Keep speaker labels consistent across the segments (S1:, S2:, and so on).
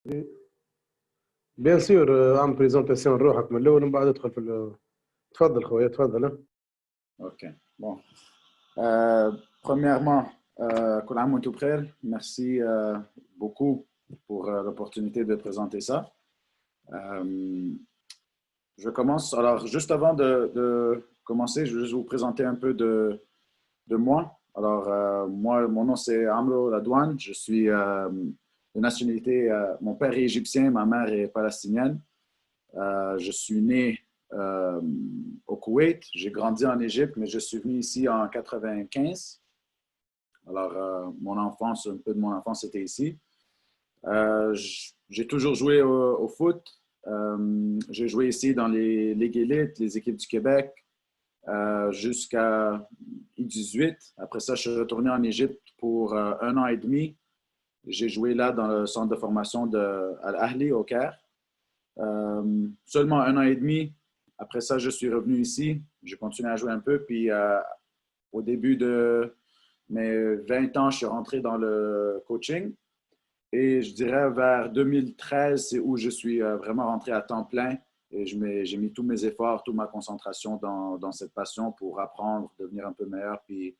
S1: بيان سور اعمل بريزونتاسيون روحك من الاول ومن بعد ادخل في تفضل خويا تفضل.
S2: Ok, bon. Premièrement, كل عام وانتم بخير. Merci beaucoup pour l'opportunité de présenter ça. Je commence. Alors, juste avant de commencer, je vais juste vous présenter un peu de moi. Alors, moi, mon nom c'est Amro Ladouane. Je suis de nationalité, mon père est égyptien, ma mère est palestinienne. Je suis né au Koweït. J'ai grandi en Égypte, mais je suis venu ici en 95. Alors, un peu de mon enfance était ici. J'ai toujours joué au foot. J'ai joué ici dans les ligues élites, les équipes du Québec, jusqu'à U18. Après ça, je suis retourné en Égypte pour 1 an et demi. J'ai joué là dans le centre de formation de Al-Ahli au Caire. Seulement 1 an et demi. Après ça, je suis revenu ici. J'ai continué à jouer un peu. Puis au début de mes 20 ans, je suis rentré dans le coaching. Et je dirais vers 2013, c'est où je suis vraiment rentré à temps plein. Et j'ai mis tous mes efforts, toute ma concentration dans cette passion pour apprendre, devenir un peu meilleur, puis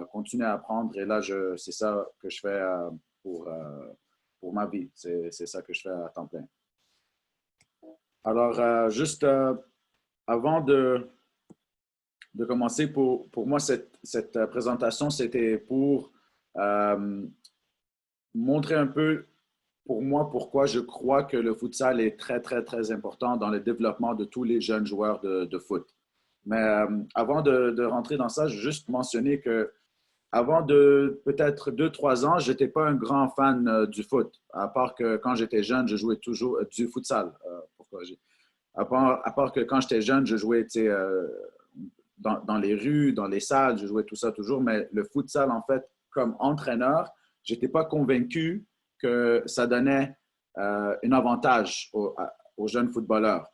S2: continuer à apprendre. Et là, c'est ça que je fais pour ma vie. C'est ça que je fais à temps plein. Alors, juste avant de commencer, pour moi, cette présentation, c'était pour montrer un peu pour moi pourquoi je crois que le futsal est très, très, très important dans le développement de tous les jeunes joueurs de foot. Mais avant de rentrer dans ça, je veux juste mentionner que avant de peut-être 2-3 ans, je n'étais pas un grand fan du foot. À part que quand j'étais jeune, je jouais toujours du futsal. À part que quand j'étais jeune, je jouais dans les rues, dans les salles, je jouais tout ça toujours. Mais le futsal, en fait, comme entraîneur, je n'étais pas convaincu que ça donnait un avantage aux jeunes footballeurs.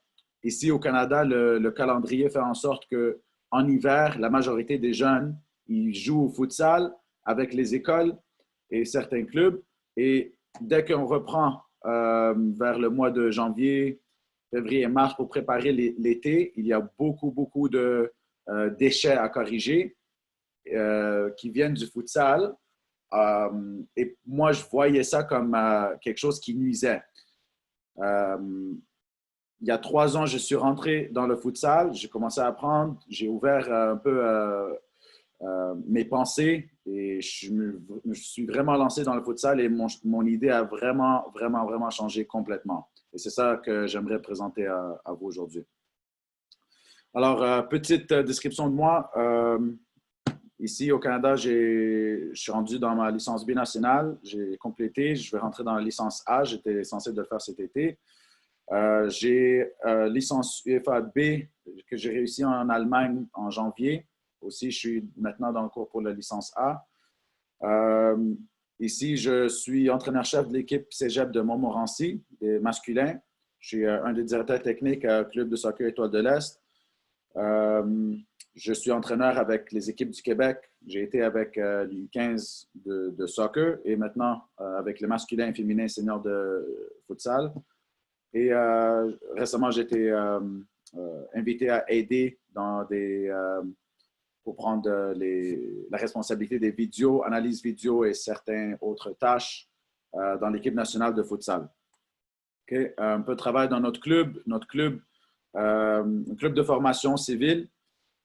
S2: Ici, au Canada, le calendrier fait en sorte qu'en hiver, la majorité des jeunes, ils jouent au futsal avec les écoles et certains clubs. Et dès qu'on reprend vers le mois de janvier, février et mars pour préparer l'été, il y a beaucoup, beaucoup de déchets à corriger qui viennent du futsal. Et moi, je voyais ça comme quelque chose qui nuisait. Il y a 3 ans, je suis rentré dans le futsal, j'ai commencé à apprendre, j'ai ouvert un peu mes pensées et je me suis vraiment lancé dans le futsal et mon idée a vraiment, vraiment, vraiment changé complètement. Et c'est ça que j'aimerais présenter à vous aujourd'hui. Alors, petite description de moi. Ici, au Canada, je suis rendu dans ma licence B nationale. J'ai complété. Je vais rentrer dans la licence A. J'étais censé de le faire cet été. J'ai licence UEFA B que j'ai réussi en Allemagne en janvier. Aussi, je suis maintenant dans le cours pour la licence A. Ici, je suis entraîneur-chef de l'équipe Cégep de Montmorency, des masculins. Je suis un des directeurs techniques à Club de soccer Étoile de l'Est. Je suis entraîneur avec les équipes du Québec. J'ai été avec les 15 de soccer et maintenant avec les masculins et féminins seniors de futsal. Et récemment, j'ai été invité à aider pour prendre la responsabilité des vidéos, analyse vidéo et certaines autres tâches dans l'équipe nationale de futsal. Okay. Un peu de travail dans notre club. Un club de formation civile.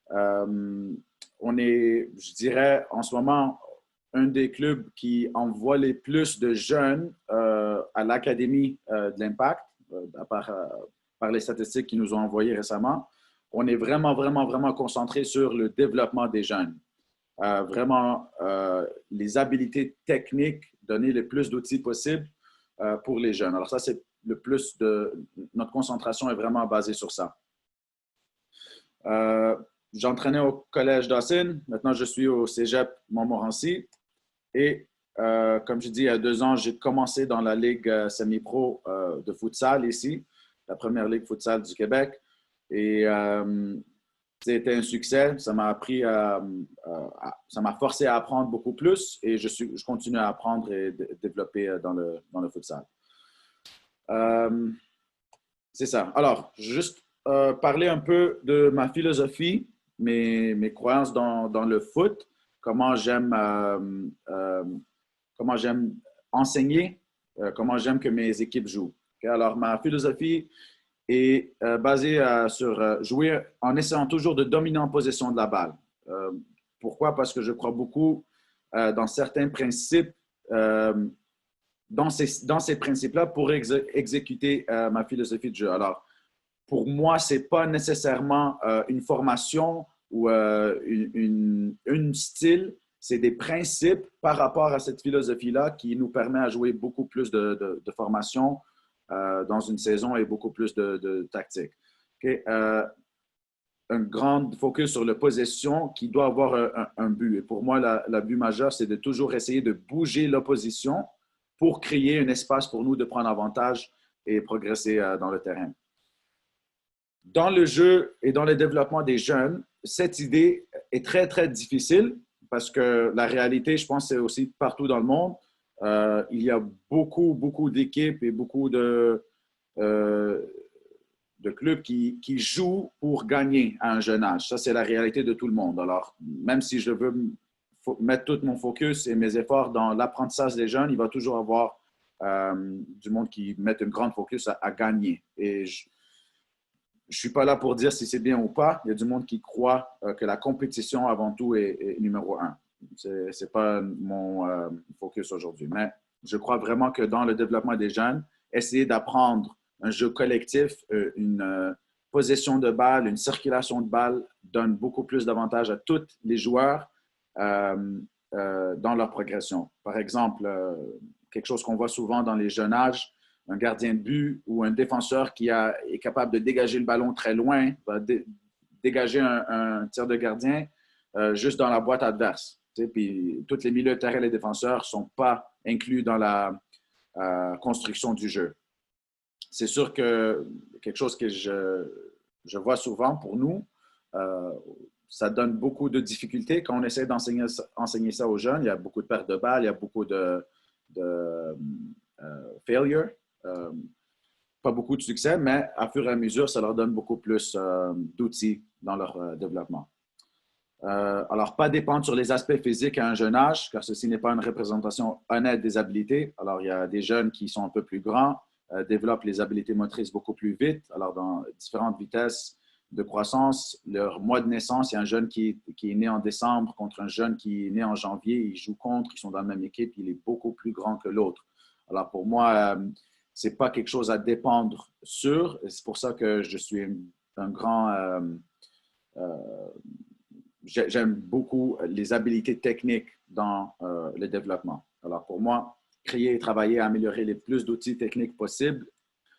S2: On est, je dirais, en ce moment, un des clubs qui envoie les plus de jeunes à l'Académie de l'Impact, par les statistiques qu'ils nous ont envoyées récemment. On est vraiment, vraiment, vraiment concentré sur le développement des jeunes. Vraiment, les habiletés techniques, donner le plus d'outils possibles pour les jeunes. Alors ça, c'est le plus de... Notre concentration est vraiment basée sur ça. J'entraînais au Collège Dawson. Maintenant, je suis au Cégep Montmorency. Et comme je dis, il y a 2 ans, j'ai commencé dans la Ligue semi-pro de futsal ici, la première Ligue futsal du Québec. Et c'était un succès. Ça m'a appris ça m'a forcé à apprendre beaucoup plus et je continue à apprendre et développer dans le futsal. C'est ça. Alors, juste parler un peu de ma philosophie, mes croyances dans le foot, comment j'aime euh, comment j'aime enseigner, comment j'aime que mes équipes jouent. Okay? Alors, ma philosophie est basée sur jouer en essayant toujours de dominer en possession de la balle. Pourquoi? Parce que je crois beaucoup dans certains principes, dans ces principes-là pour exécuter ma philosophie de jeu. Alors, pour moi, ce n'est pas nécessairement une formation ou une style, c'est des principes par rapport à cette philosophie-là qui nous permet à jouer beaucoup plus de formation dans une saison et beaucoup plus de tactique. Okay? Un grand focus sur la possession qui doit avoir un but. Et pour moi, le but majeur, c'est de toujours essayer de bouger l'opposition pour créer un espace pour nous de prendre avantage et progresser dans le terrain. Dans le jeu et dans le développement des jeunes, cette idée est très, très difficile parce que la réalité, je pense, c'est aussi partout dans le monde. Il y a beaucoup, beaucoup d'équipes et beaucoup de clubs qui jouent pour gagner à un jeune âge. Ça, c'est la réalité de tout le monde. Alors, même si je veux mettre tout mon focus et mes efforts dans l'apprentissage des jeunes, il va toujours avoir du monde qui met un grand focus à gagner. Et je ne suis pas là pour dire si c'est bien ou pas. Il y a du monde qui croit que la compétition, avant tout, est numéro un. Ce n'est pas mon focus aujourd'hui. Mais je crois vraiment que dans le développement des jeunes, essayer d'apprendre un jeu collectif, une possession de balle, une circulation de balle donne beaucoup plus d'avantages à tous les joueurs dans leur progression. Par exemple, quelque chose qu'on voit souvent dans les jeunes âges, un gardien de but ou un défenseur qui est capable de dégager le ballon très loin, va dégager un tir de gardien juste dans la boîte adverse. Puis tous les milieux de terrain et les défenseurs ne sont pas inclus dans la construction du jeu. C'est sûr que quelque chose que je vois souvent pour nous, ça donne beaucoup de difficultés quand on essaie d'enseigner ça aux jeunes. Il y a beaucoup de pertes de balles, il y a beaucoup de failure. Pas beaucoup de succès, mais à fur et à mesure, ça leur donne beaucoup plus d'outils dans leur développement. Alors, pas dépendre sur les aspects physiques à un jeune âge, car ceci n'est pas une représentation honnête des habiletés. Alors, il y a des jeunes qui sont un peu plus grands, développent les habiletés motrices beaucoup plus vite. Alors, dans différentes vitesses de croissance, leur mois de naissance, il y a un jeune qui est né en décembre contre un jeune qui est né en janvier. Ils jouent contre, ils sont dans la même équipe, il est beaucoup plus grand que l'autre. Alors, pour moi, ce n'est pas quelque chose à dépendre sur. C'est pour ça que je suis un grand... j'aime beaucoup les habiletés techniques dans le développement. Alors, pour moi, créer et travailler à améliorer les plus d'outils techniques possibles.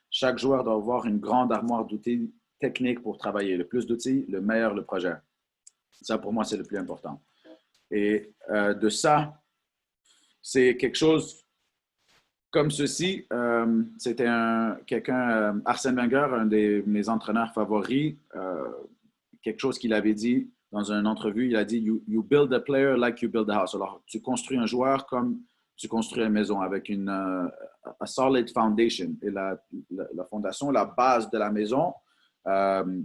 S2: Chaque joueur doit avoir une grande armoire d'outils techniques pour travailler. Le plus d'outils, le meilleur le projet. Ça, pour moi, c'est le plus important. Et de ça, c'est quelque chose comme ceci. C'était quelqu'un, Arsène Wenger, un de mes entraîneurs favoris, quelque chose qu'il avait dit dans une entrevue. Il a dit « You build a player like you build a house ». Alors, tu construis un joueur comme tu construis une maison avec a solid foundation. Et la fondation, la base de la maison,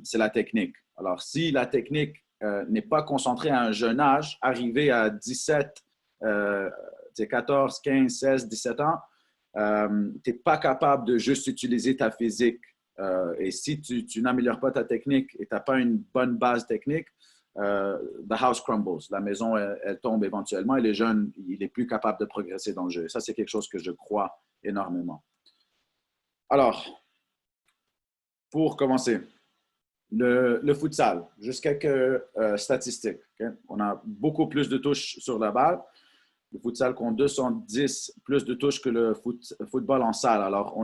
S2: c'est la technique. Alors, si la technique n'est pas concentrée à un jeune âge, arrivé à 17, 14, 15, 16, 17 ans, tu n'es pas capable de juste utiliser ta physique. Et si tu n'améliores pas ta technique et tu n'as pas une bonne base technique, the house crumbles. La maison, elle tombe éventuellement et les jeunes, il n'est plus capable de progresser dans le jeu. Ça, c'est quelque chose que je crois énormément. Alors, pour commencer, le futsal, juste quelques statistiques. Okay? On a beaucoup plus de touches sur la balle. Le futsal compte 210 plus de touches que le football en salle. Alors,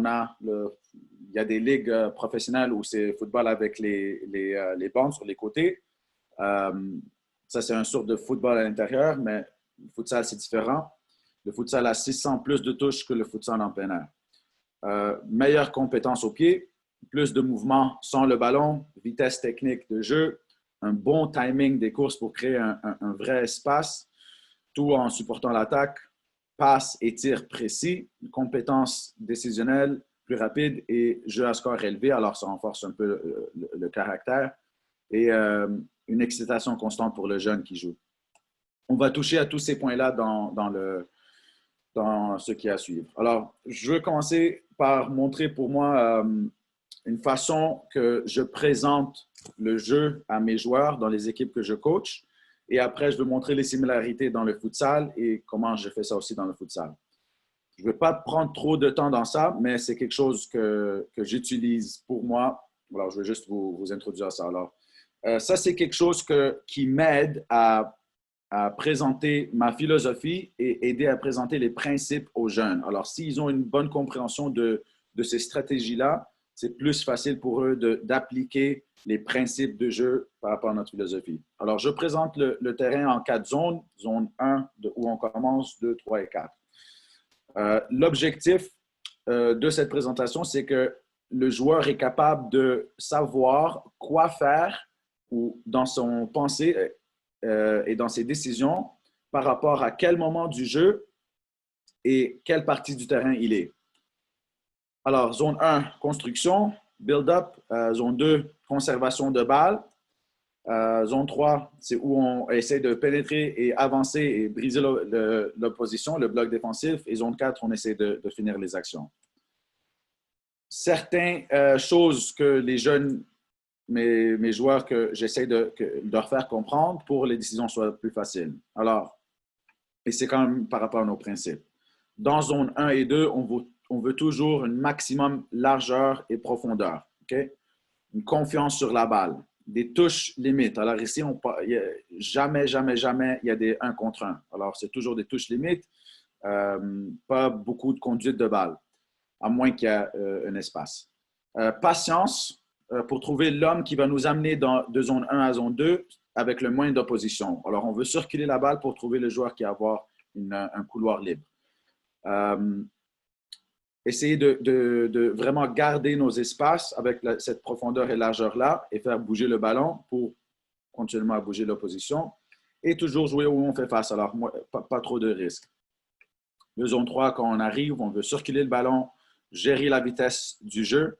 S2: il y a des ligues professionnelles où c'est football avec les bandes sur les côtés. Ça, c'est un sorte de football à l'intérieur, mais le futsal, c'est différent. Le futsal a 600 plus de touches que le futsal en plein air. Meilleure compétence au pied, plus de mouvements sans le ballon, vitesse technique de jeu, un bon timing des courses pour créer un vrai espace, tout en supportant l'attaque, passe et tir précis, compétences décisionnelles, plus rapide et jeu à score élevé, alors ça renforce un peu le caractère et une excitation constante pour le jeune qui joue. On va toucher à tous ces points-là dans ce qui est à suivre. Alors, je veux commencer par montrer pour moi une façon que je présente le jeu à mes joueurs dans les équipes que je coach. Et après, je veux montrer les similarités dans le futsal et comment je fais ça aussi dans le futsal. Je ne vais pas prendre trop de temps dans ça, mais c'est quelque chose que j'utilise pour moi. Alors, je vais juste vous introduire ça. Alors, ça, c'est quelque chose qui m'aide à présenter ma philosophie et aider à présenter les principes aux jeunes. Alors, s'ils ont une bonne compréhension de ces stratégies-là, c'est plus facile pour eux d'appliquer les principes de jeu par rapport à notre philosophie. Alors, je présente le terrain en 4 zones. Zone 1, où on commence, 2, 3 et 4. L'objectif de cette présentation, c'est que le joueur est capable de savoir quoi faire ou dans son pensée et dans ses décisions par rapport à quel moment du jeu et quelle partie du terrain il est. Alors, zone 1, construction, build-up. Zone 2, conservation de balles. Zone 3, c'est où on essaie de pénétrer et avancer et briser l'opposition, le bloc défensif. Et zone 4, on essaie de finir les actions. Certaines choses que les jeunes, mes joueurs, que j'essaie de leur faire comprendre pour que les décisions soient plus faciles. Alors, et c'est quand même par rapport à nos principes. Dans zone 1 et 2, on veut toujours un maximum largeur et profondeur. Okay? Une confiance sur la balle. Des touches limites. Alors ici, jamais, il y a des 1 contre 1. Alors, c'est toujours des touches limites, pas beaucoup de conduite de balle, à moins qu'il y ait un espace. Patience pour trouver l'homme qui va nous amener de zone 1 à zone 2 avec le moins d'opposition. Alors, on veut circuler la balle pour trouver le joueur qui va avoir un couloir libre. Essayer de vraiment garder nos espaces avec cette profondeur et largeur-là et faire bouger le ballon pour continuellement bouger l'opposition et toujours jouer où on fait face. Alors, pas trop de risques. Le zone 3, quand on arrive, on veut circuler le ballon, gérer la vitesse du jeu,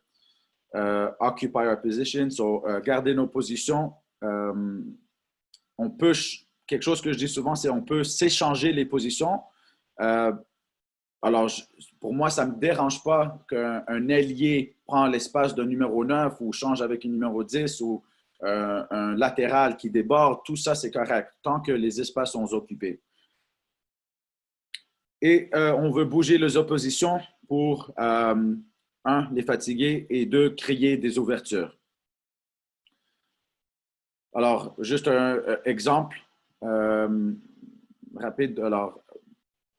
S2: occupy our position, garder nos positions. On peut, quelque chose que je dis souvent, c'est on peut s'échanger les positions. Alors, pour moi, ça ne me dérange pas qu'un ailier prend l'espace d'un numéro 9 ou change avec un numéro 10 ou un latéral qui déborde. Tout ça, c'est correct, tant que les espaces sont occupés. Et on veut bouger les oppositions pour, 1, les fatiguer et 2, créer des ouvertures. Alors, juste un exemple rapide. Alors,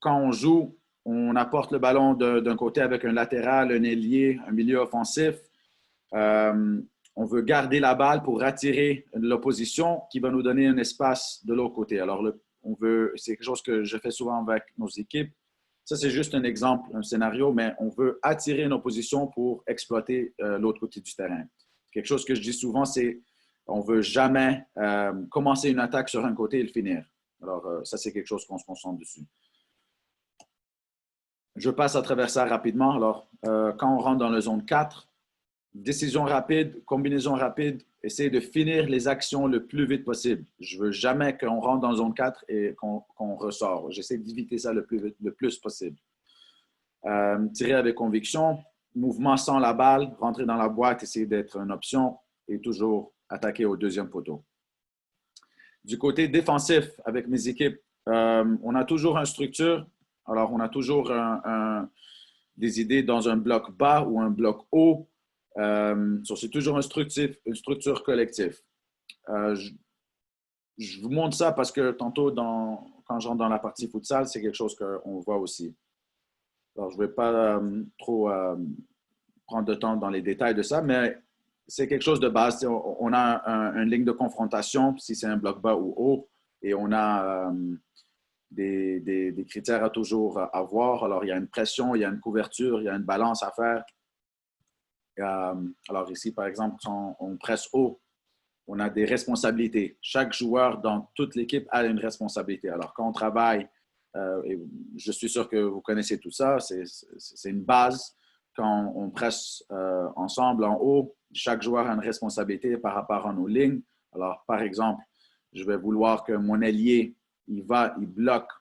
S2: quand on joue, on apporte le ballon d'un côté avec un latéral, un ailier, un milieu offensif. On veut garder la balle pour attirer l'opposition qui va nous donner un espace de l'autre côté. Alors, c'est quelque chose que je fais souvent avec nos équipes. Ça, c'est juste un exemple, un scénario, mais on veut attirer une opposition pour exploiter l'autre côté du terrain. Quelque chose que je dis souvent, c'est on ne veut jamais commencer une attaque sur un côté et le finir. Alors, ça, c'est quelque chose qu'on se concentre dessus. Je passe à travers ça rapidement. Alors, quand on rentre dans la zone 4, décision rapide, combinaison rapide, essayer de finir les actions le plus vite possible. Je ne veux jamais qu'on rentre dans la zone 4 et qu'on ressort. J'essaie d'éviter ça le plus possible. Tirer avec conviction, mouvement sans la balle, rentrer dans la boîte, essayer d'être une option et toujours attaquer au deuxième poteau. Du côté défensif, avec mes équipes, on a toujours une structure. Alors, on a toujours des idées dans un bloc bas ou un bloc haut. C'est toujours une structure collective. Je vous montre ça parce que tantôt, quand je rentre dans la partie futsal, c'est quelque chose qu'on voit aussi. Alors, je ne vais pas trop prendre de temps dans les détails de ça, mais c'est quelque chose de base. On a une ligne de confrontation, si c'est un bloc bas ou haut, et on a des critères à toujours avoir. Alors, il y a une pression, il y a une couverture, il y a une balance à faire. Alors ici, par exemple, quand on presse haut, on a des responsabilités. Chaque joueur dans toute l'équipe a une responsabilité. Alors, quand on travaille, et je suis sûr que vous connaissez tout ça, c'est une base. quand on presse ensemble en haut, chaque joueur a une responsabilité par rapport à nos lignes. Alors, par exemple, je vais vouloir que mon ailier, il bloque.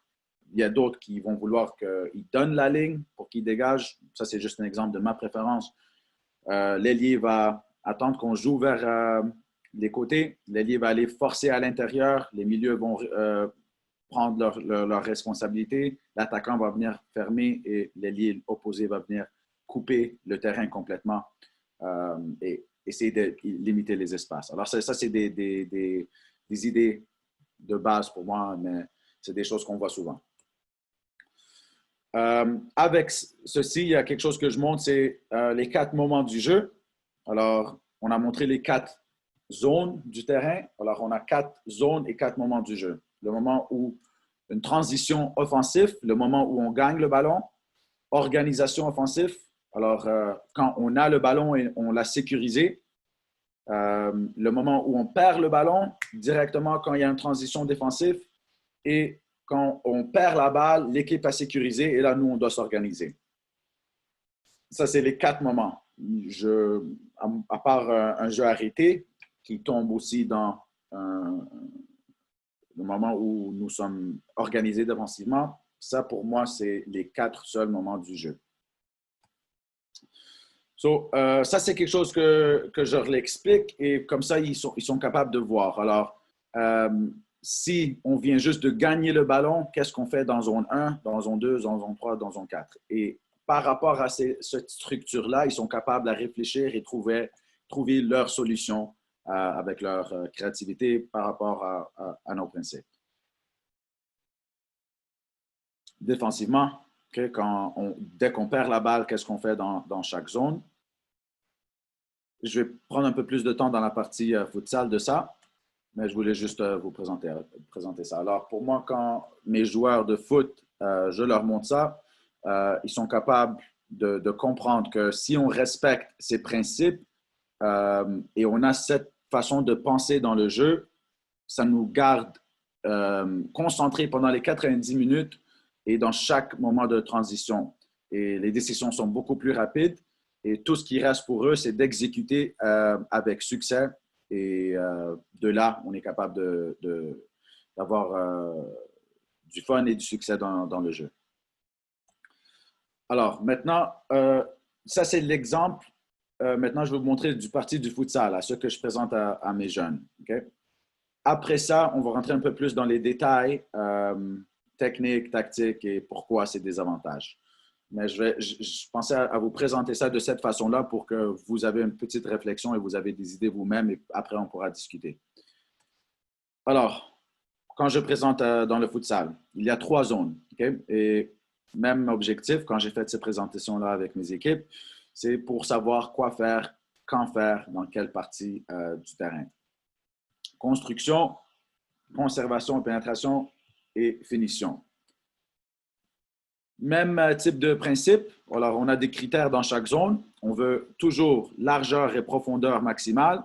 S2: Il y a d'autres qui vont vouloir qu'il donne la ligne pour qu'il dégage. Ça, c'est juste un exemple de ma préférence. L'ailier va attendre qu'on joue vers les côtés. L'ailier va aller forcer à l'intérieur. Les milieux vont prendre leur responsabilité. L'attaquant va venir fermer et l'ailier opposé va venir couper le terrain complètement et essayer de limiter les espaces. Alors, ça c'est des idées de base pour moi, mais c'est des choses qu'on voit souvent. Avec ceci, il y a quelque chose que je montre, c'est les 4 moments du jeu. Alors, on a montré les 4 zones du terrain. Alors, on a 4 zones et 4 moments du jeu. Le moment où une transition offensive, le moment où on gagne le ballon, organisation offensive. Alors, quand on a le ballon et on l'a sécurisé, le moment où on perd le ballon, directement quand il y a une transition défensive, et quand on perd la balle, l'équipe a sécurisé et là, nous, on doit s'organiser. Ça, c'est les 4 moments. À part un jeu arrêté, qui tombe aussi dans le moment où nous sommes organisés défensivement, ça, pour moi, c'est les 4 seuls moments du jeu. Ça, c'est quelque chose que je leur explique et comme ça, ils sont capables de voir. Alors, si on vient juste de gagner le ballon, qu'est-ce qu'on fait dans zone 1, dans zone 2, dans zone 3, dans zone 4? Et par rapport à cette structure-là, ils sont capables de réfléchir et trouver leur solution avec leur créativité par rapport à nos principes. Défensivement, okay, dès qu'on perd la balle, qu'est-ce qu'on fait dans chaque zone? Je vais prendre un peu plus de temps dans la partie futsal de ça, mais je voulais juste vous présenter ça. Alors, pour moi, quand mes joueurs de foot, je leur montre ça, ils sont capables de comprendre que si on respecte ces principes et on a cette façon de penser dans le jeu, ça nous garde concentrés pendant les 90 minutes et dans chaque moment de transition. Et les décisions sont beaucoup plus rapides. Et tout ce qui reste pour eux, c'est d'exécuter avec succès. Et de là, on est capable d'avoir du fun et du succès dans le jeu. Alors, maintenant, ça, c'est l'exemple. Maintenant, je vais vous montrer du parti du futsal, à ce que je présente à mes jeunes. Okay? Après ça, on va rentrer un peu plus dans les détails techniques, tactiques et pourquoi c'est des avantages. Mais je pensais à vous présenter ça de cette façon-là pour que vous avez une petite réflexion et vous avez des idées vous-même et après, on pourra discuter. Alors, quand je présente dans le futsal, il y a 3 zones. Okay? Et même objectif, quand j'ai fait ces présentations-là avec mes équipes, c'est pour savoir quoi faire, quand faire, dans quelle partie du terrain. Construction, conservation, pénétration et finition. Même type de principe. Alors, on a des critères dans chaque zone. On veut toujours largeur et profondeur maximale,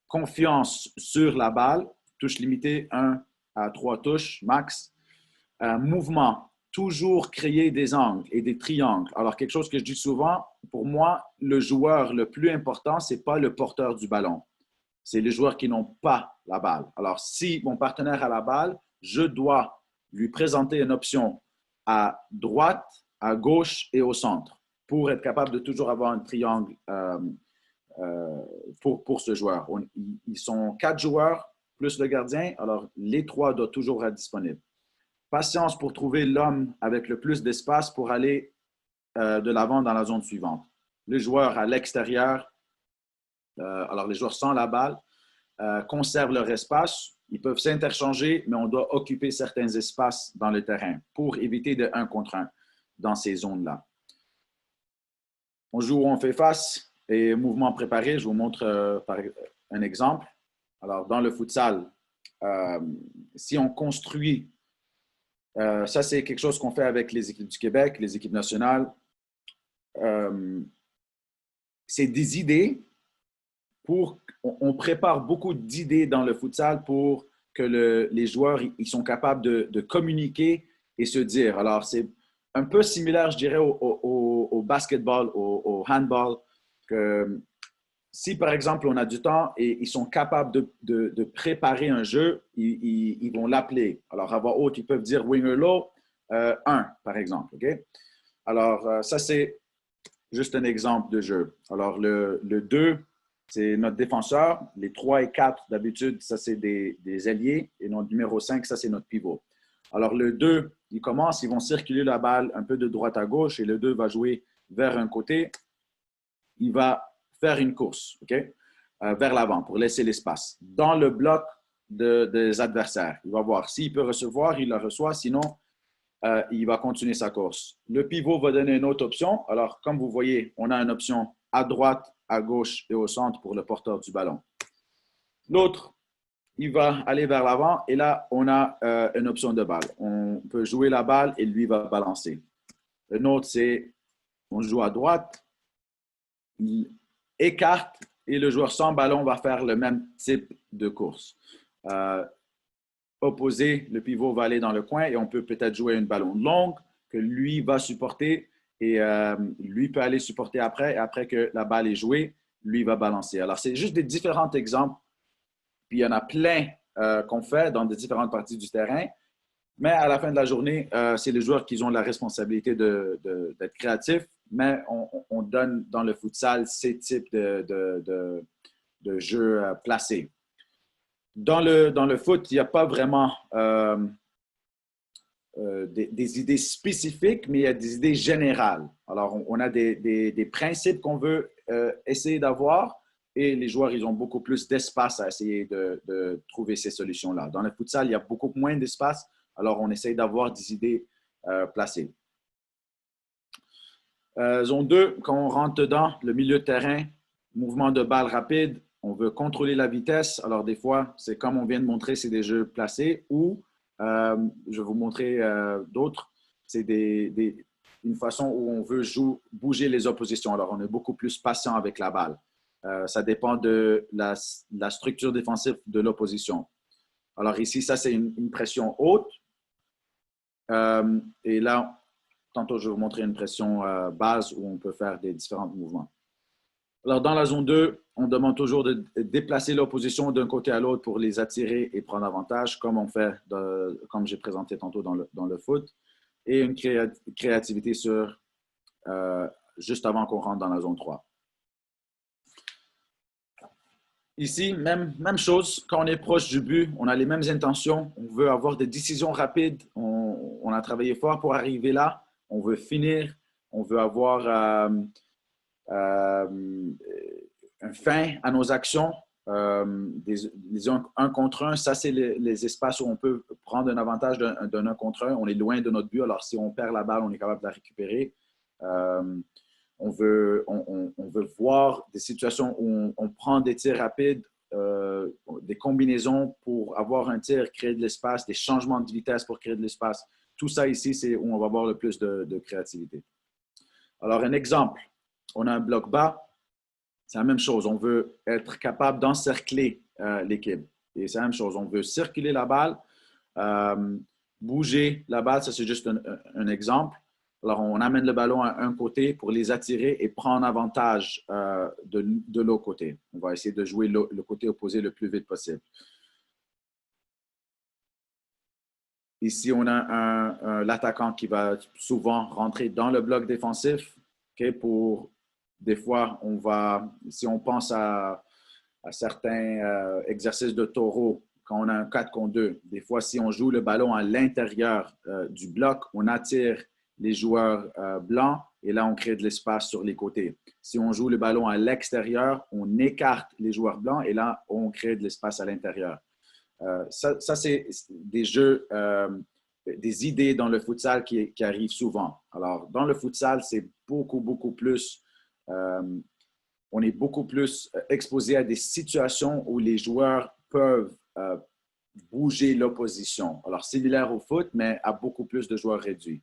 S2: confiance sur la balle, touche limitée 1 à 3 touches max, mouvement, toujours créer des angles et des triangles. Alors, quelque chose que je dis souvent, pour moi, le joueur le plus important, ce n'est pas le porteur du ballon. C'est les joueurs qui n'ont pas la balle. Alors, si mon partenaire a la balle, je dois lui présenter une option à droite, à gauche et au centre pour être capable de toujours avoir un triangle pour ce joueur. Ils sont 4 joueurs plus le gardien, alors les 3 doivent toujours être disponibles. Patience pour trouver l'homme avec le plus d'espace pour aller de l'avant dans la zone suivante. Les joueurs à l'extérieur, alors les joueurs sans la balle, conservent leur espace. Ils peuvent s'interchanger, mais on doit occuper certains espaces dans le terrain pour éviter de 1 contre 1 dans ces zones-là. On joue où on fait face et mouvement préparé. Je vous montre par un exemple. Alors, dans le futsal, si on construit, ça c'est quelque chose qu'on fait avec les équipes du Québec, les équipes nationales. C'est des idées on prépare beaucoup d'idées dans le futsal pour que les joueurs ils sont capables de communiquer et se dire. Alors, un peu similaire, je dirais, au basketball, au handball, que si par exemple on a du temps et ils sont capables de préparer un jeu, ils vont l'appeler. Alors à voix haute, ils peuvent dire winger low 1, par exemple. Okay? Alors ça, c'est juste un exemple de jeu. Alors le 2, c'est notre défenseur. Les 3 et 4, d'habitude, ça c'est des ailiers. Et notre numéro 5, ça c'est notre pivot. Alors le 2, ils commencent, ils vont circuler la balle un peu de droite à gauche et le 2 va jouer vers un côté. Il va faire une course, OK? Vers l'avant pour laisser l'espace dans le bloc des adversaires. Il va voir s'il peut recevoir, il la reçoit, sinon il va continuer sa course. Le pivot va donner une autre option. Alors, comme vous voyez, on a une option à droite, à gauche et au centre pour le porteur du ballon. L'autre, il va aller vers l'avant et là, on a une option de balle. On peut jouer la balle et lui va balancer. Une autre, c'est on joue à droite, il écarte et le joueur sans ballon va faire le même type de course. Opposé, le pivot va aller dans le coin et on peut peut-être jouer une ballon longue que lui va supporter et lui peut aller supporter après. Et après que la balle est jouée, lui va balancer. Alors, c'est juste des différents exemples. Puis, il y en a plein qu'on fait dans des différentes parties du terrain. Mais à la fin de la journée, c'est les joueurs qui ont la responsabilité d'être créatifs. Mais on donne dans le futsal ces types de jeux placés. Dans le foot, il n'y a pas vraiment des idées spécifiques, mais il y a des idées générales. Alors, on a des principes qu'on veut essayer d'avoir et les joueurs, ils ont beaucoup plus d'espace à essayer de trouver ces solutions-là. Dans le futsal, il y a beaucoup moins d'espace, alors on essaye d'avoir des idées placées. Zone 2, quand on rentre dedans, le milieu de terrain, mouvement de balle rapide, on veut contrôler la vitesse. Alors, des fois, c'est comme on vient de montrer, c'est des jeux placés ou, je vais vous montrer d'autres, c'est une façon où on veut bouger les oppositions. Alors, on est beaucoup plus patient avec la balle. Ça dépend de la structure défensive de l'opposition. Alors, ici, ça, c'est une pression haute. Et là, tantôt, je vais vous montrer une pression base où on peut faire des différents mouvements. Alors, dans la zone 2, on demande toujours de déplacer l'opposition d'un côté à l'autre pour les attirer et prendre avantage, comme on fait, comme j'ai présenté tantôt dans le foot, et une créativité sur juste avant qu'on rentre dans la zone 3. Ici, même chose, quand on est proche du but, on a les mêmes intentions, on veut avoir des décisions rapides, on a travaillé fort pour arriver là, on veut finir, on veut avoir un fin à nos actions, des un contre un. Ça, c'est les espaces où on peut prendre un avantage d'un un contre un. On est loin de notre but, alors si on perd la balle, on est capable de la récupérer. On veut voir des situations où on prend des tirs rapides, des combinaisons pour avoir un tir, créer de l'espace, des changements de vitesse pour créer de l'espace. Tout ça ici, c'est où on va avoir le plus de créativité. Alors, un exemple, on a un bloc bas, c'est la même chose. On veut être capable d'encercler l'équipe. Et c'est la même chose. On veut circuler la balle, bouger la balle. Ça, c'est juste un exemple. Alors, on amène le ballon à un côté pour les attirer et prendre avantage de l'autre côté. On va essayer de jouer le côté opposé le plus vite possible. Ici, on a l'attaquant qui va souvent rentrer dans le bloc défensif. Okay, pour des fois, si on pense à certains exercices de taureau, quand on a un 4 contre 2, des fois, si on joue le ballon à l'intérieur du bloc, on attire les joueurs blancs et là, on crée de l'espace sur les côtés. Si on joue le ballon à l'extérieur, on écarte les joueurs blancs et là, on crée de l'espace à l'intérieur. Ça c'est des jeux, des idées dans le futsal qui arrivent souvent. Alors, dans le futsal, c'est beaucoup plus, on est beaucoup plus exposé à des situations où les joueurs peuvent bouger l'opposition. Alors, similaire au foot, mais à beaucoup plus de joueurs réduits.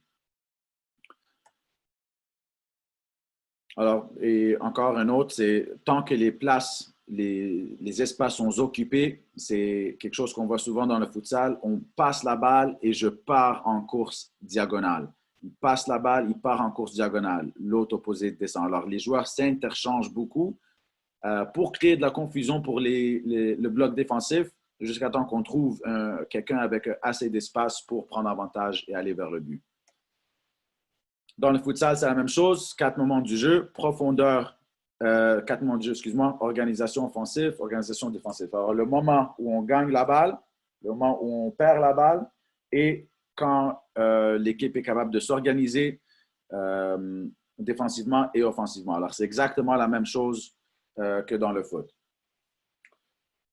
S2: Alors, et encore un autre, c'est tant que les places, les espaces sont occupés, c'est quelque chose qu'on voit souvent dans le futsal. On passe la balle et je pars en course diagonale. il passe la balle, il part en course diagonale. L'autre opposé descend. Alors, les joueurs s'interchangent beaucoup pour créer de la confusion pour le bloc défensif jusqu'à temps qu'on trouve quelqu'un avec assez d'espace pour prendre avantage et aller vers le but. Dans le futsal, c'est la même chose. 4 moments du jeu, profondeur, 4 moments du jeu, excuse-moi, organisation offensive, organisation défensive. Alors, le moment où on gagne la balle, le moment où on perd la balle et quand l'équipe est capable de s'organiser défensivement et offensivement. Alors, c'est exactement la même chose que dans le foot.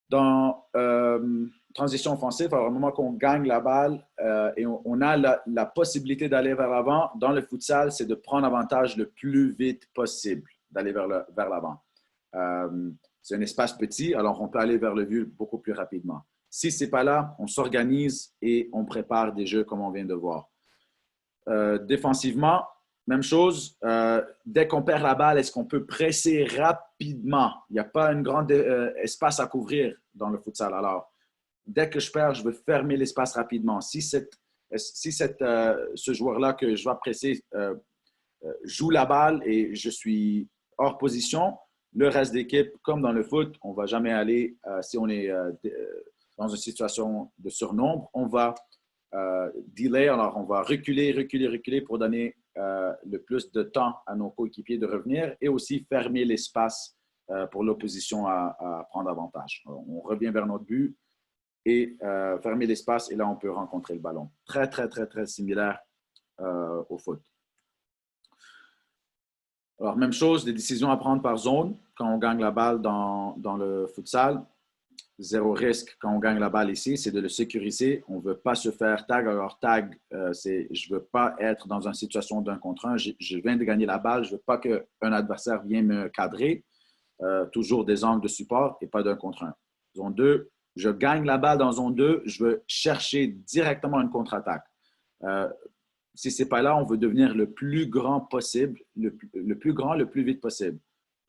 S2: Dans transition offensive, alors, au moment qu'on gagne la balle et on a la possibilité d'aller vers l'avant, dans le futsal, c'est de prendre avantage le plus vite possible, d'aller vers l'avant. C'est un espace petit, alors on peut aller vers le but beaucoup plus rapidement. Si ce n'est pas là, on s'organise et on prépare des jeux comme on vient de voir. Défensivement, même chose. Dès qu'on perd la balle, est-ce qu'on peut presser rapidement? Il n'y a pas un grand espace à couvrir dans le futsal. Alors, dès que je perds, je veux fermer l'espace rapidement. Si ce joueur-là que je dois presser joue la balle et je suis hors position, le reste d'équipe, comme dans le foot, on ne va jamais aller, si on est dans une situation de surnombre, on va delay, alors on va reculer pour donner le plus de temps à nos coéquipiers de revenir et aussi fermer l'espace pour l'opposition à prendre avantage. Alors, on revient vers notre but et fermer l'espace et là, on peut rencontrer le ballon. Très, très, très, très similaire au foot. Alors, même chose, des décisions à prendre par zone quand on gagne la balle dans le futsal. Zéro risque quand on gagne la balle ici, c'est de le sécuriser. On ne veut pas se faire tag. Alors, tag, c'est je ne veux pas être dans une situation d'un contre un. Je viens de gagner la balle. Je ne veux pas qu'un adversaire vienne me cadrer. Toujours des angles de support et pas d'un contre un. Zone 2, je gagne la balle dans zone 2. Je veux chercher directement une contre-attaque. Si ce n'est pas là, on veut devenir le plus grand possible, le plus grand, le plus vite possible.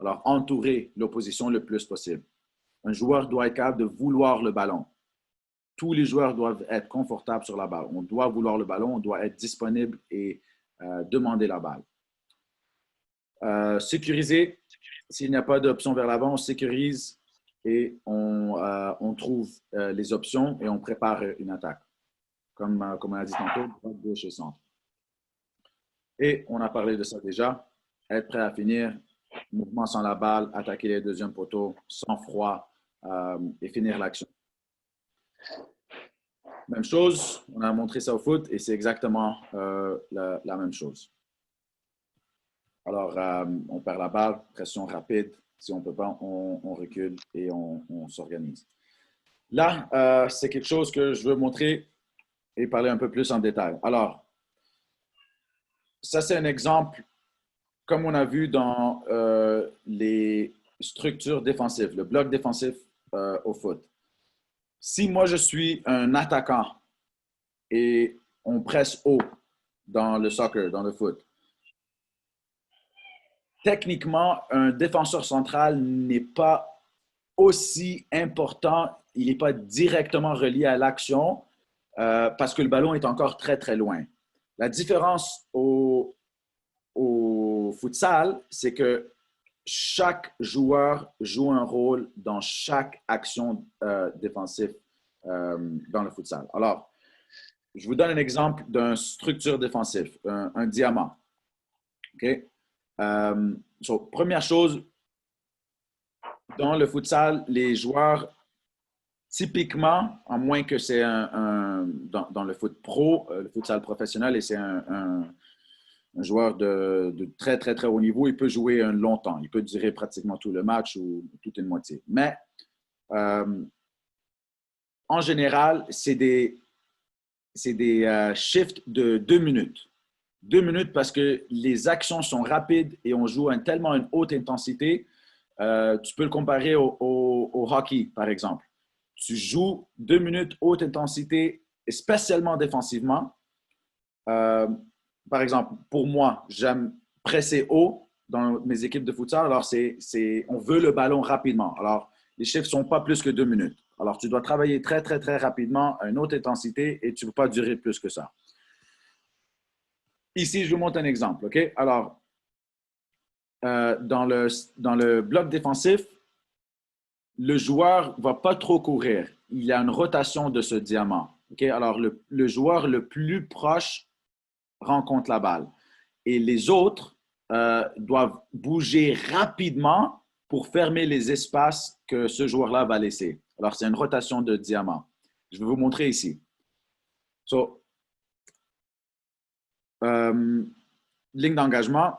S2: Alors, entourer l'opposition le plus possible. Un joueur doit être capable de vouloir le ballon. Tous les joueurs doivent être confortables sur la balle. On doit vouloir le ballon, on doit être disponible et demander la balle. Sécuriser, s'il n'y a pas d'option vers l'avant, on sécurise et on trouve les options et on prépare une attaque. Comme on a dit tantôt, droite, gauche et centre. Et on a parlé de ça déjà. Être prêt à finir, mouvement sans la balle, attaquer les deuxièmes poteaux, sans froid et finir l'action. Même chose, on a montré ça au foot et c'est exactement la même chose. Alors, on perd la balle, pression rapide. Si on ne peut pas, on recule et on s'organise. Là, c'est quelque chose que je veux montrer et parler un peu plus en détail. Alors, ça, c'est un exemple, comme on a vu dans les structures défensives, le bloc défensif au foot. Si moi, je suis un attaquant et on presse haut dans le soccer, dans le foot, techniquement, un défenseur central n'est pas aussi important, il n'est pas directement relié à l'action parce que le ballon est encore très, très loin. La différence au futsal, c'est que chaque joueur joue un rôle dans chaque action défensive dans le futsal. Alors, je vous donne un exemple d'une structure défensive, un diamant. OK? Première chose, dans le futsal, les joueurs, typiquement, à moins que c'est dans le foot pro, le futsal professionnel, et c'est un joueur de très, très, très haut niveau, il peut jouer un long temps. Il peut durer pratiquement tout le match ou toute une moitié. Mais en général, c'est des shifts de 2 minutes. 2 minutes parce que les actions sont rapides et on joue à tellement une haute intensité. Tu peux le comparer au hockey, par exemple. Tu joues 2 minutes haute intensité, spécialement défensivement. Par exemple, pour moi, j'aime presser haut dans mes équipes de futsal. Alors, on veut le ballon rapidement. Alors, les chiffres ne sont pas plus que 2 minutes. Alors, tu dois travailler très, très, très rapidement à une haute intensité et tu ne peux pas durer plus que ça. ici, je vous montre un exemple. OK? Alors, dans le bloc défensif, le joueur ne va pas trop courir. Il y a une rotation de ce diamant. Okay? Alors, le joueur le plus proche rencontre la balle. Et les autres doivent bouger rapidement pour fermer les espaces que ce joueur-là va laisser. Alors, c'est une rotation de diamant. Je vais vous montrer ici. So, ligne d'engagement,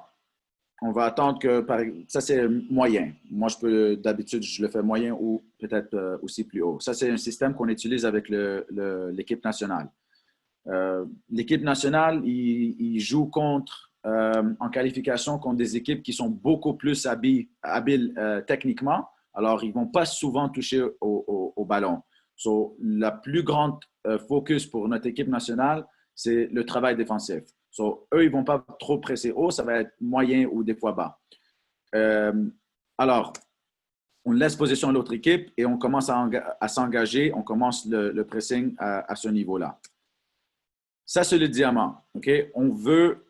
S2: on va attendre que, ça c'est moyen. Moi, d'habitude, je le fais moyen ou peut-être aussi plus haut. Ça, c'est un système qu'on utilise avec l'équipe nationale. L'équipe nationale, il joue en qualification contre des équipes qui sont beaucoup plus habiles techniquement. Alors, ils ne vont pas souvent toucher au ballon. So, la plus grande focus pour notre équipe nationale, c'est le travail défensif. So, eux, ils ne vont pas trop presser haut, ça va être moyen ou des fois bas. Alors, on laisse position à l'autre équipe et on commence à s'engager, on commence le pressing à ce niveau-là. Ça, c'est le diamant. Okay? On veut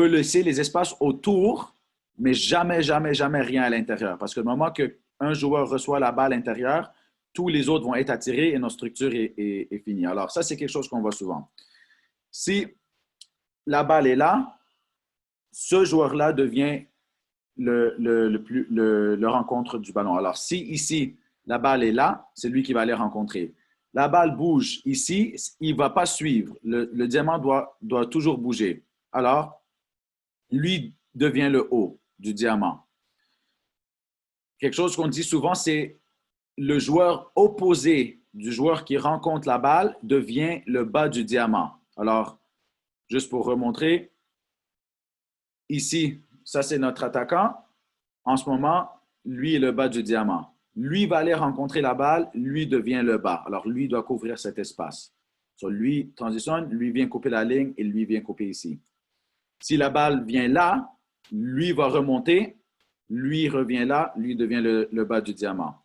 S2: laisser les espaces autour, mais jamais, jamais, jamais rien à l'intérieur. Parce que le moment qu'un joueur reçoit la balle à l'intérieur, tous les autres vont être attirés et notre structure est finie. Alors, ça, c'est quelque chose qu'on voit souvent. Si la balle est là, ce joueur-là devient le rencontre du ballon. Alors, si ici, la balle est là, c'est lui qui va aller rencontrer. La balle bouge ici, il ne va pas suivre. Le diamant doit toujours bouger. Alors, lui devient le haut du diamant. Quelque chose qu'on dit souvent, c'est le joueur opposé du joueur qui rencontre la balle devient le bas du diamant. Alors, juste pour remontrer, ici, ça c'est notre attaquant. En ce moment, lui est le bas du diamant. Lui va aller rencontrer la balle, lui devient le bas. Alors, lui doit couvrir cet espace. So, lui transitionne, lui vient couper la ligne et lui vient couper ici. Si la balle vient là, lui va remonter, lui revient là, lui devient le bas du diamant.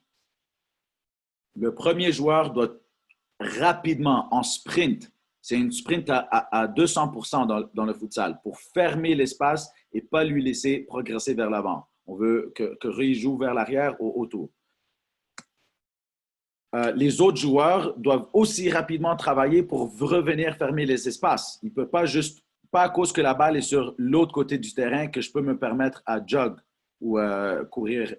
S2: Le premier joueur doit rapidement, en sprint, c'est une sprint à 200% dans le futsal, pour fermer l'espace et pas lui laisser progresser vers l'avant. On veut que Rui joue vers l'arrière ou autour. Les autres joueurs doivent aussi rapidement travailler pour revenir fermer les espaces. Il ne peut pas juste, pas à cause que la balle est sur l'autre côté du terrain, que je peux me permettre à jog ou courir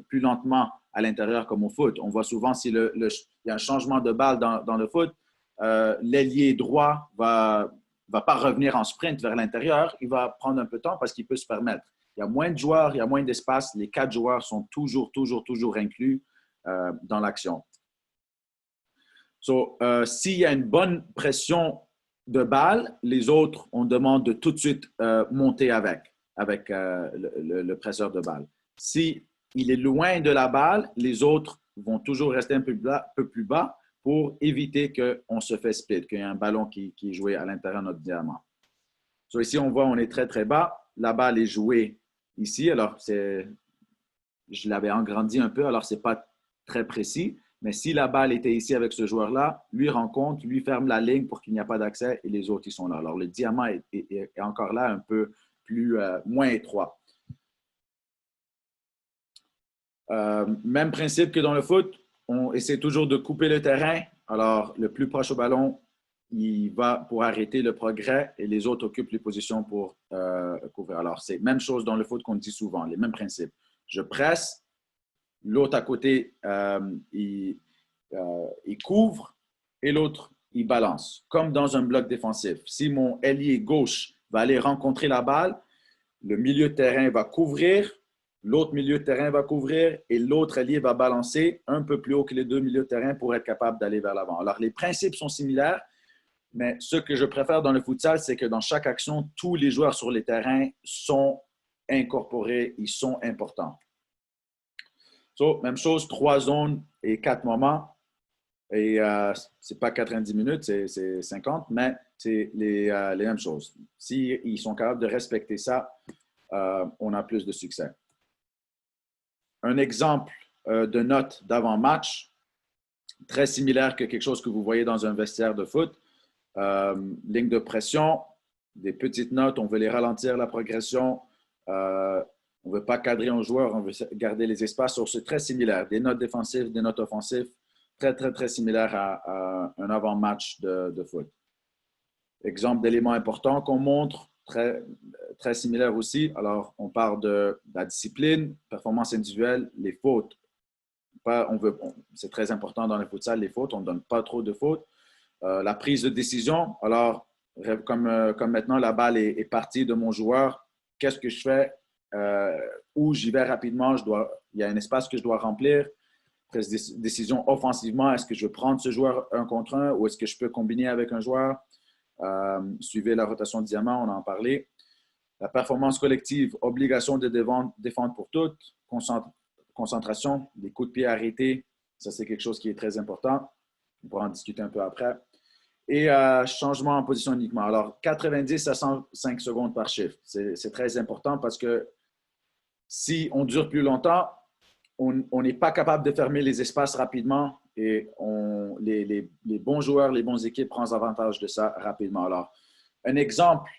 S2: plus lentement à l'intérieur comme au foot. On voit souvent s'il y a un changement de balle dans le foot, l'ailier droit ne va pas revenir en sprint vers l'intérieur, il va prendre un peu de temps parce qu'il peut se permettre. Il y a moins de joueurs, il y a moins d'espace, les 4 joueurs sont toujours inclus dans l'action. So, s'il y a une bonne pression de balle, les autres, on demande de tout de suite monter avec le presseur de balle. Si il est loin de la balle, les autres vont toujours rester un peu plus bas pour éviter qu'on se fait split, qu'il y ait un ballon qui est joué à l'intérieur de notre diamant. So, ici, on voit on est très, très bas. La balle est jouée ici. Alors, je l'avais agrandi un peu, alors ce n'est pas très précis. Mais si la balle était ici avec ce joueur-là, lui rencontre, lui ferme la ligne pour qu'il n'y ait pas d'accès et les autres, ils sont là. Alors, le diamant est encore là, un peu moins étroit. Même principe que dans le foot, on essaie toujours de couper le terrain. Alors, le plus proche au ballon, il va pour arrêter le progrès et les autres occupent les positions pour couvrir. Alors, c'est la même chose dans le foot qu'on dit souvent, les mêmes principes. Je presse, l'autre à côté, il couvre et l'autre, il balance, comme dans un bloc défensif. Si mon ailier gauche va aller rencontrer la balle, le milieu de terrain va couvrir, l'autre milieu de terrain va couvrir et l'autre ailier va balancer un peu plus haut que les deux milieux de terrain pour être capable d'aller vers l'avant. Alors, les principes sont similaires, mais ce que je préfère dans le futsal, c'est que dans chaque action, tous les joueurs sur les terrains sont incorporés, ils sont importants. So, même chose, 3 zones et 4 moments. Et ce n'est pas 90 minutes, c'est 50, mais c'est les mêmes choses. S'ils sont capables de respecter ça, on a plus de succès. Un exemple de note d'avant-match, très similaire que quelque chose que vous voyez dans un vestiaire de foot. Ligne de pression, des petites notes, on veut les ralentir la progression. On ne veut pas cadrer un joueur, on veut garder les espaces. C'est très similaire. Des notes défensives, des notes offensives, très, très, très similaire à un avant-match de foot. Exemple d'éléments importants qu'on montre, très, très similaire aussi. Alors, on parle de la discipline, performance individuelle, les fautes. C'est très important dans le futsal, les fautes. On ne donne pas trop de fautes. La prise de décision. Alors, comme maintenant, la balle est partie de mon joueur, qu'est-ce que je fais? Où j'y vais rapidement? Il y a un espace que je dois remplir. Prise de décision offensivement. Est-ce que je veux prendre ce joueur un contre un ou est-ce que je peux combiner avec un joueur? Suivez la rotation de diamant, on en a parlé. La performance collective, obligation de défendre pour toutes. Concentration, des coups de pied arrêtés. Ça, c'est quelque chose qui est très important. On pourra en discuter un peu après. Et changement en position uniquement. Alors, 90 à 105 secondes par chiffre. C'est très important parce que si on dure plus longtemps, on n'est pas capable de fermer les espaces rapidement et les bons joueurs, les bonnes équipes prennent avantage de ça rapidement. Alors, un exemple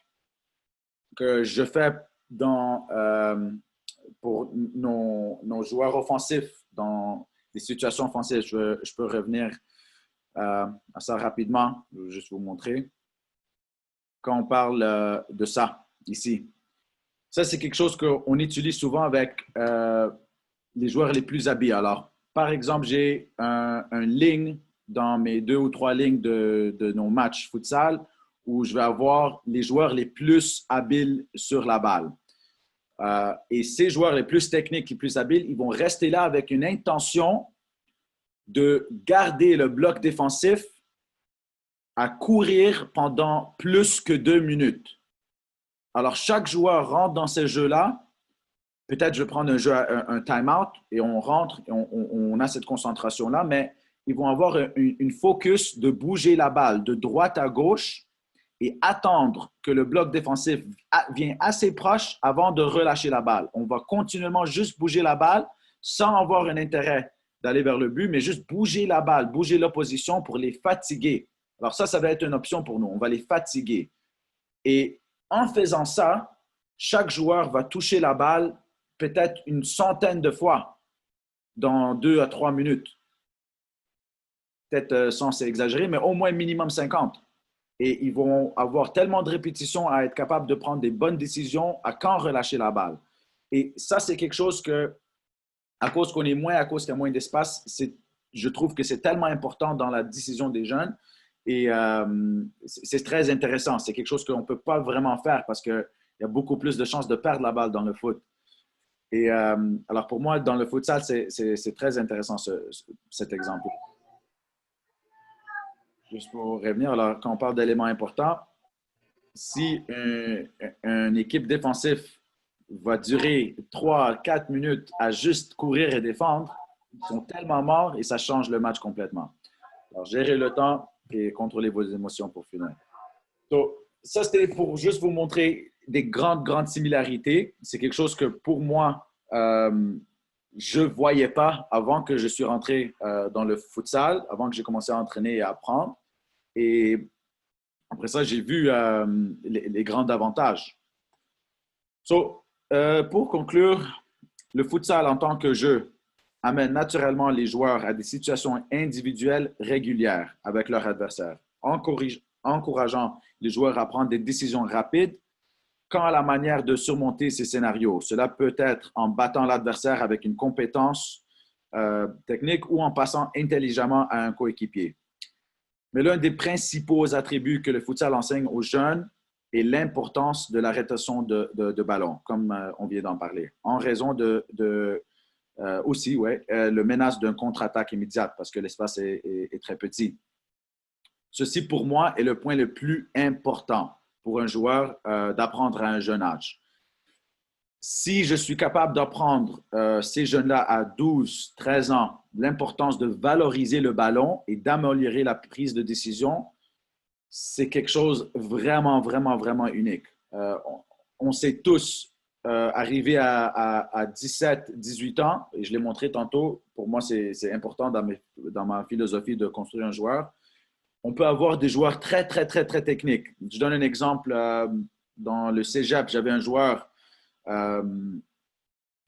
S2: que je fais pour nos joueurs offensifs dans des situations offensives, je peux revenir à ça rapidement. Je vais juste vous montrer. Quand on parle de ça, ici, ça, c'est quelque chose qu'on utilise souvent avec les joueurs les plus habiles. Alors, par exemple, j'ai un ligne dans mes 2 ou 3 lignes de nos matchs futsal où je vais avoir les joueurs les plus habiles sur la balle. Et ces joueurs les plus techniques, les plus habiles, ils vont rester là avec une intention de garder le bloc défensif à courir pendant plus que 2 minutes. Alors, chaque joueur rentre dans ce jeu-là. Peut-être je vais prendre un time-out et on rentre, et on a cette concentration-là, mais ils vont avoir une focus de bouger la balle de droite à gauche et attendre que le bloc défensif vienne assez proche avant de relâcher la balle. On va continuellement juste bouger la balle sans avoir un intérêt d'aller vers le but, mais juste bouger la balle, bouger l'opposition pour les fatiguer. Alors ça va être une option pour nous. On va les fatiguer. Et en faisant ça, chaque joueur va toucher la balle peut-être une centaine de fois dans 2 à 3 minutes. Peut-être sans s'exagérer, mais au moins minimum 50. Et ils vont avoir tellement de répétitions à être capables de prendre des bonnes décisions à quand relâcher la balle. Et ça, c'est quelque chose que, à cause qu'on est moins, à cause qu'il y a moins d'espace, je trouve que c'est tellement important dans la décision des jeunes. Et c'est très intéressant. C'est quelque chose qu'on ne peut pas vraiment faire parce qu'il y a beaucoup plus de chances de perdre la balle dans le foot. Et alors pour moi, dans le futsal, c'est très intéressant cet exemple. Juste pour revenir, alors quand on parle d'éléments importants, si une équipe défensive va durer 3 à 4 minutes à juste courir et défendre, ils sont tellement morts et ça change le match complètement. Alors, gérer le temps et contrôler vos émotions pour finir. Donc, ça, c'était pour juste vous montrer des grandes similarités. C'est quelque chose que pour moi, je ne voyais pas avant que je suis rentré dans le futsal, avant que j'ai commencé à entraîner et à apprendre. Et après ça, j'ai vu les grands avantages. Pour conclure, le futsal en tant que jeu amène naturellement les joueurs à des situations individuelles régulières avec leur adversaire, encourageant les joueurs à prendre des décisions rapides quant à la manière de surmonter ces scénarios. Cela peut être en battant l'adversaire avec une compétence technique ou en passant intelligemment à un coéquipier. Mais l'un des principaux attributs que le futsal enseigne aux jeunes est l'importance de la rétention de ballon, comme on vient d'en parler, en raison aussi, le menace d'une contre-attaque immédiate parce que l'espace est très petit. Ceci, pour moi, est le point le plus important pour un joueur d'apprendre à un jeune âge. Si je suis capable d'apprendre ces jeunes-là à 12, 13 ans, l'importance de valoriser le ballon et d'améliorer la prise de décision, c'est quelque chose vraiment unique. On sait tous, arriver à 17, 18 ans, et je l'ai montré tantôt, pour moi, c'est important dans ma philosophie de construire un joueur. on peut avoir des joueurs très, très, très, très techniques. Je donne un exemple. Dans le cégep, j'avais un joueur,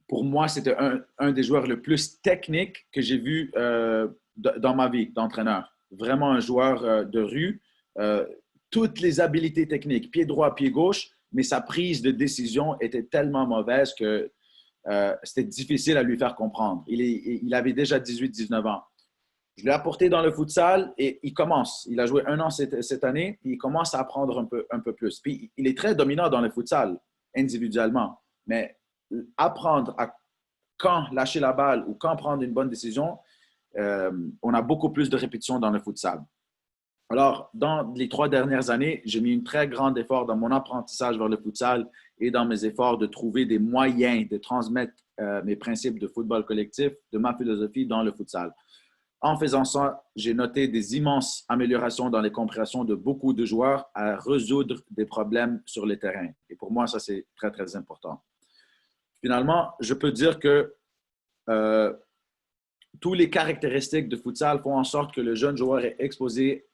S2: pour moi, c'était un des joueurs le plus techniques que j'ai vu dans ma vie d'entraîneur. Vraiment un joueur de rue. Euh, Toutes les habiletés techniques, pied droit, pied gauche, mais sa prise de décision était tellement mauvaise que c'était difficile à lui faire comprendre. Il avait déjà 18-19 ans. Je l'ai apporté dans le futsal et il commence. Il a joué 1 an cette année, puis il commence à apprendre un peu plus. Puis il est très dominant dans le futsal, individuellement. Mais apprendre à quand lâcher la balle ou quand prendre une bonne décision, on a beaucoup plus de répétitions dans le futsal. Alors, dans les 3 dernières années, j'ai mis un très grand effort dans mon apprentissage vers le futsal et dans mes efforts de trouver des moyens de transmettre mes principes de football collectif, de ma philosophie dans le futsal. En faisant ça, j'ai noté des immenses améliorations dans les compréhensions de beaucoup de joueurs à résoudre des problèmes sur le terrain. Et pour moi, ça, c'est très, très important. Finalement, je peux dire que toutes les caractéristiques de futsal font en sorte que le jeune joueur est exposé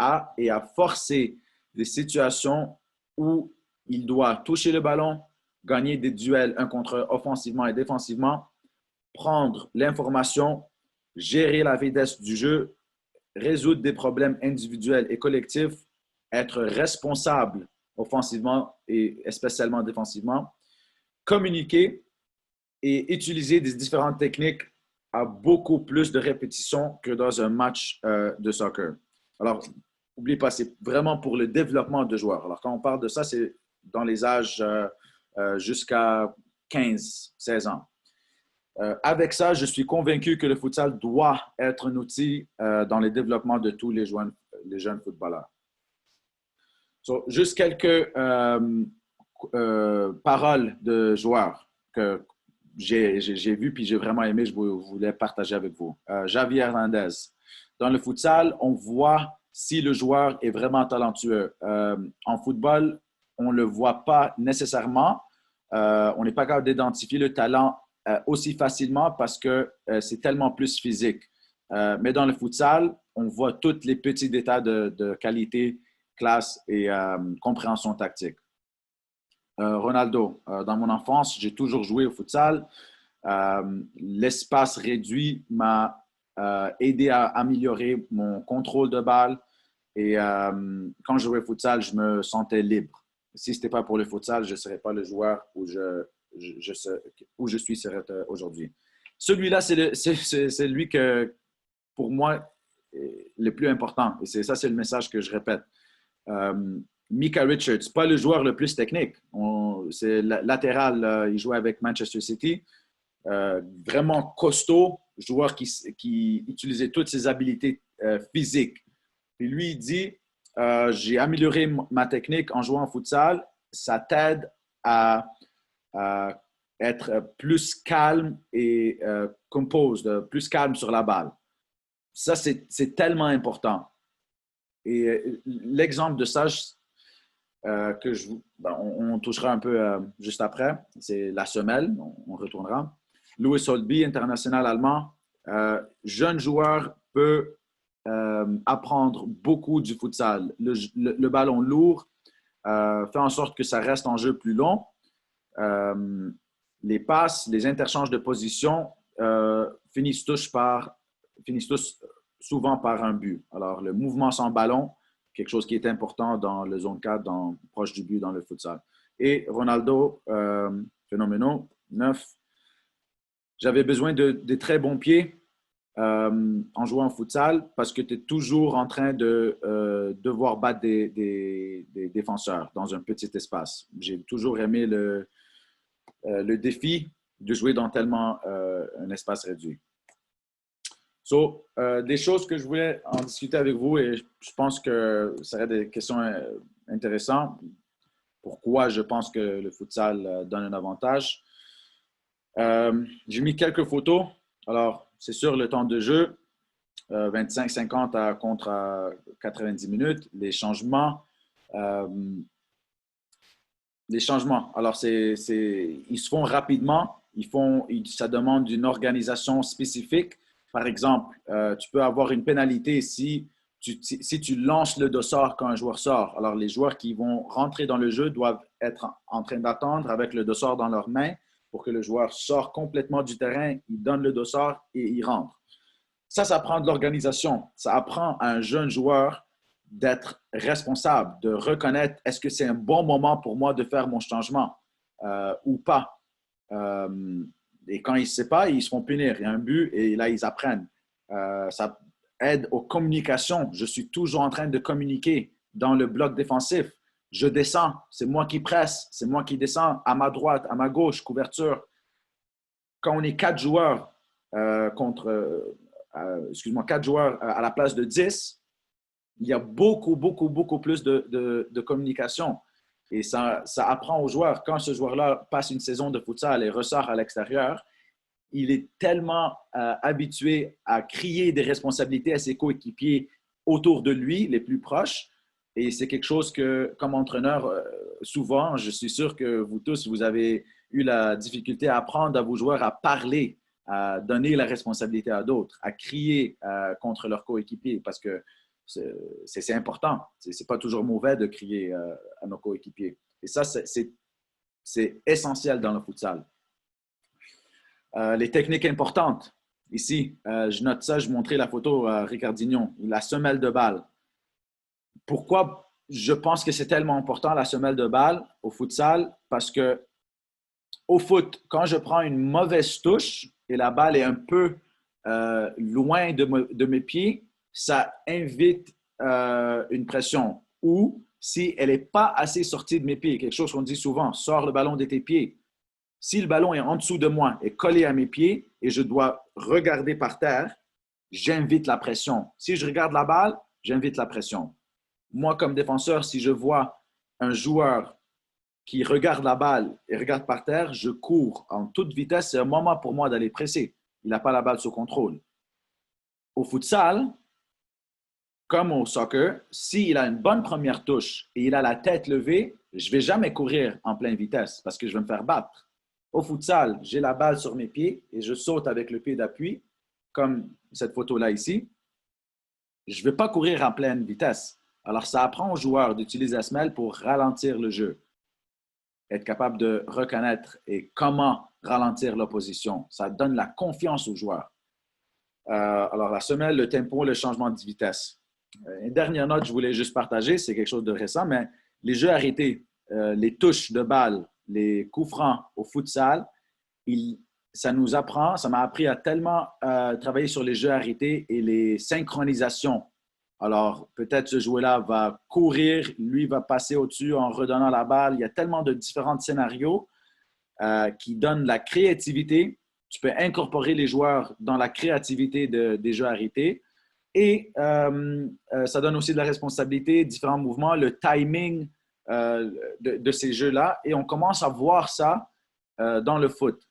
S2: à et à forcer des situations où il doit toucher le ballon, gagner des duels 1 contre 1 offensivement et défensivement, prendre l'information, gérer la vitesse du jeu, résoudre des problèmes individuels et collectifs, être responsable offensivement et spécialement défensivement, communiquer et utiliser des différentes techniques à beaucoup plus de répétitions que dans un match de soccer. Alors, n'oubliez pas, c'est vraiment pour le développement de joueurs. Alors, quand on parle de ça, c'est dans les âges jusqu'à 15-16 ans. Avec ça, je suis convaincu que le futsal doit être un outil dans le développement de tous les jeunes footballeurs. So, juste quelques paroles de joueurs que j'ai vues puis j'ai vraiment aimé, je voulais partager avec vous. Javier Hernandez. Dans le futsal, on voit si le joueur est vraiment talentueux. En football, on ne le voit pas nécessairement. On n'est pas capable d'identifier le talent aussi facilement parce que c'est tellement plus physique. Mais dans le futsal, on voit tous les petits détails de qualité, classe et compréhension tactique. Ronaldo, dans mon enfance, j'ai toujours joué au futsal. L'espace réduit m'a aidé à améliorer mon contrôle de balle. Et quand je jouais au futsal, je me sentais libre. Si ce n'était pas pour le futsal, je ne serais pas le joueur où je suis aujourd'hui. Celui-là, c'est lui que, pour moi, le plus important. Et ça, c'est le message que je répète. Micah Richards, pas le joueur le plus technique. C'est latéral, il jouait avec Manchester City. Vraiment costaud, joueur qui utilisait toutes ses habiletés physiques. Et lui, il dit, j'ai amélioré ma technique en jouant au futsal. Ça t'aide à être plus calme et composed, plus calme sur la balle. Ça, c'est tellement important. Et l'exemple de ça, on touchera un peu juste après, c'est la semelle, on retournera. Louis Holtby, international allemand, jeune joueur peut apprendre beaucoup du futsal. Le ballon lourd fait en sorte que ça reste en jeu plus long. Les passes, les interchanges de position finissent tous souvent par un but. Alors, le mouvement sans ballon, quelque chose qui est important dans le zone 4, proche du but dans le futsal. Et Ronaldo, phénoménal, 9. J'avais besoin de très bons pieds en jouant au futsal parce que tu es toujours en train de devoir battre des défenseurs dans un petit espace. J'ai toujours aimé le défi de jouer dans tellement un espace réduit. So, des choses que je voulais en discuter avec vous et je pense que ce seraient des questions intéressantes. Pourquoi je pense que le futsal donne un avantage. J'ai mis quelques photos. Alors, c'est sûr, le temps de jeu, 25-50 contre 90 minutes. Les changements. Alors, ils se font rapidement. Ça demande une organisation spécifique. Par exemple, tu peux avoir une pénalité si si tu lances le dossard quand un joueur sort, alors les joueurs qui vont rentrer dans le jeu doivent être en train d'attendre avec le dossard dans leurs mains pour que le joueur sorte complètement du terrain, il donne le dossard et il rentre. Ça prend de l'organisation. Ça apprend à un jeune joueur d'être responsable, de reconnaître est-ce que c'est un bon moment pour moi de faire mon changement ou pas. Et quand ils ne savent pas, ils se font punir. Il y a un but et là, ils apprennent. Ça aide aux communications. Je suis toujours en train de communiquer dans le bloc défensif. Je descends, c'est moi qui presse, c'est moi qui descends à ma droite, à ma gauche, couverture. Quand on est 4 joueurs quatre joueurs à la place de 10, il y a beaucoup plus de communication. Et ça apprend aux joueurs. Quand ce joueur-là passe une saison de futsal et ressort à l'extérieur, il est tellement habitué à crier des responsabilités à ses coéquipiers autour de lui, les plus proches. Et c'est quelque chose que, comme entraîneur, souvent, je suis sûr que vous tous, vous avez eu la difficulté à apprendre à vos joueurs à parler, à donner la responsabilité à d'autres, à crier contre leurs coéquipiers parce que c'est important. Ce n'est pas toujours mauvais de crier à nos coéquipiers. Et ça, c'est essentiel dans le futsal. Les techniques importantes. Ici, je note ça, je montrais la photo à Ricardinho, la semelle de balle. Pourquoi je pense que c'est tellement important la semelle de balle au futsal? Parce que au foot, quand je prends une mauvaise touche et la balle est un peu loin de mes pieds, ça invite une pression. Ou si elle n'est pas assez sortie de mes pieds, quelque chose qu'on dit souvent, sors le ballon de tes pieds. Si le ballon est en dessous de moi et collé à mes pieds et je dois regarder par terre, j'invite la pression. Si je regarde la balle, j'invite la pression. Moi, comme défenseur, si je vois un joueur qui regarde la balle et regarde par terre, je cours en toute vitesse. C'est un moment pour moi d'aller presser. Il n'a pas la balle sous contrôle. Au futsal, comme au soccer, s'il a une bonne première touche et il a la tête levée, je ne vais jamais courir en pleine vitesse parce que je vais me faire battre. Au futsal, j'ai la balle sur mes pieds et je saute avec le pied d'appui, comme cette photo-là ici. Je ne vais pas courir en pleine vitesse. Alors, ça apprend aux joueurs d'utiliser la semelle pour ralentir le jeu, être capable de reconnaître et comment ralentir l'opposition. Ça donne la confiance aux joueurs. Alors, la semelle, le tempo, le changement de vitesse. Une dernière note, je voulais juste partager, c'est quelque chose de récent, mais les jeux arrêtés, les touches de balle, les coups francs au futsal, ça m'a appris à tellement travailler sur les jeux arrêtés et les synchronisations. Alors, peut-être ce joueur-là va courir, lui va passer au-dessus en redonnant la balle. Il y a tellement de différents scénarios qui donnent la créativité. Tu peux incorporer les joueurs dans la créativité des jeux arrêtés. Et ça donne aussi de la responsabilité, différents mouvements, le timing de ces jeux-là. Et on commence à voir ça dans le foot.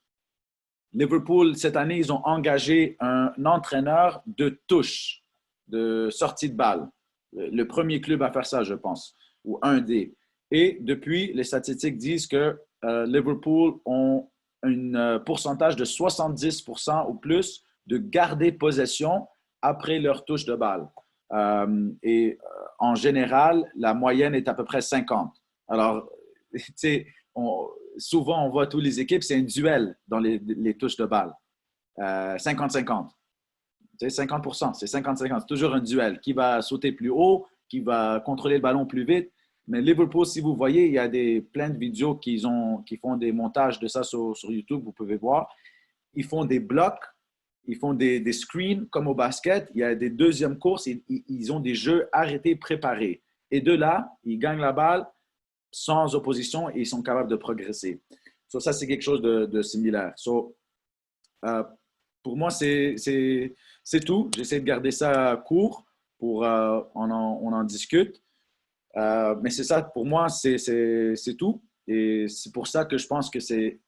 S2: Liverpool, cette année, ils ont engagé un entraîneur de touche, de sortie de balle. Le premier club à faire ça, je pense, ou un des. Et depuis, les statistiques disent que Liverpool ont un pourcentage de 70% ou plus de garder possession après leur touche de balle. En général, la moyenne est à peu près 50. Alors, tu sais, souvent, on voit toutes les équipes, c'est un duel dans les touches de balle. 50-50. C'est 50%, c'est 50-50. C'est toujours un duel. Qui va sauter plus haut, qui va contrôler le ballon plus vite. Mais Liverpool, si vous voyez, il y a plein de vidéos qui font des montages de ça sur YouTube, vous pouvez voir. Ils font des blocs, ils font des screens comme au basket. Il y a des deuxièmes courses, ils ont des jeux arrêtés, préparés. Et de là, ils gagnent la balle sans opposition et ils sont capables de progresser. So, ça, c'est quelque chose de similaire. So, pour moi, c'est tout. J'essaie de garder ça court pour on en discute. Mais c'est ça, pour moi, c'est tout. Et c'est pour ça que je pense que il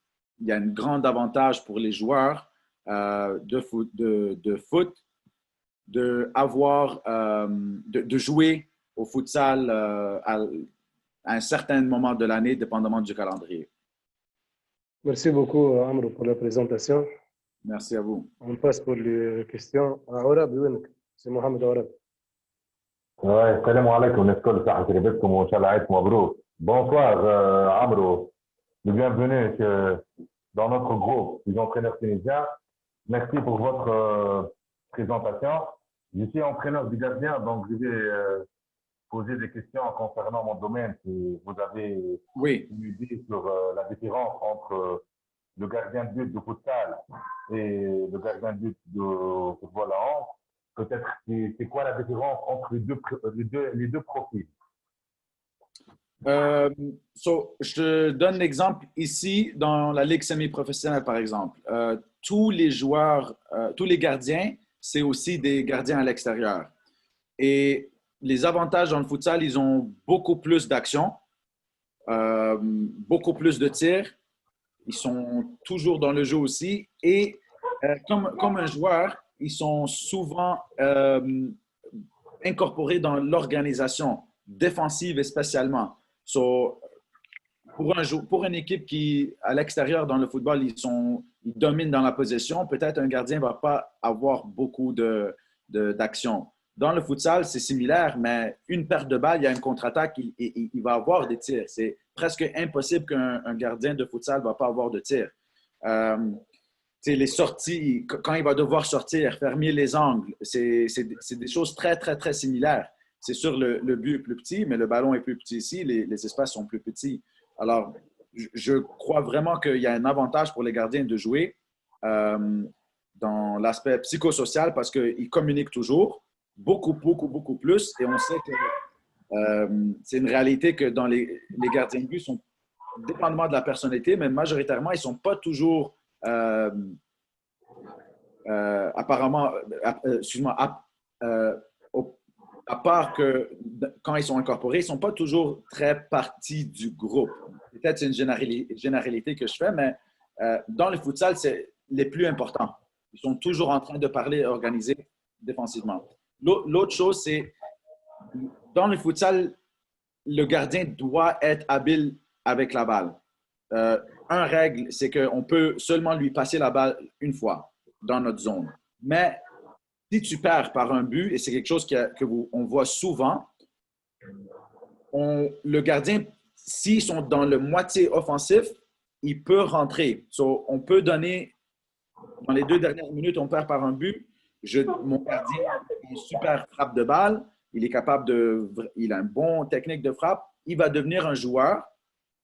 S2: y a un grand avantage pour les joueurs de foot, de jouer au futsal à un certain moment de l'année, dépendamment du calendrier.
S1: Merci beaucoup, Amro, pour la présentation.
S2: Merci à vous.
S1: On passe pour les questions. Aurab, c'est Mohamed Aurab.
S3: Ouais, salam alaikum, Nescol, ça a comme on Aït Mabrouk. Bonsoir, Amro. Bienvenue dans notre groupe des entraîneurs tunisiens. Merci pour votre présentation. Je suis entraîneur du gardien, donc je vais poser des questions concernant mon domaine. Si vous avez
S2: Oui.
S3: une idée sur la différence entre le gardien de but de futsal et le gardien de but de football à 11, peut-être c'est quoi la différence entre les deux profils?
S2: Je te donne l'exemple ici dans la ligue semi-professionnelle, par exemple. Tous les joueurs, tous les gardiens, c'est aussi des gardiens à l'extérieur. Et les avantages dans le futsal, ils ont beaucoup plus d'action, beaucoup plus de tirs. Ils sont toujours dans le jeu aussi. Et comme un joueur, ils sont souvent incorporés dans l'organisation défensive spécialement. Pour une équipe qui, à l'extérieur dans le football, ils dominent dans la possession, peut-être un gardien ne va pas avoir beaucoup d'action. Dans le futsal, c'est similaire, mais une perte de balle, il y a une contre-attaque, il va avoir des tirs. C'est presque impossible qu'un gardien de futsal ne va pas avoir de tirs. Les sorties, quand il va devoir sortir, fermer les angles, c'est des choses très, très, très similaires. C'est sûr, le but est plus petit, mais le ballon est plus petit ici, les espaces sont plus petits. Alors, je crois vraiment qu'il y a un avantage pour les gardiens de jouer dans l'aspect psychosocial parce qu'ils communiquent toujours beaucoup, beaucoup, beaucoup plus. Et on sait que c'est une réalité que dans les gardiens de but sont dépendamment de la personnalité, mais majoritairement, ils ne sont pas toujours apparemment, excuse-moi, à part que quand ils sont incorporés, ils ne sont pas toujours très partis du groupe. Peut-être c'est une généralité que je fais, mais dans le futsal, c'est les plus importants. Ils sont toujours en train de parler et organiser défensivement. L'autre chose, c'est dans le futsal, le gardien doit être habile avec la balle. Un règle, c'est qu'on peut seulement lui passer la balle une fois dans notre zone. Mais si tu perds par un but, et c'est quelque chose qu'on voit souvent, le gardien, s'ils sont dans le moitié offensif, il peut rentrer. On peut donner, dans les 2 dernières minutes, on perd par un but. Mon gardien a une super frappe de balle. Il a une bonne technique de frappe. Il va devenir un joueur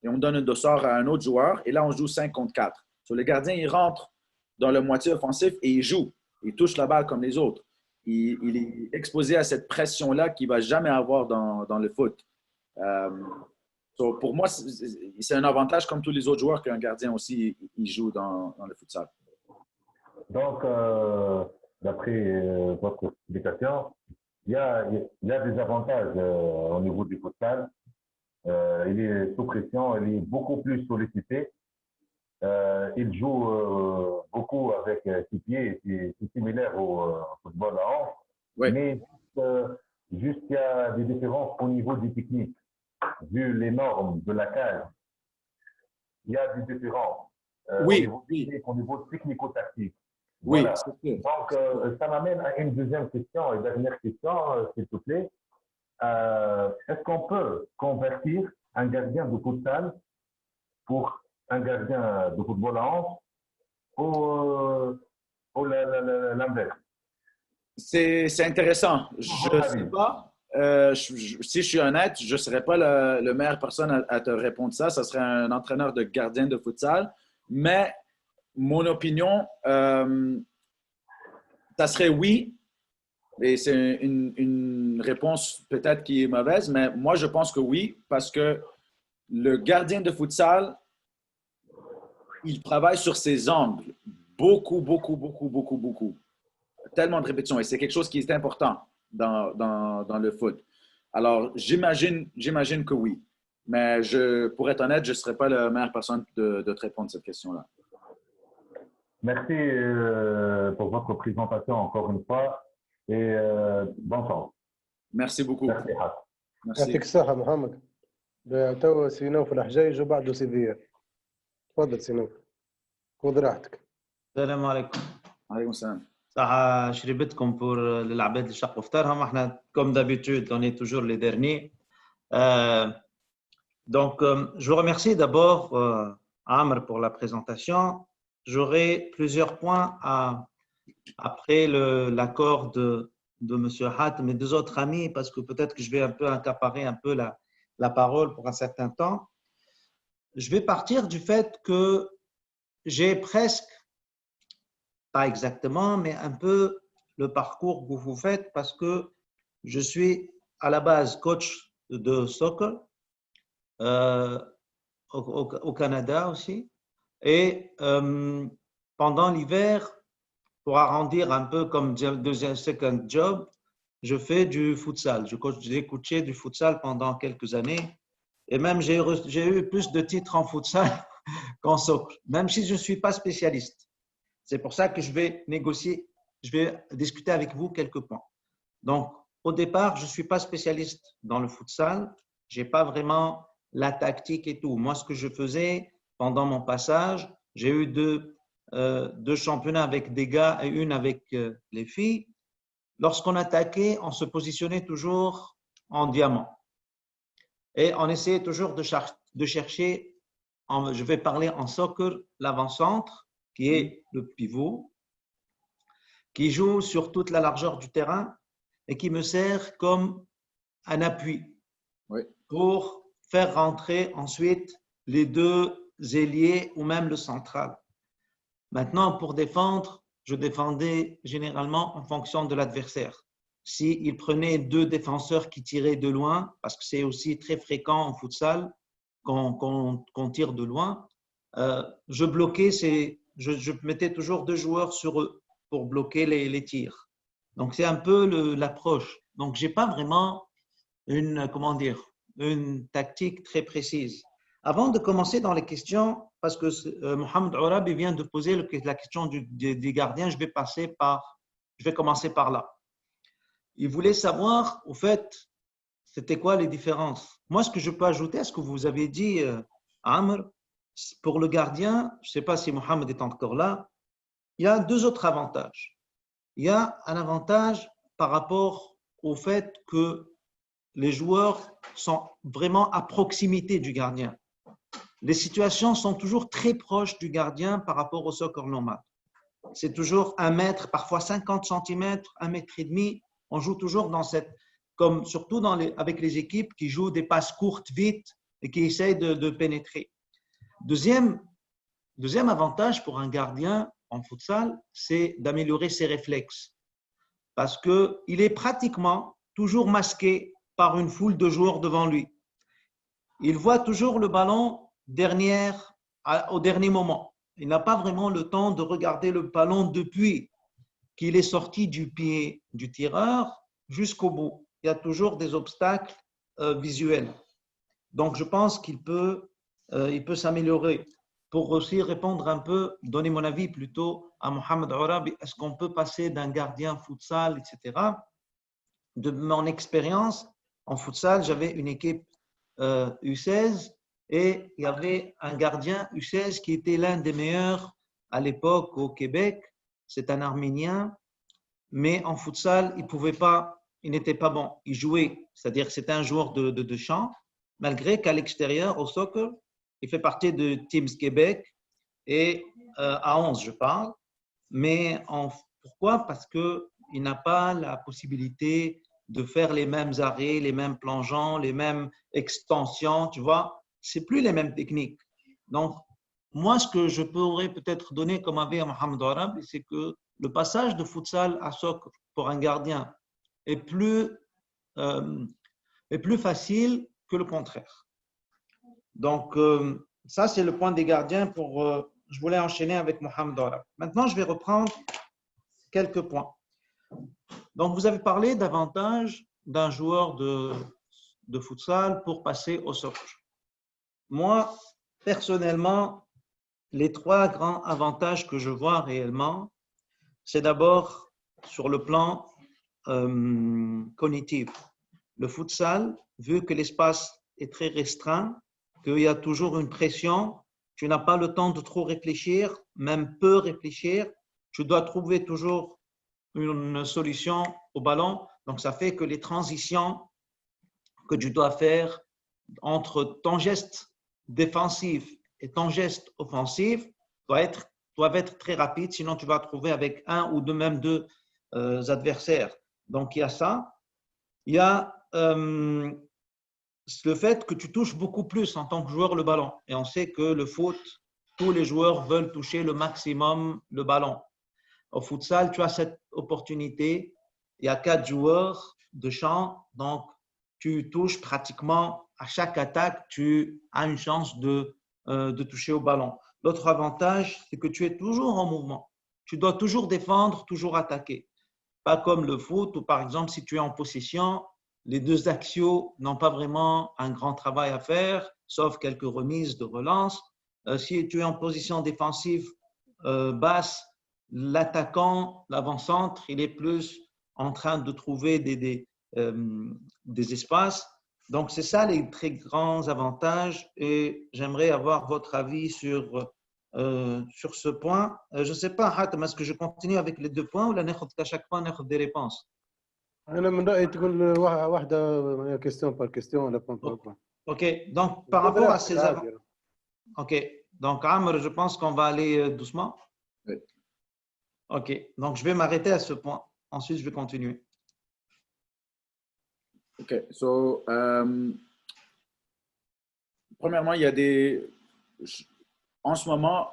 S2: et on donne un dossard à un autre joueur. Et là, on joue 5 contre 4. Le gardien, il rentre dans le moitié offensif et il joue. Il touche la balle comme les autres. Il est exposé à cette pression-là qu'il ne va jamais avoir dans le foot. Pour moi, c'est un avantage comme tous les autres joueurs qu'un gardien aussi il joue dans le futsal.
S3: Donc, d'après votre explication, il y a des avantages au niveau du futsal. Il est sous pression, il est beaucoup plus sollicité. Il joue beaucoup avec ses pieds, c'est similaire au football à 11.
S2: Oui.
S3: Mais juste qu'il y a des différences au niveau des techniques. Vu les normes de la cage, il y a des différences
S2: Oui,
S3: au niveau technico-tactique.
S2: Oui,
S3: Voilà.
S2: c'est sûr.
S3: Donc, ça m'amène à une deuxième question et dernière question, s'il te plaît. Est-ce qu'on peut convertir un gardien de futsal pour un gardien de football à 11 ou l'inverse?
S2: C'est intéressant. Je ne sais pas. Si je suis honnête, je ne serais pas la meilleure personne à te répondre ça. Ça serait un entraîneur de gardien de futsal. Mais mon opinion, ça serait oui. Et c'est une réponse peut-être qui est mauvaise, mais moi, je pense que oui, parce que le gardien de futsal, il travaille sur ses angles. Beaucoup, beaucoup, beaucoup, beaucoup, beaucoup. Tellement de répétitions. Et c'est quelque chose qui est important dans le foot. Alors, j'imagine que oui. Mais pour être honnête, je ne serais pas la meilleure personne de te répondre à cette question-là.
S3: Merci pour votre présentation encore une fois et bon temps.
S2: Merci beaucoup.
S3: Merci, Hassan.
S1: يعطيك الصحة محمد. تو سينوف الحجاج وبعده سيفيا. تفضل سينوف. خذ راحتك.
S4: السلام عليكم.
S2: عليكم السلام.
S4: Ça, شربتكم pour العباد اللي شقوا فطارهم. احنا comme d'habitude, on est toujours les derniers. Donc, je vous remercie d'abord, Amr, pour la présentation. J'aurai plusieurs points après l'accord de M. Hatem et deux autres amis, parce que peut-être que je vais un peu accaparer un peu la parole pour un certain temps. Je vais partir du fait que j'ai presque, pas exactement, mais un peu le parcours que vous faites, parce que je suis à la base coach de soccer au Canada aussi. Et pendant l'hiver, pour arrondir un peu comme deuxième second job, je fais du futsal. J'ai coaché du futsal pendant quelques années. Et même, j'ai eu plus de titres en futsal qu'en soccer, même si je ne suis pas spécialiste. C'est pour ça que je vais discuter avec vous quelques points. Donc, au départ, je ne suis pas spécialiste dans le futsal. Je n'ai pas vraiment la tactique et tout. Moi, ce que je faisais pendant mon passage, j'ai eu deux championnats avec des gars et une avec les filles. Lorsqu'on attaquait, on se positionnait toujours en diamant. Et on essayait toujours de chercher, je vais parler en soccer, l'avant-centre, qui est le pivot, qui joue sur toute la largeur du terrain et qui me sert comme un appui pour faire rentrer ensuite les deux ailiers ou même le central. Maintenant, pour défendre, je défendais généralement en fonction de l'adversaire. S'il prenait deux défenseurs qui tiraient de loin, parce que c'est aussi très fréquent en futsal qu'on tire de loin, je bloquais, je mettais toujours deux joueurs sur eux pour bloquer les tirs. Donc, c'est un peu l'approche. Donc, je n'ai pas vraiment une tactique très précise. Avant de commencer dans les questions, parce que Mohamed Ourab vient de poser la question des gardiens, je vais commencer par là. Il voulait savoir, au fait, c'était quoi les différences. Moi, ce que je peux ajouter à ce que vous avez dit, Amr, pour le gardien, je ne sais pas si Mohamed est encore là, il y a deux autres avantages. Il y a un avantage par rapport au fait que les joueurs sont vraiment à proximité du gardien. Les situations sont toujours très proches du gardien par rapport au soccer normal. C'est toujours 1 mètre, parfois 50 cm, 1,5 mètre. On joue toujours dans comme surtout avec les équipes qui jouent des passes courtes vite et qui essayent de pénétrer. Deuxième avantage pour un gardien en futsal, c'est d'améliorer ses réflexes. Parce qu'il est pratiquement toujours masqué par une foule de joueurs devant lui. Il voit toujours le ballon au dernier moment. Il n'a pas vraiment le temps de regarder le ballon depuis qu'il est sorti du pied du tireur jusqu'au bout. Il y a toujours des obstacles visuels. Donc, je pense qu'il peut s'améliorer. Pour aussi répondre un peu, donner mon avis plutôt à Mohamed Ourab, est-ce qu'on peut passer d'un gardien futsal, etc. De mon expérience en futsal, j'avais une équipe U16 et il y avait un gardien U16 qui était l'un des meilleurs à l'époque au Québec. C'est un Arménien, mais en futsal, il n'était pas bon. Il jouait, c'est-à-dire que c'était un joueur de champ, malgré qu'à l'extérieur, au soccer, il fait partie de Teams Québec et à 11, je parle. Mais pourquoi? Parce qu'il n'a pas la possibilité de faire les mêmes arrêts, les mêmes plongeons, les mêmes extensions, tu vois. C'est plus les mêmes techniques. Donc, moi, ce que je pourrais peut-être donner comme avis à Mohamed Ourab, c'est que le passage de futsal à soccer pour un gardien est plus facile que le contraire. Donc, ça, c'est le point des gardiens. Je voulais enchaîner avec Mohamed Ourab. Maintenant, je vais reprendre quelques points. Donc, vous avez parlé davantage d'un joueur de futsal pour passer au soccer. Moi, personnellement, les 3 grands avantages que je vois réellement, c'est d'abord sur le plan cognitif. Le futsal, vu que l'espace est très restreint, qu'il y a toujours une pression, tu n'as pas le temps de trop réfléchir, même peu réfléchir, tu dois trouver toujours une solution au ballon. Donc, ça fait que les transitions que tu dois faire entre ton geste défensif et ton geste offensif doivent être très rapides, sinon tu vas te trouver avec un ou même deux adversaires. Donc, il y a ça. Il y a le fait que tu touches beaucoup plus en tant que joueur le ballon. Et on sait que le foot, tous les joueurs veulent toucher le maximum le ballon. Au futsal, tu as cette opportunité. Il y a 4 joueurs de champ, donc tu touches pratiquement à chaque attaque, tu as une chance de toucher au ballon. L'autre avantage, c'est que tu es toujours en mouvement. Tu dois toujours défendre, toujours attaquer. Pas comme le foot où, par exemple, si tu es en possession, les deux axiaux n'ont pas vraiment un grand travail à faire, sauf quelques remises de relance. Si tu es en position défensive basse, l'attaquant, l'avant-centre, il est plus en train de trouver des espaces. Donc, c'est ça les très grands avantages et j'aimerais avoir votre avis sur ce point. Je ne sais pas, Hatem, est-ce que je continue avec les 2 points ou là, à chaque fois, on a des réponses?
S1: انا من رايي تكون واحده كيستيون بار كيستيون ولا بوان بار بوان.
S4: OK. Donc, par rapport à ces avantages. OK. Donc, Amr, je pense qu'on va aller doucement.
S2: Oui.
S4: OK. Donc, je vais m'arrêter à ce point. Ensuite, je vais continuer.
S2: OK. So, premièrement, il y a des… En ce moment,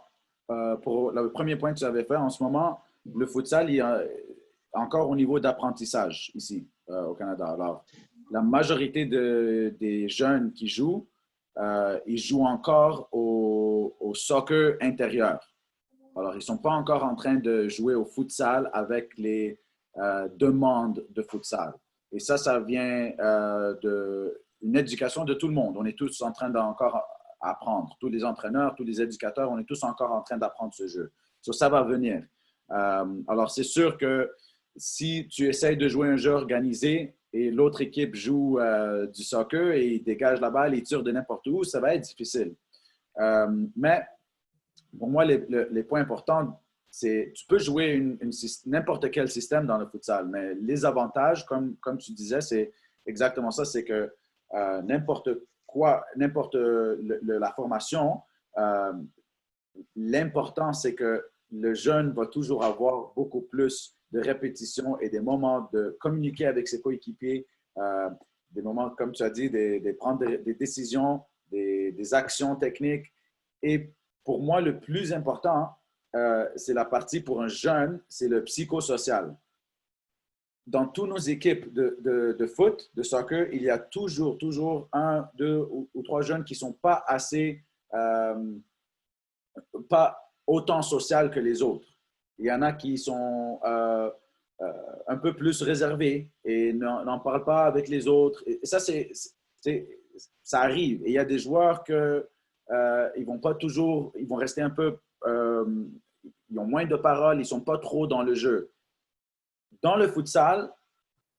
S2: pour le premier point que tu avais fait, en ce moment, le futsal, il y a encore au niveau d'apprentissage ici au Canada. Alors, la majorité des jeunes qui jouent, ils jouent encore au soccer intérieur. Alors, ils ne sont pas encore en train de jouer au futsal avec les demandes de futsal. Et ça vient d'une éducation de tout le monde. On est tous en train d'encore apprendre. Tous les entraîneurs, tous les éducateurs, on est tous encore en train d'apprendre ce jeu. Ça va venir. Alors, c'est sûr que si tu essayes de jouer un jeu organisé et l'autre équipe joue du soccer et il dégage la balle et tire de n'importe où, ça va être difficile. Mais pour moi, les points importants, c'est tu peux jouer n'importe quel système dans le futsal, mais les avantages, comme tu disais, c'est exactement ça, c'est que n'importe la formation, l'important, c'est que le jeune va toujours avoir beaucoup plus de répétitions et des moments de communiquer avec ses coéquipiers, des moments, comme tu as dit, de prendre des décisions, des actions techniques. Et pour moi, le plus important, c'est la partie pour un jeune, c'est le psychosocial. Dans toutes nos équipes de foot, de soccer, il y a toujours 1, 2 ou 3 jeunes qui ne sont pas assez, pas autant sociaux que les autres. Il y en a qui sont un peu plus réservés et n'en parlent pas avec les autres. Et ça, ça arrive. Et il y a des joueurs que ils vont pas toujours, ils vont rester un peu, ils ont moins de paroles, ils sont pas trop dans le jeu. Dans le futsal,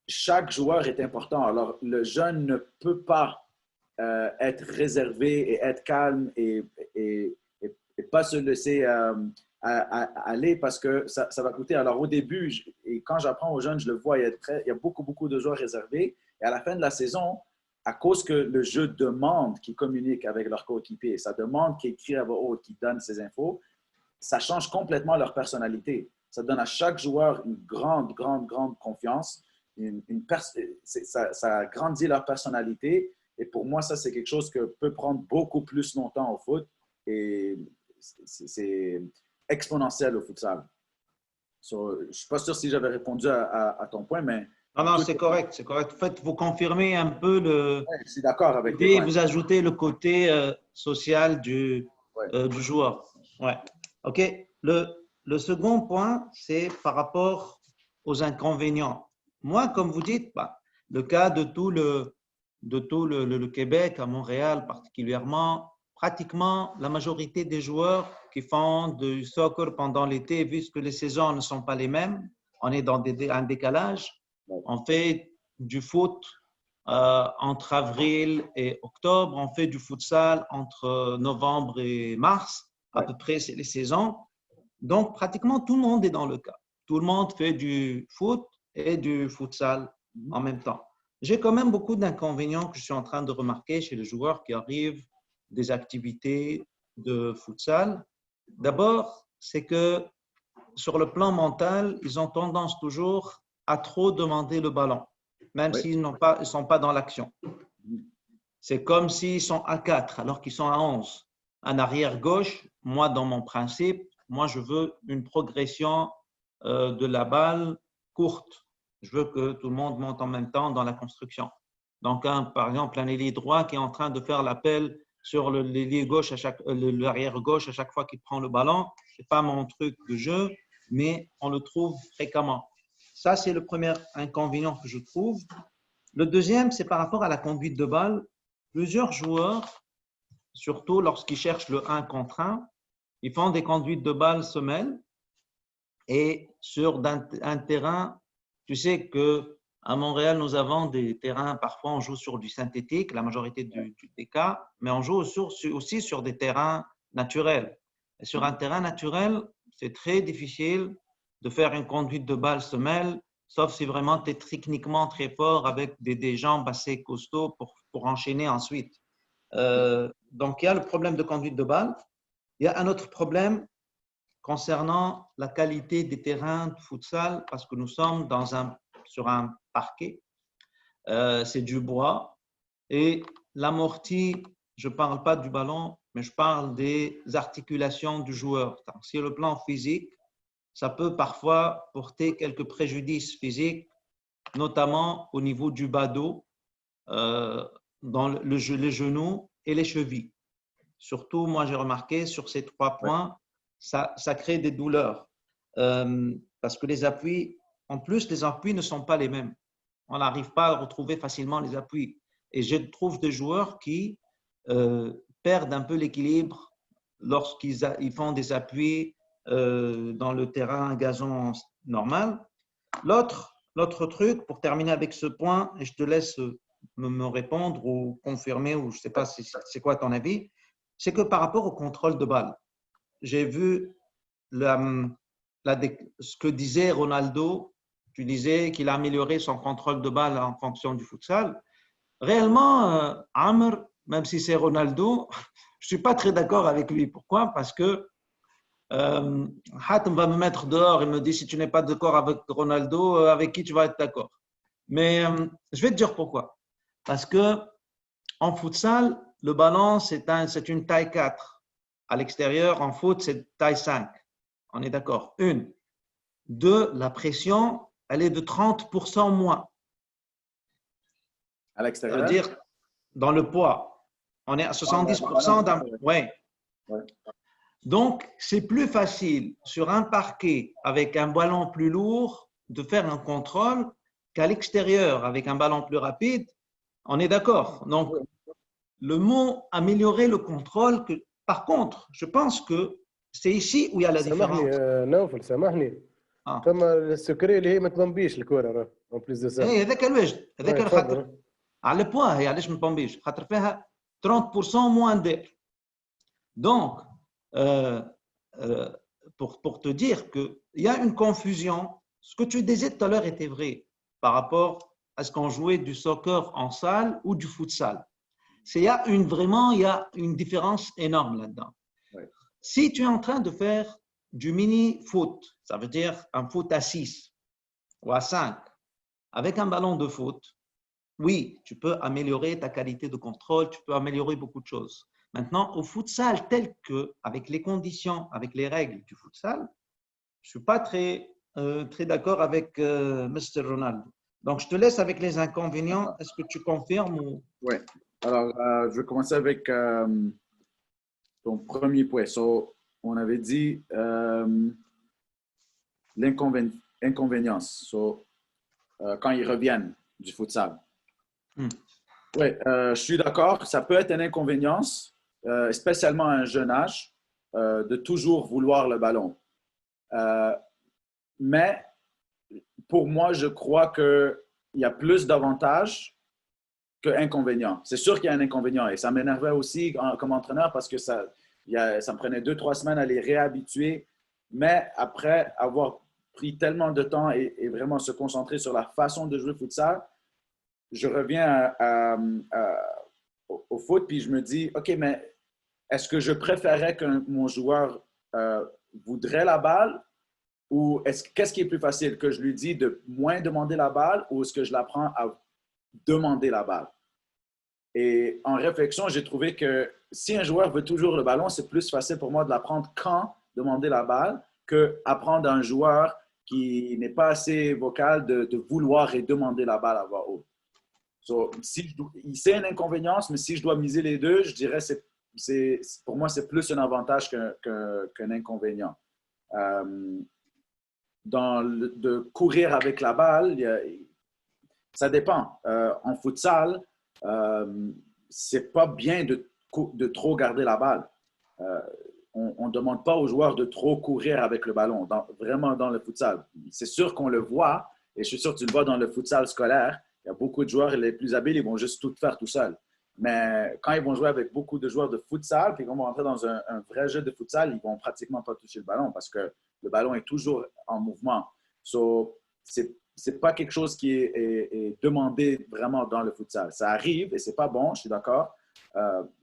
S2: chaque joueur est important. Alors, le jeune ne peut pas être réservé et être calme et pas se laisser aller parce que ça va coûter. Alors, au début, et quand j'apprends aux jeunes, je le vois, il y a beaucoup de joueurs réservés. Et à la fin de la saison, à cause que le jeu demande qu'ils communiquent avec leurs coéquipiers, ça demande qu'ils écrivent à voix haute, qu'ils donnent ces infos, ça change complètement leur personnalité. Ça donne à chaque joueur une grande confiance. Ça agrandit leur personnalité. Et pour moi, ça, c'est quelque chose que peut prendre beaucoup plus longtemps au foot. Et c'est exponentiel au futsal. Je ne suis pas sûr si j'avais répondu à ton point, mais…
S4: Non, c'est correct, c'est correct. En fait, vous confirmez un peu
S2: Ouais, je suis d'accord avec
S4: l'idée, vous ajoutez le côté social du joueur. Ouais. OK. Le second point, c'est par rapport aux inconvénients. Moi, comme vous dites, le cas de tout le Québec, à Montréal particulièrement, pratiquement la majorité des joueurs qui font du soccer pendant l'été, vu que les saisons ne sont pas les mêmes, on est dans un décalage. On fait du foot entre avril et octobre, on fait du futsal entre novembre et mars, à peu près c'est les saisons. Donc, pratiquement tout le monde est dans le cas. tout le monde fait du foot et du futsal en même temps. J'ai quand même beaucoup d'inconvénients que je suis en train de remarquer chez les joueurs qui arrivent des activités de futsal. D'abord, c'est que sur le plan mental, ils ont tendance toujours à trop demander le ballon, même s'ils ne sont pas dans l'action. C'est comme s'ils sont à 4 alors qu'ils sont à 11. En arrière gauche, moi, dans mon principe, moi, je veux une progression de la balle courte. Je veux que tout le monde monte en même temps dans la construction. Donc, par exemple, un ailier droit qui est en train de faire l'appel sur l'ailier gauche, l'arrière gauche à chaque fois qu'il prend le ballon, ce n'est pas mon truc de jeu, mais on le trouve fréquemment. Ça, c'est le premier inconvénient que je trouve. Le deuxième, c'est par rapport à la conduite de balle. Plusieurs joueurs, surtout lorsqu'ils cherchent le 1 contre 1, ils font des conduites de balle semelles et sur un terrain, tu sais qu'à Montréal, nous avons des terrains, parfois on joue sur du synthétique, la majorité des cas, mais on joue aussi sur des terrains naturels. Et sur un terrain naturel, c'est très difficile de faire une conduite de balle semelle, sauf si vraiment tu es techniquement très fort avec des jambes assez costauds pour enchaîner ensuite. Donc, il y a le problème de conduite de balle. Il y a un autre problème concernant la qualité des terrains de futsal parce que nous sommes sur un parquet. C'est du bois et l'amorti, je ne parle pas du ballon, mais je parle des articulations du joueur. Donc, sur le plan physique, ça peut parfois porter quelques préjudices physiques, notamment au niveau du bas dos, dans les genoux et les chevilles. Surtout, moi, j'ai remarqué sur ces 3 points, ça crée des douleurs parce que les appuis, en plus, les appuis ne sont pas les mêmes. On n'arrive pas à retrouver facilement les appuis. Et je trouve des joueurs qui perdent un peu l'équilibre lorsqu'ils font des appuis dans le terrain gazon normal. L'autre truc, pour terminer avec ce point, et je te laisse me répondre ou confirmer, ou je ne sais pas c'est quoi ton avis, c'est que par rapport au contrôle de balle, j'ai vu ce que disait Ronaldo. Tu disais qu'il a amélioré son contrôle de balle en fonction du futsal. Réellement, Amr, même si c'est Ronaldo, je ne suis pas très d'accord avec lui. Pourquoi? Parce que Hatem va me mettre dehors et me dit si tu n'es pas d'accord avec Ronaldo, avec qui tu vas être d'accord? Mais je vais te dire pourquoi. Parce que en futsal, le ballon, c'est une taille 4. À l'extérieur, en foot, c'est taille 5. On est d'accord. 1. 2, la pression, elle est de 30% moins.
S2: À l'extérieur?
S4: Ça veut dire dans le poids. On est à 70% d'un… Ouais. Donc, c'est plus facile sur un parquet avec un ballon plus lourd de faire un contrôle qu'à l'extérieur avec un ballon plus rapide. On est d'accord. Donc, le mot améliorer le contrôle, par contre, je pense que c'est ici où il y a la différence.
S1: سامحني نوفل سامحني ثم السكريه اللي هي ما تبمبيش الكره راه اون بليس دو سا
S4: هذاك الوجد هذاك خاطر على البوا هي علاش ما تبمبيش خاطر فيها 30% moins d'air. Donc, pour te dire qu'il y a une confusion, ce que tu disais tout à l'heure était vrai par rapport à ce qu'on jouait du soccer en salle ou du futsal. Il y a une différence énorme là-dedans.
S2: Ouais.
S4: Si tu es en train de faire du mini-foot, ça veut dire un foot à 6 ou à 5, avec un ballon de foot, oui, tu peux améliorer ta qualité de contrôle, tu peux améliorer beaucoup de choses. Maintenant, au futsal tel que, avec les conditions, avec les règles du futsal, je ne suis pas très d'accord avec Mr. Ronaldo. Donc, je te laisse avec les inconvénients. Est-ce que tu confirmes ou…
S2: Oui. Alors, je vais commencer avec ton premier point. So, on avait dit l'inconvénience. So, quand ils reviennent du futsal. Oui, je suis d'accord. Ça peut être une inconvénience, spécialement à un jeune âge, de toujours vouloir le ballon. Mais pour moi, je crois qu'il y a plus d'avantages qu'inconvénients. C'est sûr qu'il y a un inconvénient et ça m'énervait aussi comme entraîneur parce que ça me prenait 2-3 semaines à les réhabituer. Mais après avoir pris tellement de temps et vraiment se concentrer sur la façon de jouer futsal, je reviens au foot, puis je me dis, OK, mais est-ce que je préférais que mon joueur voudrait la balle ou qu'est-ce qui est plus facile, que je lui dis de moins demander la balle ou est-ce que je l'apprends à demander la balle? Et en réflexion, j'ai trouvé que si un joueur veut toujours le ballon, c'est plus facile pour moi de l'apprendre quand demander la balle que apprendre à un joueur qui n'est pas assez vocal de vouloir et demander la balle à voix haute. So, c'est un inconvénient, mais si je dois miser les deux, je dirais que pour moi, c'est plus un avantage qu'un inconvénient. De courir avec la balle, ça dépend. En futsal, c'est pas bien de trop garder la balle. On ne demande pas aux joueurs de trop courir avec le ballon, vraiment dans le futsal. C'est sûr qu'on le voit, et je suis sûr que tu le vois dans le futsal scolaire. Il y a beaucoup de joueurs, les plus habiles, ils vont juste tout faire tout seuls. Mais quand ils vont jouer avec beaucoup de joueurs de futsal, puis ils vont rentrer dans un vrai jeu de futsal, ils ne vont pratiquement pas toucher le ballon parce que le ballon est toujours en mouvement. So, ce n'est pas quelque chose qui est demandé vraiment dans le futsal. Ça arrive et ce n'est pas bon, je suis d'accord.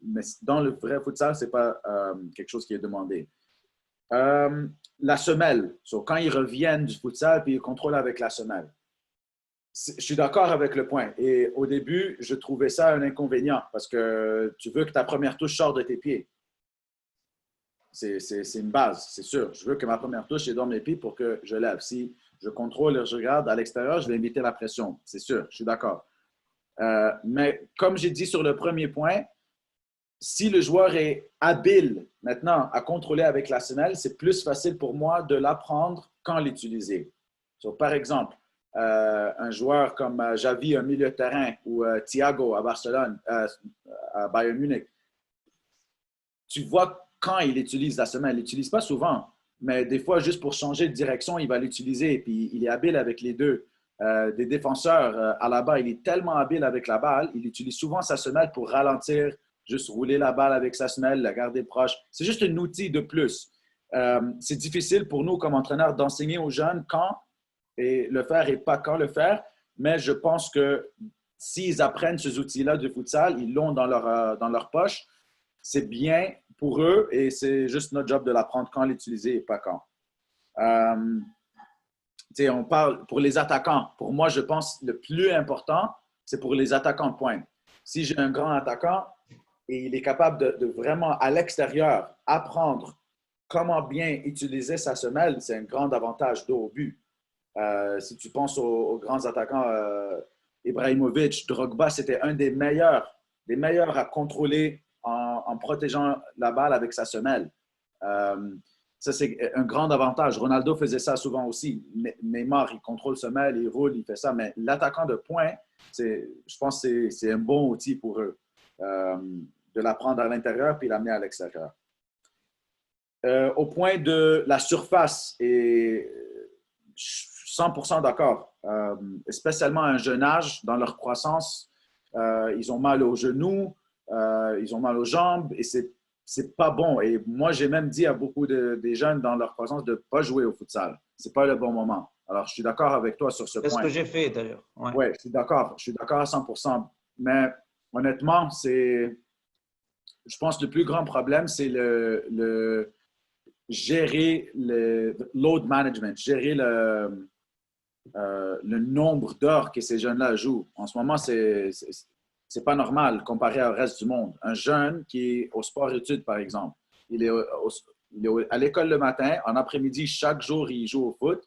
S2: Mais dans le vrai futsal, ce n'est pas quelque chose qui est demandé. La semelle. So, quand ils reviennent du futsal, puis ils contrôlent avec la semelle. Je suis d'accord avec le point. Et au début, je trouvais ça un inconvénient parce que tu veux que ta première touche sorte de tes pieds. C'est une base, c'est sûr. Je veux que ma première touche est dans mes pieds pour que je lève. Si je contrôle et je regarde à l'extérieur, je vais éviter la pression. C'est sûr, je suis d'accord. Mais comme j'ai dit sur le premier point, si le joueur est habile maintenant à contrôler avec la semelle, c'est plus facile pour moi de l'apprendre quand l'utiliser. So, par exemple, un joueur comme Javi, un milieu de terrain, ou Thiago à Barcelone, à Bayern Munich, tu vois quand il utilise la semelle. Il ne l'utilise pas souvent, mais des fois, juste pour changer de direction, il va l'utiliser. Puis il est habile avec les deux. Des défenseurs à la balle, il est tellement habile avec la balle, il utilise souvent sa semelle pour ralentir, juste rouler la balle avec sa semelle, la garder proche. C'est juste un outil de plus. C'est difficile pour nous, comme entraîneurs, d'enseigner aux jeunes quand et le faire et pas quand le faire, mais je pense que s'ils apprennent ces outils-là de futsal, ils l'ont dans leur poche, c'est bien pour eux et c'est juste notre job de l'apprendre quand l'utiliser et pas quand. On parle pour les attaquants. Pour moi, je pense que le plus important, c'est pour les attaquants de pointe. Si j'ai un grand attaquant et il est capable de vraiment, à l'extérieur, apprendre comment bien utiliser sa semelle, c'est un grand avantage d'eau au but. Si tu penses aux grands attaquants, Ibrahimovic, Drogba, c'était un des meilleurs à contrôler en protégeant la balle avec sa semelle. Ça, c'est un grand avantage. Ronaldo faisait ça souvent aussi. Neymar, il contrôle semelle, il roule, il fait ça. Mais l'attaquant de pointe, je pense que c'est un bon outil pour eux de l'apprendre à l'intérieur puis l'amener à l'extérieur. Au point de la surface, et je suis 100% d'accord, spécialement à un jeune âge, dans leur croissance, ils ont mal aux genoux, ils ont mal aux jambes et c'est pas bon. Et moi, j'ai même dit à beaucoup des jeunes dans leur croissance de ne pas jouer au futsal. C'est pas le bon moment. Alors, je suis d'accord avec toi sur ce point.
S4: C'est ce que j'ai fait d'ailleurs. Ouais.
S2: Oui, je suis d'accord. Je suis d'accord à 100%. Mais honnêtement, je pense que le plus grand problème, c'est gérer le load management, gérer le nombre d'heures que ces jeunes-là jouent. En ce moment, c'est pas normal comparé au reste du monde. Un jeune qui est au sport-études, par exemple, il est à l'école le matin, en après-midi, chaque jour, il joue au foot.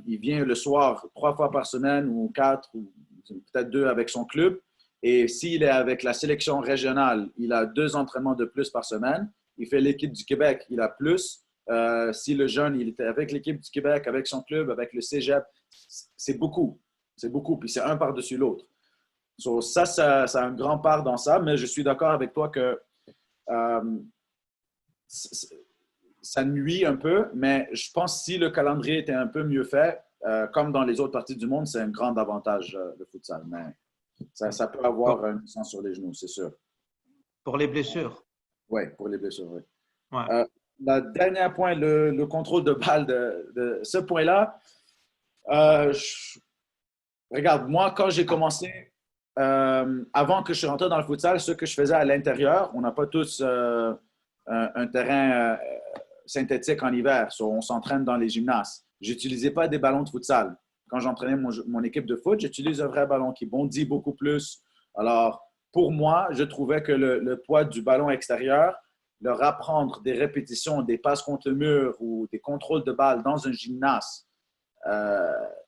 S2: Il vient le soir 3 fois par semaine ou 4 ou peut-être 2 avec son club. Et s'il est avec la sélection régionale, il a 2 entraînements de plus par semaine. Il fait l'équipe du Québec, il a plus. Si le jeune, il était avec l'équipe du Québec, avec son club, avec le cégep, c'est beaucoup. C'est beaucoup, puis c'est un par-dessus l'autre. So, ça a un grand part dans ça, mais je suis d'accord avec toi que ça nuit un peu, mais je pense que si le calendrier était un peu mieux fait, comme dans les autres parties du monde, c'est un grand avantage, le futsal. Mais ça peut avoir un sens sur les genoux, c'est sûr.
S4: Pour les blessures.
S2: Oui, pour les blessures, oui.
S4: Ouais.
S2: le dernier point, le contrôle de balle de ce point-là, regarde, moi, quand j'ai commencé, avant que je suis rentré dans le futsal, ce que je faisais à l'intérieur, on n'a pas tous un terrain synthétique en hiver, on s'entraîne dans les gymnases. Je n'utilisais pas des ballons de futsal. Quand j'entraînais mon équipe de foot, j'utilise un vrai ballon qui bondit beaucoup plus. Alors, pour moi, je trouvais que le poids du ballon extérieur, leur apprendre des répétitions, des passes contre le mur ou des contrôles de balle dans un gymnase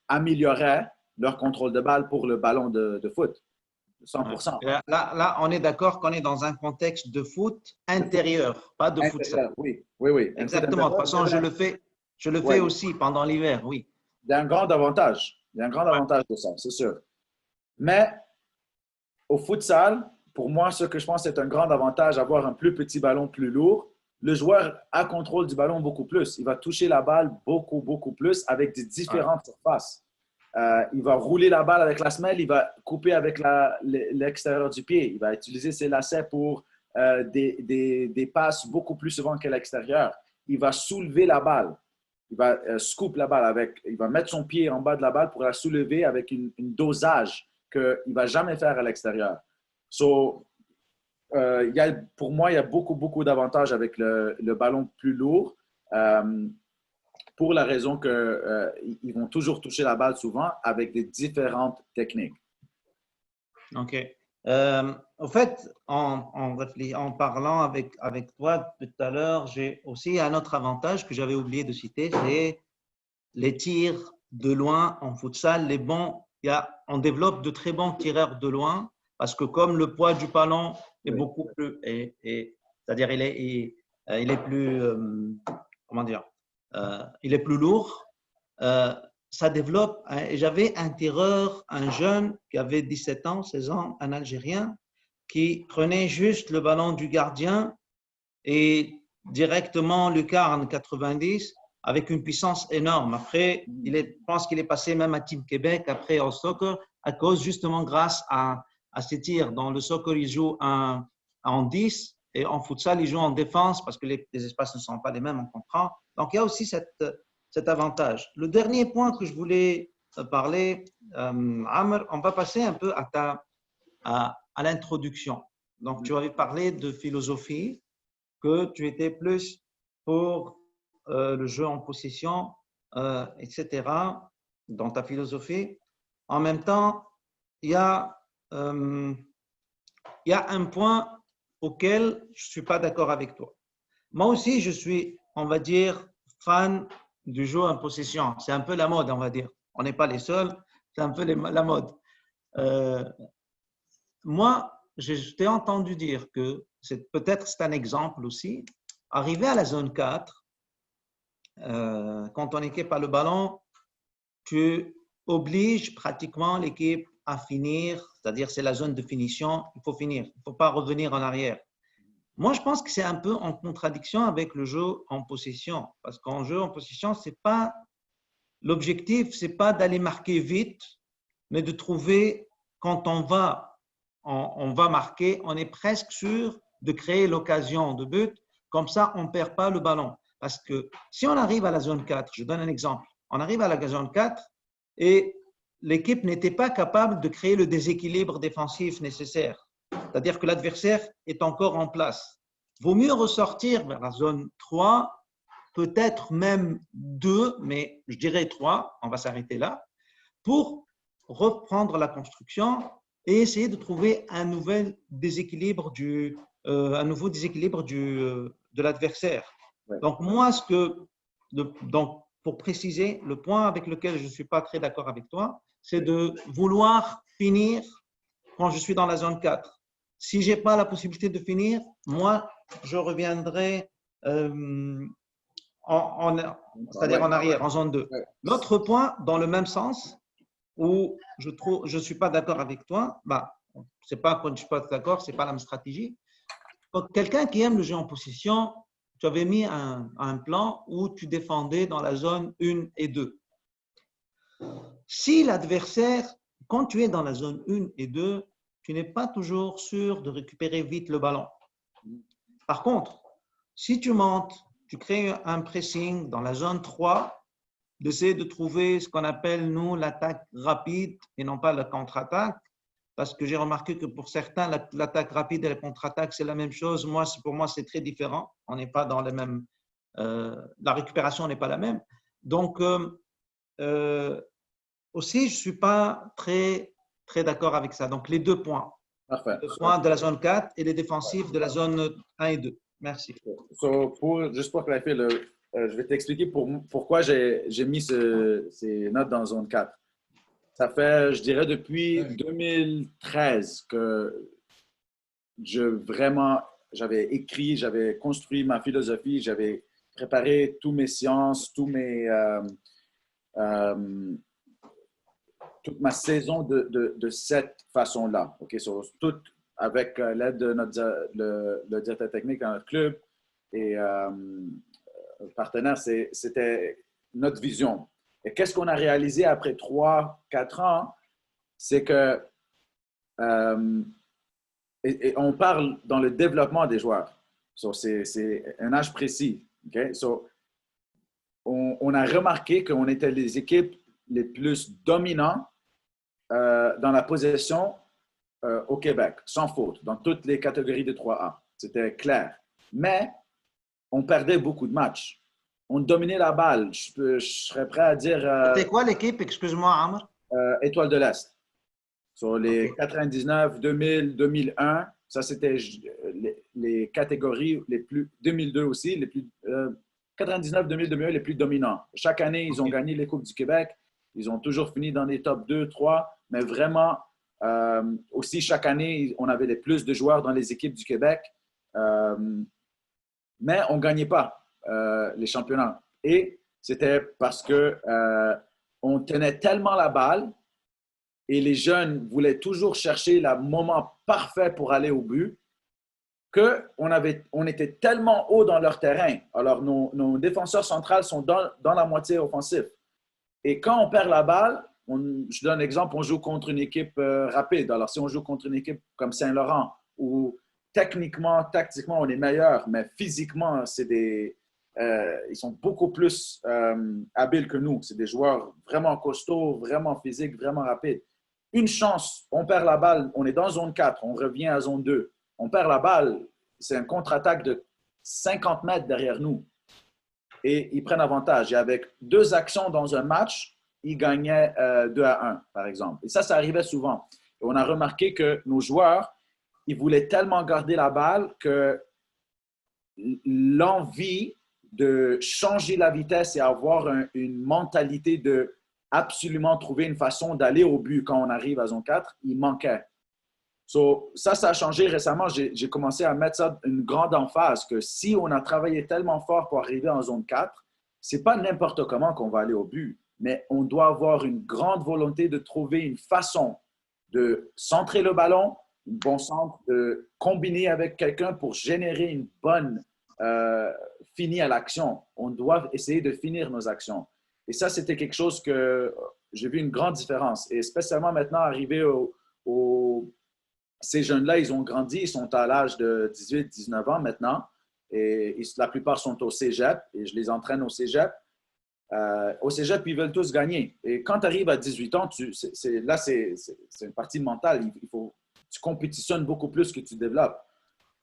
S2: améliorait leur contrôle de balle pour le ballon de foot. 100%.
S4: Là, on est d'accord qu'on est dans un contexte de foot intérieur, pas de futsal.
S2: Oui, oui, oui.
S4: Exactement. De toute façon, je le fais aussi pendant l'hiver, oui.
S2: Il y a un grand avantage. Il y a un grand avantage de ça, c'est sûr. Mais au futsal, pour moi, ce que je pense c'est un grand avantage, avoir un plus petit ballon plus lourd. Le joueur a contrôle du ballon beaucoup plus. Il va toucher la balle beaucoup, beaucoup plus avec des différentes surfaces. Il va rouler la balle avec la semelle, il va couper avec l'extérieur du pied. Il va utiliser ses lacets pour des passes beaucoup plus souvent qu'à l'extérieur. Il va soulever la balle. Il va scoop la balle avec. Il va mettre son pied en bas de la balle pour la soulever avec une dosage qu'il ne va jamais faire à l'extérieur. Pour moi, il y a beaucoup, beaucoup d'avantages avec le ballon plus lourd. Pour la raison qu'ils vont toujours toucher la balle souvent avec des différentes techniques.
S4: OK. En fait, en parlant avec toi tout à l'heure, j'ai aussi un autre avantage que j'avais oublié de citer, c'est les tirs de loin en futsal. On développe de très bons tireurs de loin parce que comme le poids du ballon est beaucoup plus, c'est-à-dire il est plus, comment dire, il est plus lourd, ça développe. J'avais un tireur, un jeune qui avait 17 ans, 16 ans, un Algérien, qui prenait juste le ballon du gardien et directement le carne 90 avec une puissance énorme. Après, je pense qu'il est passé même à Team Québec, après au soccer, à cause justement grâce à ces tirs. Dans le soccer, il joue en 10 et en futsal, il joue en défense parce que les espaces ne sont pas les mêmes, on comprend. Donc, il y a aussi cet avantage. Le dernier point que je voulais parler, Amr, on va passer un peu à l'introduction. Donc, tu avais parlé de philosophie, que tu étais plus pour le jeu en possession, etc., dans ta philosophie. En même temps, il y a un point auquel je ne suis pas d'accord avec toi. Moi aussi, je suis, on va dire, fan du jeu en possession. C'est un peu la mode, on va dire. On n'est pas les seuls, c'est un peu la mode. Moi, je t'ai entendu dire que peut-être c'est un exemple aussi. Arrivé à la zone 4, quand ton équipe a le ballon, tu obliges pratiquement l'équipe à finir, c'est-à-dire c'est la zone de finition, il faut finir, il ne faut pas revenir en arrière. Moi, je pense que c'est un peu en contradiction avec le jeu en possession, parce qu'en jeu en possession, l'objectif, ce n'est pas d'aller marquer vite, mais de trouver, quand on va marquer, on est presque sûr de créer l'occasion de but, comme ça, on ne perd pas le ballon. Parce que si on arrive à la zone 4, je donne un exemple, on arrive à la zone 4 et l'équipe n'était pas capable de créer le déséquilibre défensif nécessaire. C'est-à-dire que l'adversaire est encore en place. Vaut mieux ressortir vers la zone 3, peut-être même 2, mais je dirais 3, on va s'arrêter là, pour reprendre la construction et essayer de trouver un nouveau déséquilibre de l'adversaire. Ouais. Donc, moi, pour préciser, le point avec lequel je ne suis pas très d'accord avec toi, c'est de vouloir finir quand je suis dans la zone 4. Si je n'ai pas la possibilité de finir, moi, je reviendrai c'est-à-dire en arrière, en zone 2. L'autre point, dans le même sens, où je ne suis pas d'accord avec toi, c'est pas quand je ne suis pas d'accord, ce n'est pas la même stratégie. Quand quelqu'un qui aime le jeu en possession, tu avais mis un plan où tu défendais dans la zone 1 et 2. Si l'adversaire, quand tu es dans la zone 1 et 2, tu n'es pas toujours sûr de récupérer vite le ballon. Par contre, si tu montes tu crées un pressing dans la zone 3, d'essayer de trouver ce qu'on appelle, nous, l'attaque rapide et non pas la contre-attaque. Parce que j'ai remarqué que pour certains, l'attaque rapide et la contre-attaque, c'est la même chose. Pour moi, c'est très différent. On n'est pas dans les mêmes… la récupération n'est pas la même. Donc, aussi, je ne suis pas très d'accord avec ça. Donc, les 2 points.
S2: Parfait.
S4: Les points de la zone 4 et les défensifs de la zone 1 et 2. Merci.
S2: Juste pour clarifier, je vais t'expliquer pourquoi j'ai mis ces notes dans zone 4. Ça fait, je dirais, depuis 2013 que j'avais écrit, j'avais construit ma philosophie, j'avais préparé tous mes séances, toute ma saison de cette façon-là. Okay? Tout avec l'aide de le directeur technique dans notre club et partenaire, c'était notre vision. Et qu'est-ce qu'on a réalisé après 3-4 ans? C'est que, et on parle dans le développement des joueurs. C'est un âge précis. Okay? On a remarqué qu'on était les équipes les plus dominantes dans la possession au Québec, sans faute, dans toutes les catégories de 3A. C'était clair. Mais on perdait beaucoup de matchs. On dominait la balle. Je serais prêt à dire…
S4: C'était quoi l'équipe? Excuse-moi, Amr.
S2: Étoile de l'Est. Sur les 99, 2000, 2001, ça c'était les catégories les plus… 2002 aussi, les plus… 99, 2000, 2001, les plus dominants. Chaque année, ils ont gagné les Coupes du Québec. Ils ont toujours fini dans les top 2, 3. Mais vraiment, aussi, chaque année, on avait les plus de joueurs dans les équipes du Québec. Mais on ne gagnait pas les championnats. Et c'était parce qu'on tenait tellement la balle et les jeunes voulaient toujours chercher le moment parfait pour aller au but qu'on était tellement haut dans leur terrain. Alors, nos défenseurs centrales sont dans la moitié offensive. Et quand on perd la balle, je donne un exemple, on joue contre une équipe rapide. Alors, si on joue contre une équipe comme Saint-Laurent, où techniquement, tactiquement, on est meilleur, mais physiquement, ils sont beaucoup plus habiles que nous. C'est des joueurs vraiment costauds, vraiment physiques, vraiment rapides. Une chance, on perd la balle, on est dans zone 4, on revient à zone 2. On perd la balle, c'est un contre-attaque de 50 mètres derrière nous. Et ils prennent avantage. Et avec 2 actions dans un match, ils gagnaient 2-1, par exemple. Et ça arrivait souvent. Et on a remarqué que nos joueurs, ils voulaient tellement garder la balle que l'envie de changer la vitesse et avoir une mentalité de absolument trouver une façon d'aller au but quand on arrive à zone 4, il manquait. Ça a changé récemment. J'ai commencé à mettre ça une grande emphase que si on a travaillé tellement fort pour arriver en zone 4, ce n'est pas n'importe comment qu'on va aller au but, mais on doit avoir une grande volonté de trouver une façon de centrer le ballon, un bon centre, de combiner avec quelqu'un pour générer une bonne finie à l'action. On doit essayer de finir nos actions. Et ça, c'était quelque chose que j'ai vu une grande différence. Et spécialement maintenant, arrivé ces jeunes-là, ils ont grandi, ils sont à l'âge de 18, 19 ans maintenant. Et la plupart sont au cégep et je les entraîne au cégep. Au cégep, ils veulent tous gagner. Et quand tu arrives à 18 ans, c'est une partie mentale. Tu compétitionnes beaucoup plus que tu développes.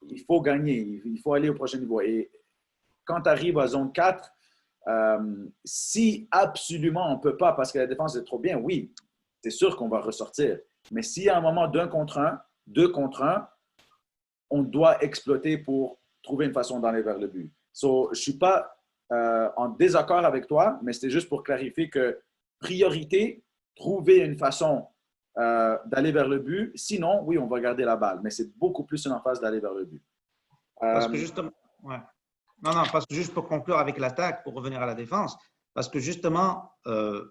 S2: Il faut gagner, il faut aller au prochain niveau. Et quand tu arrives à zone 4, si absolument on ne peut pas parce que la défense est trop bien, oui, c'est sûr qu'on va ressortir. Mais s'il y a un moment d'un contre un, 2 contre 1, on doit exploiter pour trouver une façon d'aller vers le but. Je ne suis pas en désaccord avec toi, mais c'était juste pour clarifier que priorité, trouver une façon d'aller vers le but. Sinon, oui, on va garder la balle, mais c'est beaucoup plus une emphase d'aller vers le but.
S4: Parce que justement, ouais. Non, parce que juste pour conclure avec l'attaque, pour revenir à la défense, parce que justement,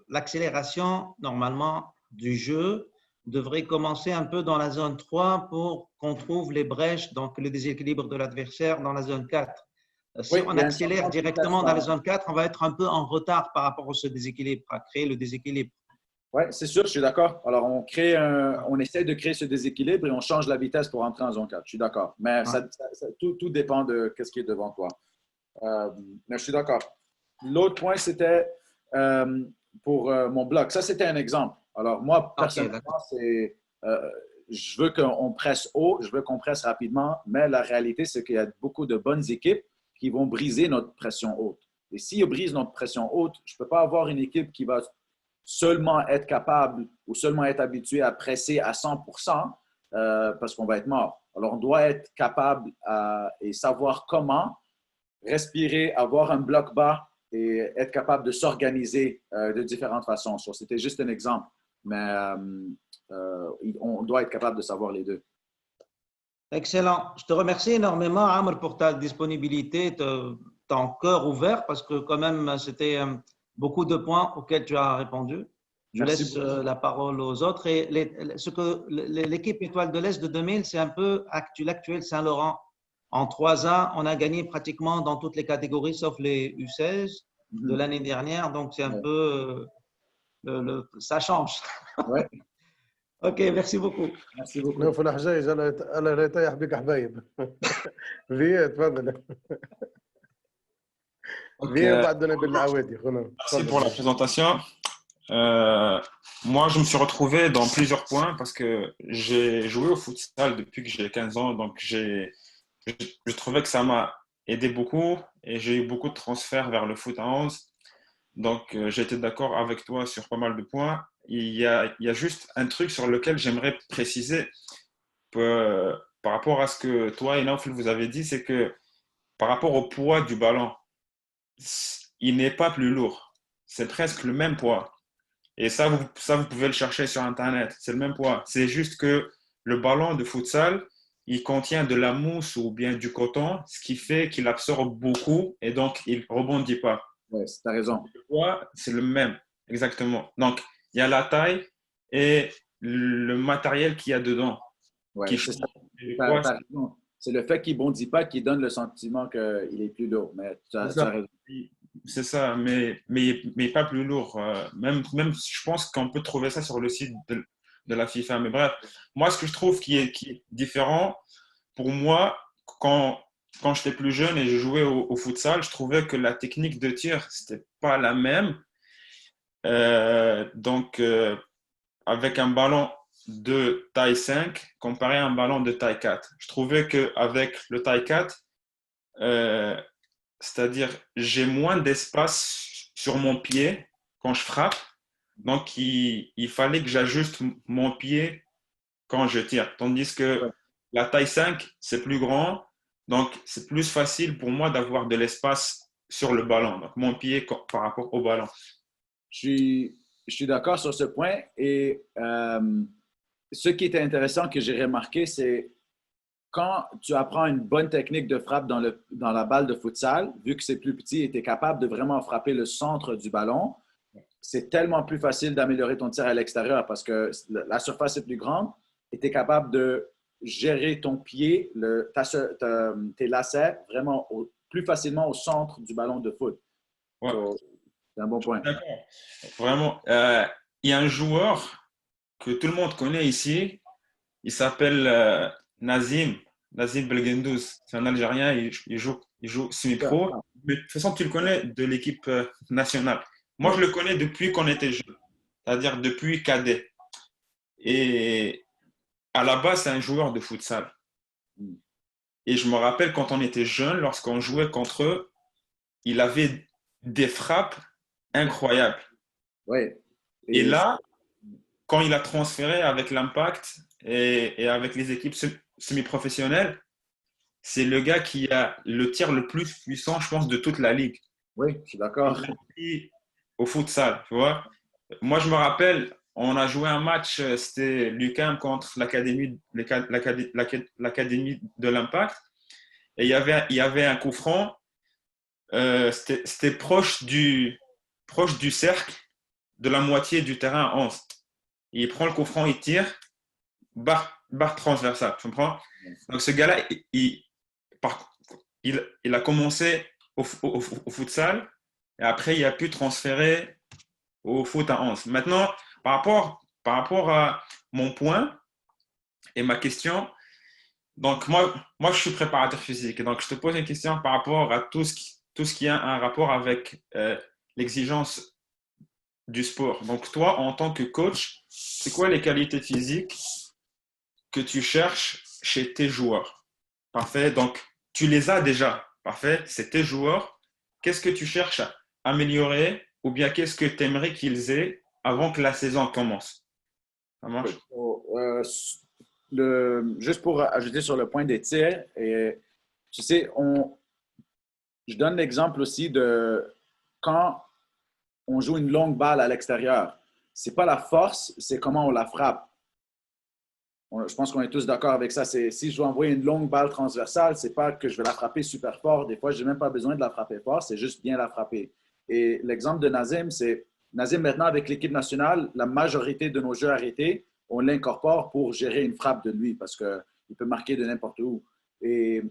S4: l'accélération, normalement, du jeu devrait commencer un peu dans la zone 3 pour qu'on trouve les brèches, donc le déséquilibre de l'adversaire dans la zone 4. Si on accélère directement dans la zone 4, on va être un peu en retard par rapport à ce déséquilibre, à créer le déséquilibre.
S2: Oui, c'est sûr, je suis d'accord. Alors, on essaie de créer ce déséquilibre et on change la vitesse pour entrer en zone 4. Je suis d'accord. Mais tout dépend de ce qui est devant toi. Mais je suis d'accord. L'autre point, c'était pour mon blog. Ça, c'était un exemple. Alors, moi, personnellement, je veux qu'on presse haut, je veux qu'on presse rapidement, mais la réalité, c'est qu'il y a beaucoup de bonnes équipes qui vont briser notre pression haute. Et s'ils brisent notre pression haute, je ne peux pas avoir une équipe qui va seulement être capable ou seulement être habituée à presser à 100% parce qu'on va être mort. Alors, on doit être capable et savoir comment respirer, avoir un bloc bas et être capable de s'organiser de différentes façons. C'était juste un exemple, mais on doit être capable de savoir les deux.
S4: Excellent. Je te remercie énormément, Amr, pour ta disponibilité, ton cœur ouvert, parce que quand même, c'était beaucoup de points auxquels tu as répondu. Je laisse la parole aux autres. Et ce que l'équipe Étoile de l'Est de 2000, c'est un peu l'actuel Saint-Laurent. En 3 ans, on a gagné pratiquement dans toutes les catégories, sauf les U16 de l'année dernière. Donc, c'est un peu… ça change.
S2: Ouais.
S4: OK, merci beaucoup.
S2: Merci beaucoup.
S1: نوف الحجاج الله يطيح بك حبايب. في تفضل. في بعدنا بالعوادي خونا.
S5: Merci pour la présentation. Moi, je me suis retrouvé dans plusieurs points parce que j'ai joué au futsal depuis que j'ai 15 ans. Donc, je trouvais que ça m'a aidé beaucoup et j'ai eu beaucoup de transferts vers le foot à 11. Donc, j'étais d'accord avec toi sur pas mal de points. Il y a juste un truc sur lequel j'aimerais préciser par rapport à ce que toi et Naoufel vous avez dit, c'est que par rapport au poids du ballon, il n'est pas plus lourd. C'est presque le même poids. Et ça, vous pouvez le chercher sur Internet. C'est le même poids. C'est juste que le ballon de futsal, il contient de la mousse ou bien du coton, ce qui fait qu'il absorbe beaucoup et donc il ne rebondit pas.
S2: Oui, tu as raison.
S5: Le poids, c'est le même, exactement. Donc, il y a la taille et le matériel qu'il y a dedans.
S2: Ouais, c'est le fait qu'il ne bondit pas qui donne le sentiment qu'il est plus lourd. Mais tu as raison.
S5: C'est ça, mais pas plus lourd. Même, je pense qu'on peut trouver ça sur le site de la FIFA. Mais bref, moi, ce que je trouve qui est différent, pour moi, quand j'étais plus jeune et je jouais au futsal, je trouvais que la technique de tir, c'était pas la même. Donc, avec un ballon de taille 5 comparé à un ballon de taille 4. Je trouvais qu'avec le taille 4, c'est-à-dire j'ai moins d'espace sur mon pied quand je frappe. Donc, il fallait que j'ajuste mon pied quand je tire. Tandis que la taille 5, c'est plus grand. Donc, c'est plus facile pour moi d'avoir de l'espace sur le ballon. Donc, mon pied par rapport au ballon.
S2: Je suis d'accord sur ce point. Et ce qui était intéressant que j'ai remarqué, c'est quand tu apprends une bonne technique de frappe dans la balle de futsal, vu que c'est plus petit et tu es capable de vraiment frapper le centre du ballon, c'est tellement plus facile d'améliorer ton tir à l'extérieur parce que la surface est plus grande et tu es capable de gérer ton pied, tes lacets vraiment plus facilement au centre du ballon de foot.
S5: Ouais.
S2: So, c'est un bon point.
S5: D'accord. Vraiment, il y a un joueur que tout le monde connaît ici. Il s'appelle Nazim Belgendouz. C'est un Algérien. Il joue semi-pro. Mais de toute façon, tu le connais de l'équipe nationale. Moi, je le connais depuis qu'on était jeune, c'est-à-dire depuis cadet. Et à la base, c'est un joueur de futsal. Et je me rappelle quand on était jeune, lorsqu'on jouait contre eux, il avait des frappes incroyables.
S2: Oui.
S5: Et là, quand il a transféré avec l'Impact et avec les équipes semi-professionnelles, c'est le gars qui a le tir le plus puissant, je pense, de toute la ligue.
S2: Oui, je suis d'accord.
S5: Au futsal, tu vois. Moi, je me rappelle, on a joué un match, c'était l'UQAM contre l'académie de l'Impact. Et il y avait un coup franc. C'était proche du cercle de la moitié du terrain à 11. Il prend le coup franc, il tire, barre transversale, tu comprends? Donc ce gars-là, il a commencé au futsal et après il a pu transférer au foot à 11. Maintenant, par rapport à mon point et ma question, donc moi je suis préparateur physique, donc je te pose une question par rapport à tout ce tout ce qui a un rapport avec l'exigence du sport. Donc, toi, en tant que coach, c'est quoi les qualités physiques que tu cherches chez tes joueurs? Parfait. Donc, tu les as déjà. Parfait. C'est tes joueurs. Qu'est-ce que tu cherches à améliorer ou bien qu'est-ce que tu aimerais qu'ils aient avant que la saison commence? Ça marche?
S2: Juste pour ajouter sur le point des tirs, et, tu sais, je donne l'exemple aussi de quand on joue une longue balle à l'extérieur. C'est pas la force, c'est comment on la frappe. Je pense qu'on est tous d'accord avec ça. Si je dois envoyer une longue balle transversale, c'est pas que je vais la frapper super fort. Des fois, je n'ai même pas besoin de la frapper fort, c'est juste bien la frapper. Et l'exemple de Nazem, c'est Nazem maintenant avec l'équipe nationale, la majorité de nos jeux arrêtés, on l'incorpore pour gérer une frappe de lui parce qu'il peut marquer de n'importe où. Et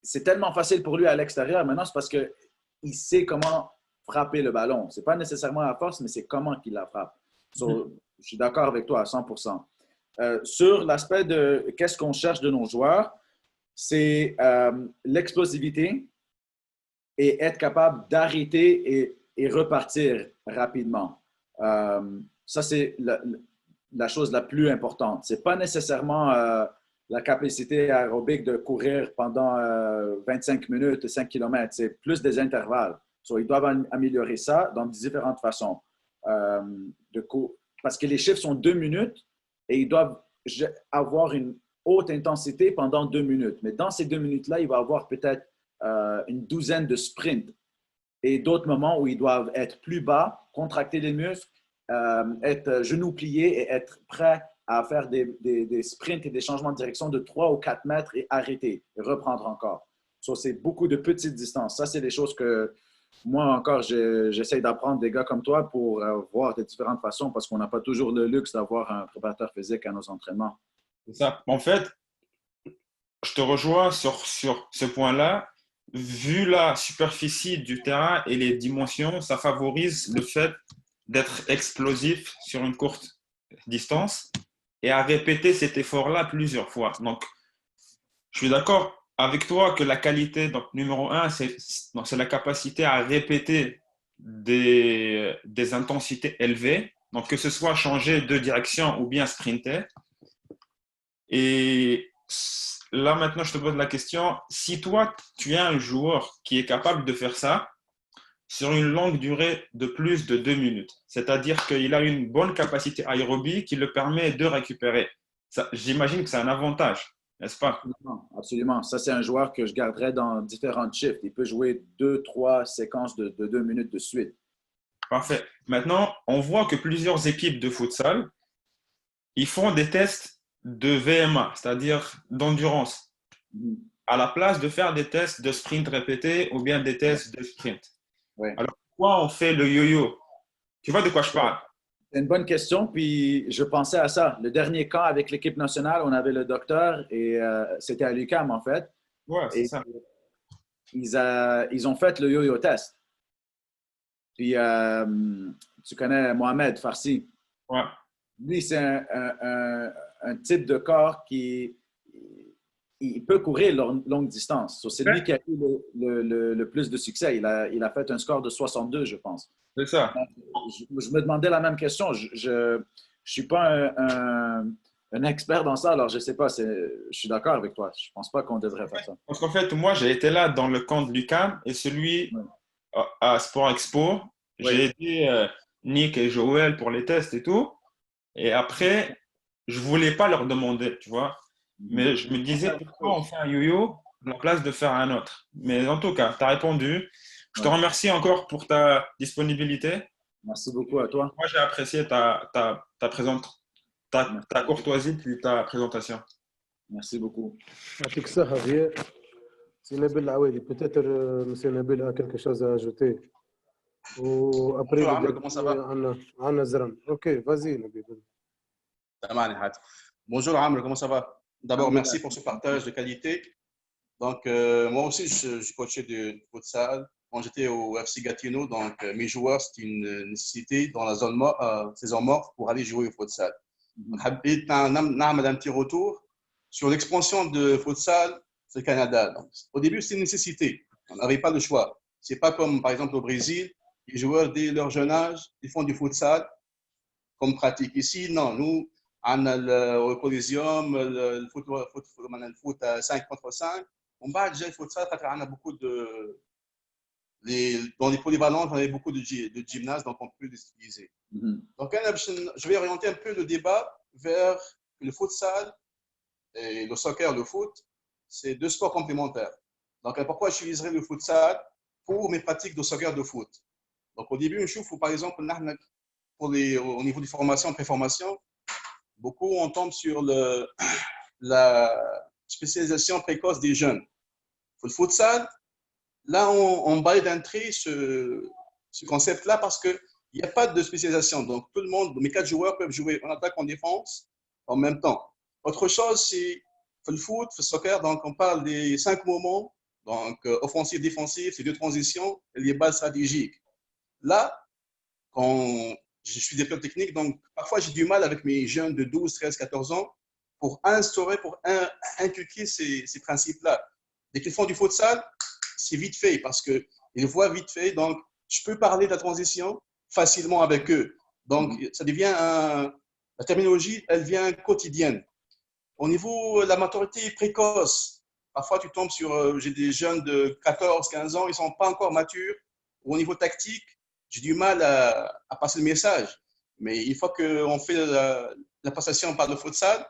S2: c'est tellement facile pour lui à l'extérieur. Maintenant, c'est parce qu'il sait comment frapper le ballon. Ce n'est pas nécessairement la force, mais c'est comment qu'il la frappe. So, je suis d'accord avec toi à 100%. Sur l'aspect de qu'est-ce qu'on cherche de nos joueurs, c'est l'explosivité et être capable d'arrêter et repartir rapidement. Ça, c'est la chose la plus importante. Ce n'est pas nécessairement la capacité aérobique de courir pendant 25 minutes, 5 km. C'est plus des intervalles. So, ils doivent améliorer ça dans différentes façons. Parce que les chiffres sont 2 minutes et ils doivent avoir une haute intensité pendant 2 minutes. Mais dans ces 2 minutes-là, il va y avoir peut-être une douzaine de sprints et d'autres moments où ils doivent être plus bas, contracter les muscles, être genoux pliés et être prêts à faire des sprints et des changements de direction de 3 ou 4 mètres et arrêter et reprendre encore. So, c'est beaucoup de petites distances. Ça, c'est des choses que moi encore, j'essaie d'apprendre des gars comme toi pour voir de différentes façons parce qu'on n'a pas toujours le luxe d'avoir un préparateur physique à nos entraînements.
S5: C'est ça. En fait, je te rejoins sur ce point-là. Vu la superficie du terrain et les dimensions, ça favorise le fait d'être explosif sur une courte distance et à répéter cet effort-là plusieurs fois. Donc, je suis d'accord avec toi que la qualité, donc numéro un, c'est la capacité à répéter des intensités élevées. Donc, que ce soit changer de direction ou bien sprinter. Et là, maintenant, je te pose la question. Si toi, tu es un joueur qui est capable de faire ça sur une longue durée de plus de 2 minutes, c'est-à-dire qu'il a une bonne capacité aérobie qui le permet de récupérer, j'imagine que c'est un avantage, n'est-ce pas?
S2: Absolument, absolument. Ça, c'est un joueur que je garderais dans différentes shifts. Il peut jouer 2-3 séquences de 2 minutes de suite.
S5: Parfait. Maintenant, on voit que plusieurs équipes de futsal, ils font des tests de VMA, c'est-à-dire d'endurance, à la place de faire des tests de sprint répété ou bien des tests de sprint.
S2: Oui.
S5: Alors, pourquoi on fait le yo-yo? Tu vois de quoi je parle?
S2: C'est une bonne question, puis je pensais à ça. Le dernier camp avec l'équipe nationale, on avait le docteur et c'était à l'UQAM en fait.
S5: Ouais, c'est ça.
S2: Ils ont fait le yo-yo test. Puis tu connais Mohamed Farsi.
S5: Ouais.
S2: Lui, c'est un type de corps qui il peut courir longue distance. So, c'est lui qui a eu le plus de succès. Il a fait un score de 62, je pense.
S5: C'est ça.
S2: Je me demandais la même question. Je ne suis pas un expert dans ça, alors je ne sais pas. Je suis d'accord avec toi. Je ne pense pas qu'on devrait faire ça.
S5: Parce qu'en fait, moi, j'ai été là dans le camp de l'UQAM et celui à Sport Expo. J'ai aidé Nick et Joël pour les tests et tout. Et après, je ne voulais pas leur demander, tu vois. Mais je me disais, pourquoi on fait un yo-yo à la place de faire un autre? Mais en tout cas, tu as répondu. Je te remercie encore pour ta disponibilité.
S2: Merci beaucoup à toi.
S5: Moi, j'ai apprécié ta courtoisie puis ta présentation.
S2: Merci beaucoup.
S1: يعطيك الصحة Javier. C'est Nabil Aoueli. Peut-être M. Nabil a quelque chose à ajouter. Ou après,
S6: Bonjour Amr, comment ça va?
S1: Anna Zran. Ok, vas-y Nabil.
S6: Bonjour Amr, comment ça va? D'abord, merci pour ce partage de qualité. Donc, moi aussi, je coachais du futsal. Quand j'étais au FC Gatineau, donc mes joueurs, c'était une nécessité dans la saison morte pour aller jouer au futsal. حبيت نعمل un petit retour sur l'expansion de futsal au Canada. Donc, au début, c'était une nécessité. On n'avait pas le choix. Ce n'est pas comme, par exemple, au Brésil, les joueurs, dès leur jeune âge, ils font du futsal comme pratique. Ici, non. Nous, on a au Coliseum, le foot à 5 contre 5. On va déjà le futsal, on a beaucoup de. Dans les polyvalentes, on avait beaucoup de gymnases, donc on peut les utiliser. Donc, je vais orienter un peu le débat vers le futsal et le soccer, le foot, c'est deux sports complémentaires. Donc, pourquoi j'utiliserai le futsal pour mes pratiques de soccer, de foot? Donc, au début, je trouve, par exemple, au niveau de formation, pré-formation, beaucoup on tombe sur la spécialisation précoce des jeunes. Pour le futsal, là, on balaye d'entrée ce concept-là parce qu'il n'y a pas de spécialisation. Donc, tout le monde, mes 4 joueurs peuvent jouer en attaque, en défense en même temps. Autre chose, c'est le foot, le soccer, donc on parle des 5 moments, donc offensif, défensif, c'est 2 transitions et les bases stratégiques. Là, quand je suis développeur technique, donc parfois j'ai du mal avec mes jeunes de 12, 13, 14 ans pour instaurer, pour inculquer ces principes-là. Dès qu'ils font du futsal, c'est vite fait parce qu'ils voient vite fait. Donc, je peux parler de la transition facilement avec eux. Donc, ça devient la terminologie, elle devient quotidienne. Au niveau de la maturité précoce, parfois tu tombes sur, j'ai des jeunes de 14, 15 ans, ils ne sont pas encore matures. Au niveau tactique, j'ai du mal à passer le message. Mais une fois qu'on fait la passation par le futsal,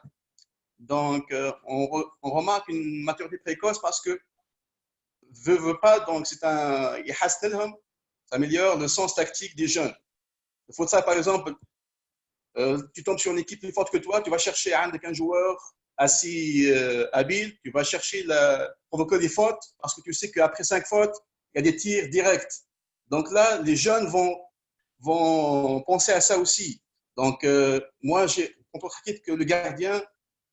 S6: donc on remarque une maturité précoce parce que veut pas, donc c'est ça améliore le sens tactique des jeunes. Le futsal, par exemple, tu tombes sur une équipe plus forte que toi, tu vas chercher un joueur assez habile, tu vas chercher provoquer des fautes parce que tu sais qu'après 5 fautes, il y a des tirs directs. Donc là, les jeunes vont penser à ça aussi. Donc, moi, j'ai compris que le gardien,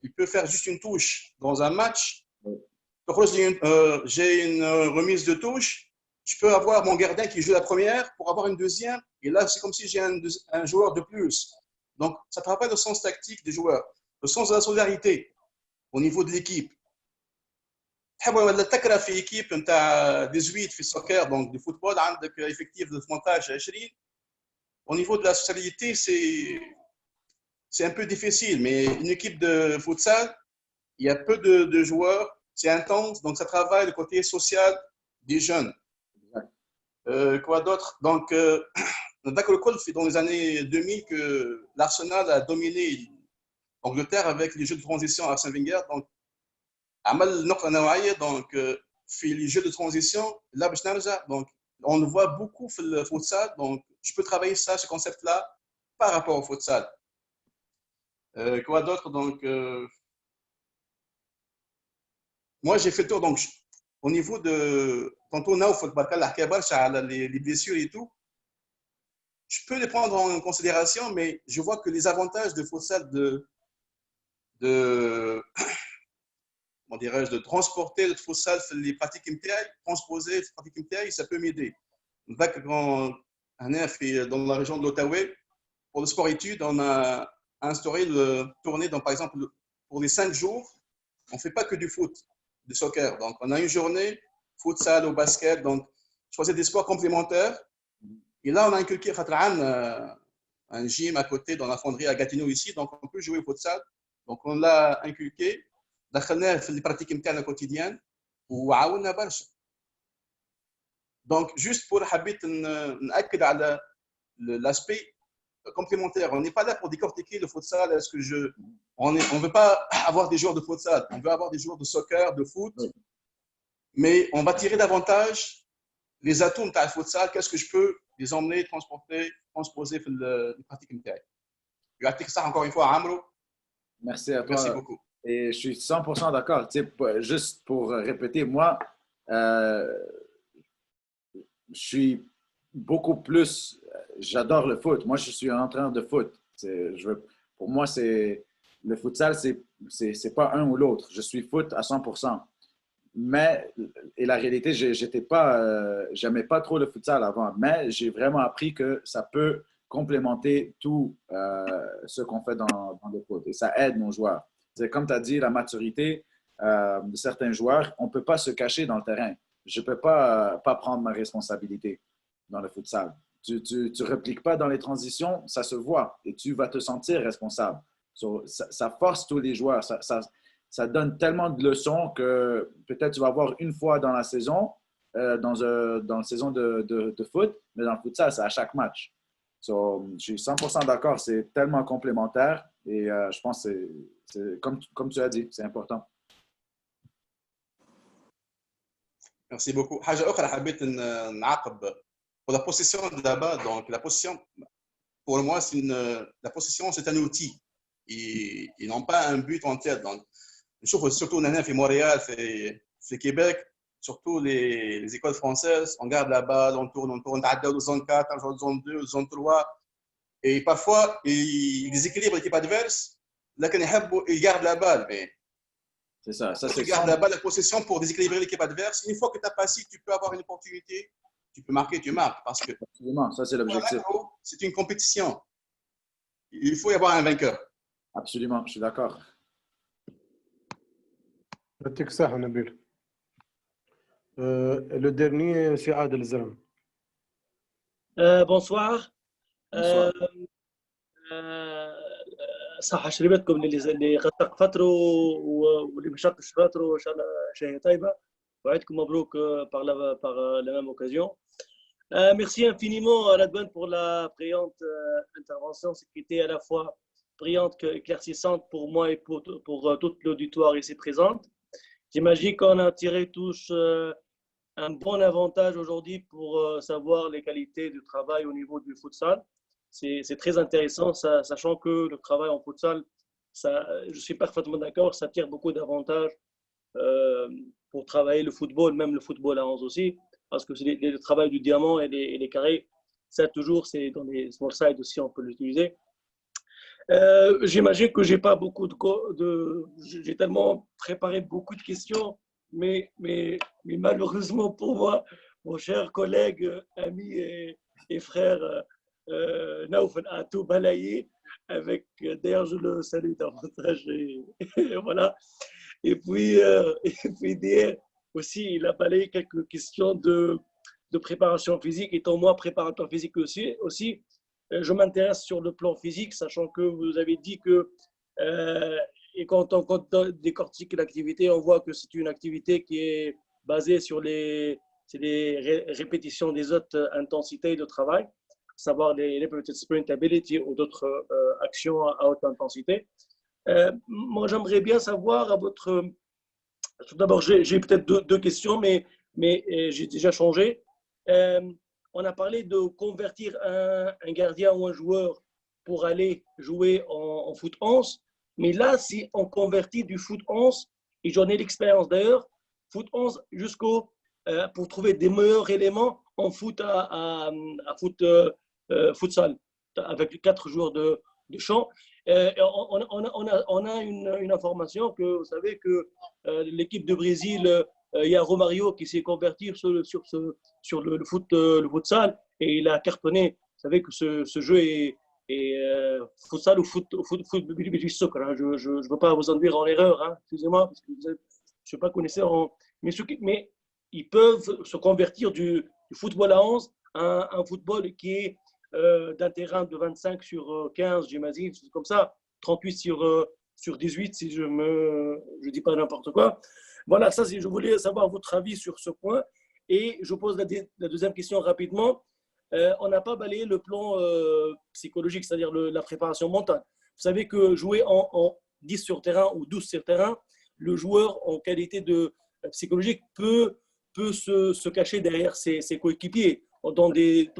S6: il peut faire juste une touche dans un match. J'ai une remise de touche, je peux avoir mon gardien qui joue la première pour avoir une deuxième. Et là, c'est comme si j'ai un joueur de plus. Donc, ça travaille le sens tactique des joueurs, le sens de la solidarité au niveau de l'équipe. تحب في équipe نتاع 18 في السoccer donc du football عندك effectif de 18 20. Au niveau de la socialité, c'est un peu difficile, mais une équipe de futsal, il y a peu de joueurs, c'est intense, donc ça travaille le côté social des jeunes. Quoi d'autre? Donc, dans les années 2000 que l'Arsenal a dominé l'Angleterre avec les jeux de transition à Arsène Wenger. Donc, عمل نقطة نوعية donc في les jeux de transition là باش نرجع donc on le voit beaucoup في le futsal donc je peux travailler ça ce concept là par rapport au futsal. Quoi d'autre? Donc moi j'ai fait le tour donc au niveau de tantôt Naouf barka حكى برشا على les blessures et tout, je peux les prendre en considération, mais je vois que les avantages de futsal comment dirais-je, de transporter le futsal, les pratiques MTI, transposer les pratiques MTI, ça peut m'aider. Dans la région de l'Outaouais, pour le sport-études, on a instauré le tournée, donc par exemple, pour les 5 jours, on ne fait pas que du foot, du soccer. Donc, on a une journée, futsal, au basket, donc choisir des sports complémentaires. Et là, on a inculqué un gym à côté dans la fonderie à Gatineau ici, donc on peut jouer au futsal. Donc, on l'a inculqué. دخلناه في البراتيك نتاعنا كوتيديان وعاوننا برشا. Donc, juste pour حبيت نأكد على l'aspect complémentaire. On n'est pas là pour décortiquer le futsal. Est-ce que on ne veut pas avoir des joueurs de futsal, on veut avoir des joueurs de soccer, de foot, mais on va tirer davantage les atouts de futsal. Qu'est-ce que je peux les emmener, transporter, transposer dans les pratiques نتاعي. يعطيك الصحة encore une fois Amro.
S2: Merci à toi.
S6: Merci beaucoup.
S2: Et je suis 100% d'accord. Tu sais, juste pour répéter, moi, je suis beaucoup plus. J'adore le foot. Moi, je suis un entraîneur de foot. Pour moi, le futsal, c'est pas un ou l'autre. Je suis foot à 100%. Mais, et la réalité, j'aimais pas trop le futsal avant, mais j'ai vraiment appris que ça peut complémenter tout ce qu'on fait dans le foot. Et ça aide nos joueurs. C'est comme tu as dit, la maturité de certains joueurs, on ne peut pas se cacher dans le terrain. je ne peux pas prendre ma responsabilité dans le futsal. Tu ne répliques pas dans les transitions, ça se voit et tu vas te sentir responsable. Ça force tous les joueurs. Ça donne tellement de leçons que peut-être tu vas avoir une fois dans la saison, dans la saison de foot, mais dans le futsal, c'est à chaque match. Je suis 100% d'accord, c'est tellement complémentaire et je pense que c'est comme tu as dit, c'est important.
S6: Merci beaucoup. حاجة أخرى حبيت نعقب pour la possession là-bas. Donc la possession, pour moi, la possession, c'est un outil. Ils n'ont pas un but en tête. Donc, surtout à Montréal, في Québec, surtout les écoles françaises, on garde la balle, on tourne, on arrive dans zone 4, on joue dans zone 2, zone 3. Et parfois, ils déséquilibrent l'équipe adverse. Là, ils gardent la balle. Mais
S2: c'est ça.
S6: Tu gardes la balle, la possession pour déséquilibrer l'équipe adverse. Une fois que tu as passé, tu peux avoir une opportunité. Tu peux marquer, tu marques. Parce que
S2: absolument, ça c'est l'objectif.
S6: C'est une compétition. Il faut y avoir un vainqueur.
S2: Absolument, je suis d'accord.
S1: يعطيك الصحة نبيل. Le dernier, c'est Adel Zram.
S7: Bonsoir.
S2: Bonsoir.
S7: صح شربتكم اللي غطق فتروا واللي ما شربش فتروا ان شاء الله شهيه طيبه وعيدكم مبروك par la même occasion. Merci infiniment à Radwan pour la brillante intervention, qui était à la fois brillante qu'éclaircissante pour moi et pour tout l'auditoire ici présente. J'imagine qu'on a tiré tous un bon avantage aujourd'hui pour savoir les qualités du travail au niveau du futsal. C'est très intéressant, sachant que le travail en futsal, je suis parfaitement d'accord, ça tire beaucoup d'avantages pour travailler le football, même le football à 11 aussi, parce que le travail du diamant et les carrés, ça toujours, c'est dans les small sides aussi, on peut l'utiliser. J'imagine que j'ai pas beaucoup j'ai tellement préparé beaucoup de questions, mais malheureusement pour moi, mon cher collègue, ami et frère Naoufel a tout balayé avec, d'ailleurs je le salue davantage et voilà. Et puis hier aussi, il a balayé quelques questions de préparation physique. Étant moi préparateur physique aussi, je m'intéresse sur le plan physique, sachant que vous avez dit que et quand on décortique l'activité, on voit que c'est une activité qui est basée sur les répétitions des hautes intensités de travail, à savoir les repeated sprint ability ou d'autres actions à haute intensité. Moi, j'aimerais bien savoir à votre... Tout d'abord, j'ai peut-être deux questions, mais j'ai déjà changé. On a parlé de convertir un gardien ou un joueur pour aller jouer en foot 11. Mais là, si on convertit du foot 11, et j'en ai l'expérience d'ailleurs, foot 11 pour trouver des meilleurs éléments en foot futsal, avec 4 joueurs de champ. On a une information que vous savez que l'équipe de Brésil, il y a Romario qui s'est converti sur le futsal et il a cartonné. Vous savez que ce jeu est futsal ou foot soccer. Hein. Je ne veux pas vous induire en erreur, hein. Excusez-moi, parce que je ne suis pas connaisseur. Mais ils peuvent se convertir du football à 11 à un football qui est d'un terrain de 25 sur 15, j'imagine, comme ça, 38 sur 18, si je ne dis pas n'importe quoi. Voilà, ça, je voulais savoir votre avis sur ce point. Et je pose la deuxième question rapidement. On n'a pas balayé le plan psychologique, c'est-à-dire la préparation mentale. Vous savez que jouer en 10 sur terrain ou 12 sur terrain, le joueur en qualité de psychologique peut se cacher derrière ses coéquipiers dans des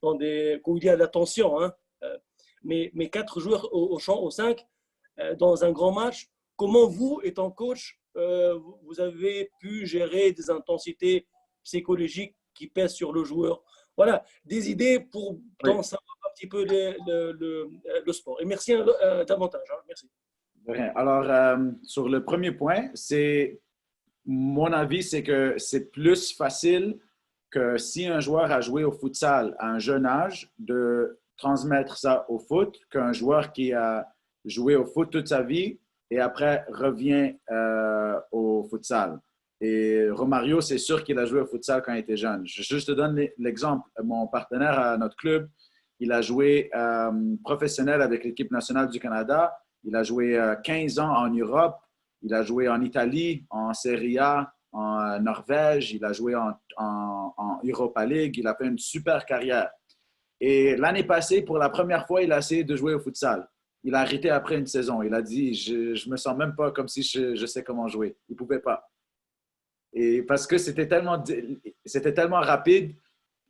S7: où il y a la tension. Hein. Mais 4 joueurs au champ, au 5, dans un grand match, comment vous, étant coach, vous avez pu gérer des intensités psychologiques qui pèsent sur le joueur? Voilà, des idées pour savoir un petit peu le sport. Et merci davantage. Hein. Merci.
S2: Alors, sur le premier point, mon avis, c'est que c'est plus facile que si un joueur a joué au futsal à un jeune âge, de transmettre ça au foot qu'un joueur qui a joué au foot toute sa vie et après revient au futsal. Et Romario, c'est sûr qu'il a joué au futsal quand il était jeune. Je te donne l'exemple. Mon partenaire à notre club, il a joué professionnel avec l'équipe nationale du Canada. Il a joué 15 ans en Europe. Il a joué en Italie, en Serie A, en Norvège. Il a joué en Europa League. Il a fait une super carrière. Et l'année passée, pour la première fois, il a essayé de jouer au futsal. Il a arrêté après une saison. Il a dit, je me sens même pas comme si je sais comment jouer. Il ne pouvait pas. Et parce que c'était tellement rapide,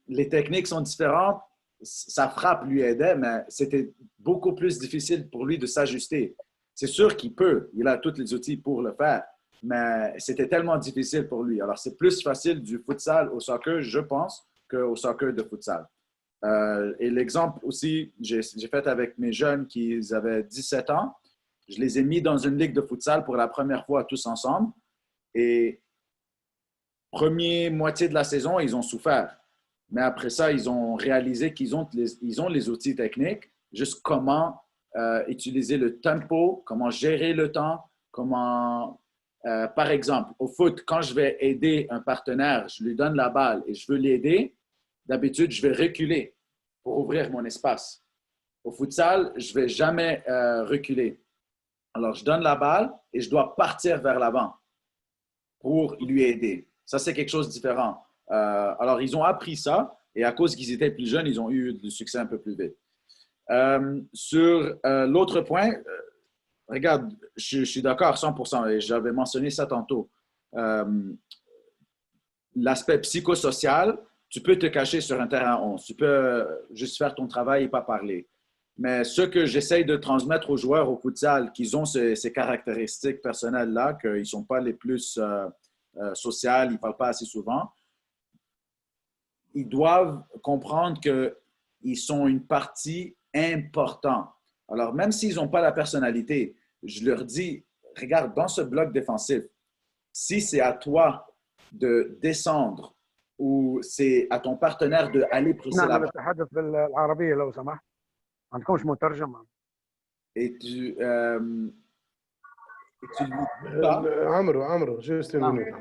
S2: les techniques sont différentes, sa frappe lui aidait, mais c'était beaucoup plus difficile pour lui de s'ajuster. C'est sûr qu'il peut, il a tous les outils pour le faire, mais c'était tellement difficile pour lui. Alors, c'est plus facile du futsal au soccer, je pense, qu'au soccer de futsal. Et l'exemple aussi, j'ai fait avec mes jeunes qui avaient 17 ans. Je les ai mis dans une ligue de futsal pour la première fois tous ensemble. Et première moitié de la saison, ils ont souffert. Mais après ça, ils ont réalisé qu'ils ont les outils techniques, juste comment utiliser le tempo, comment gérer le temps, comment, par exemple, au foot, quand je vais aider un partenaire, je lui donne la balle et je veux l'aider, d'habitude, je vais reculer pour ouvrir mon espace. Au futsal, je ne vais jamais reculer. Alors, je donne la balle et je dois partir vers l'avant pour lui aider. Ça, c'est quelque chose de différent. Alors, ils ont appris ça et à cause qu'ils étaient plus jeunes, ils ont eu du succès un peu plus vite. Sur l'autre point, regarde, je suis d'accord 100% et j'avais mentionné ça tantôt. L'aspect psychosocial, tu peux te cacher sur un terrain 11. Tu peux juste faire ton travail et pas parler. Mais ce que j'essaye de transmettre aux joueurs au futsal, qu'ils ont ces caractéristiques personnelles-là, qu'ils ne sont pas les plus sociales, ils ne parlent pas assez souvent, ils doivent comprendre qu'ils sont une partie importante. Alors, même s'ils n'ont pas la personnalité, je leur dis, regarde, dans ce bloc défensif, si c'est à toi de descendre ou c'est à ton partenaire d'aller pousser la balle.
S8: نتحدث بالعربية لو سمحت. ما عندكمش مترجم؟
S2: Et tu lui dis pas.
S1: Amro, juste une minute.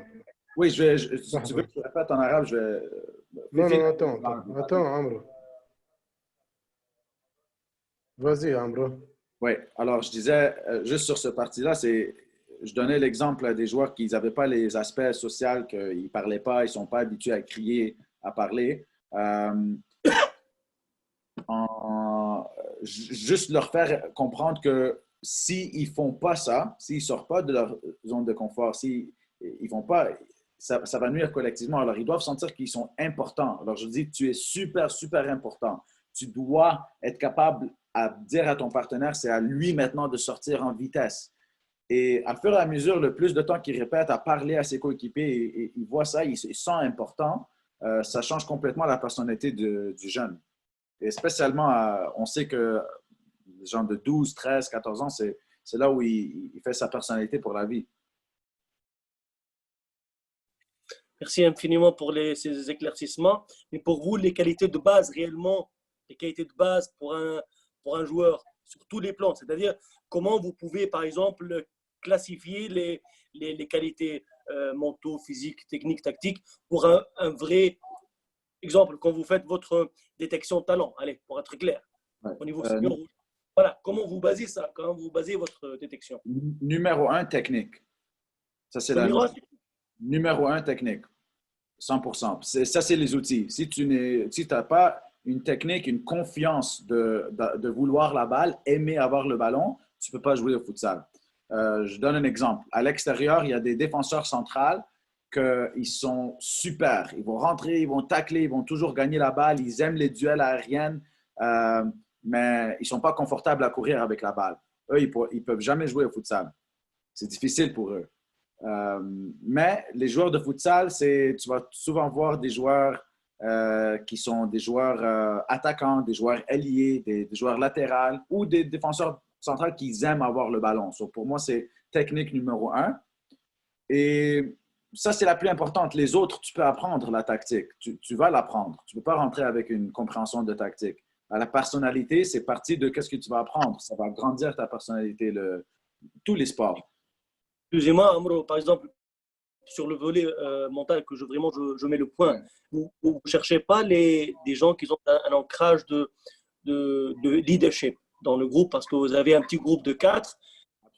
S2: Oui, si tu veux que je répète en arabe, je vais.
S1: Non, attends, Amro. Vas-y, Amro.
S2: Oui, alors je disais, juste sur ce parti-là, je donnais l'exemple des joueurs qui n'avaient pas les aspects sociaux, qu'ils ne parlaient pas, ils ne sont pas habitués à crier, à parler. Juste leur faire comprendre que s'ils ne font pas ça, s'ils ne sortent pas de leur zone de confort, s'ils ne font pas, ça va nuire collectivement. Alors, ils doivent sentir qu'ils sont importants. Alors, je dis, tu es super, super important. Tu dois être capable à dire à ton partenaire, c'est à lui maintenant de sortir en vitesse. Et à fur et à mesure, le plus de temps qu'il répète à parler à ses coéquipiers, et il voit ça, il se sent important, ça change complètement la personnalité du jeune. Et spécialement, on sait que les gens de 12, 13, 14 ans, c'est là où il fait sa personnalité pour la vie.
S7: Merci infiniment pour ces éclaircissements. Mais pour vous, les qualités de base, réellement, les qualités de base pour un joueur sur tous les plans, c'est-à-dire comment vous pouvez, par exemple, classifier les qualités mentaux, physiques, techniques, tactiques pour un vrai exemple, quand vous faites votre détection de talent, allez, pour être clair, au niveau senior. Voilà, comment vous basez ça? Comment vous basez votre détection?
S2: Numéro 1, technique. Ça, c'est numéro 1, technique. 100%. Ça, c'est les outils. Si tu n'as pas une technique, une confiance de vouloir la balle, aimer avoir le ballon, tu ne peux pas jouer au futsal. Je donne un exemple. À l'extérieur, il y a des défenseurs centrales qu'ils sont super. Ils vont rentrer, ils vont tacler, ils vont toujours gagner la balle. Ils aiment les duels aériens, mais ils ne sont pas confortables à courir avec la balle. Eux, ils ne peuvent jamais jouer au futsal. C'est difficile pour eux. Mais les joueurs de futsal, tu vas souvent voir des joueurs qui sont des joueurs attaquants, des joueurs ailiers, des joueurs latérales ou des défenseurs centrales qui aiment avoir le ballon. Pour moi, c'est technique numéro 1. Et ça, c'est la plus importante. Les autres, tu peux apprendre la tactique. Tu vas l'apprendre. Tu ne peux pas rentrer avec une compréhension de tactique. La personnalité, c'est partie de ce que tu vas apprendre. Ça va grandir ta personnalité, tous les sports.
S7: Excusez-moi, Amro, par exemple, sur le volet mental que je mets le point. Vous ne cherchez pas des gens qui ont un ancrage de leadership dans le groupe parce que vous avez un petit groupe de 4 qui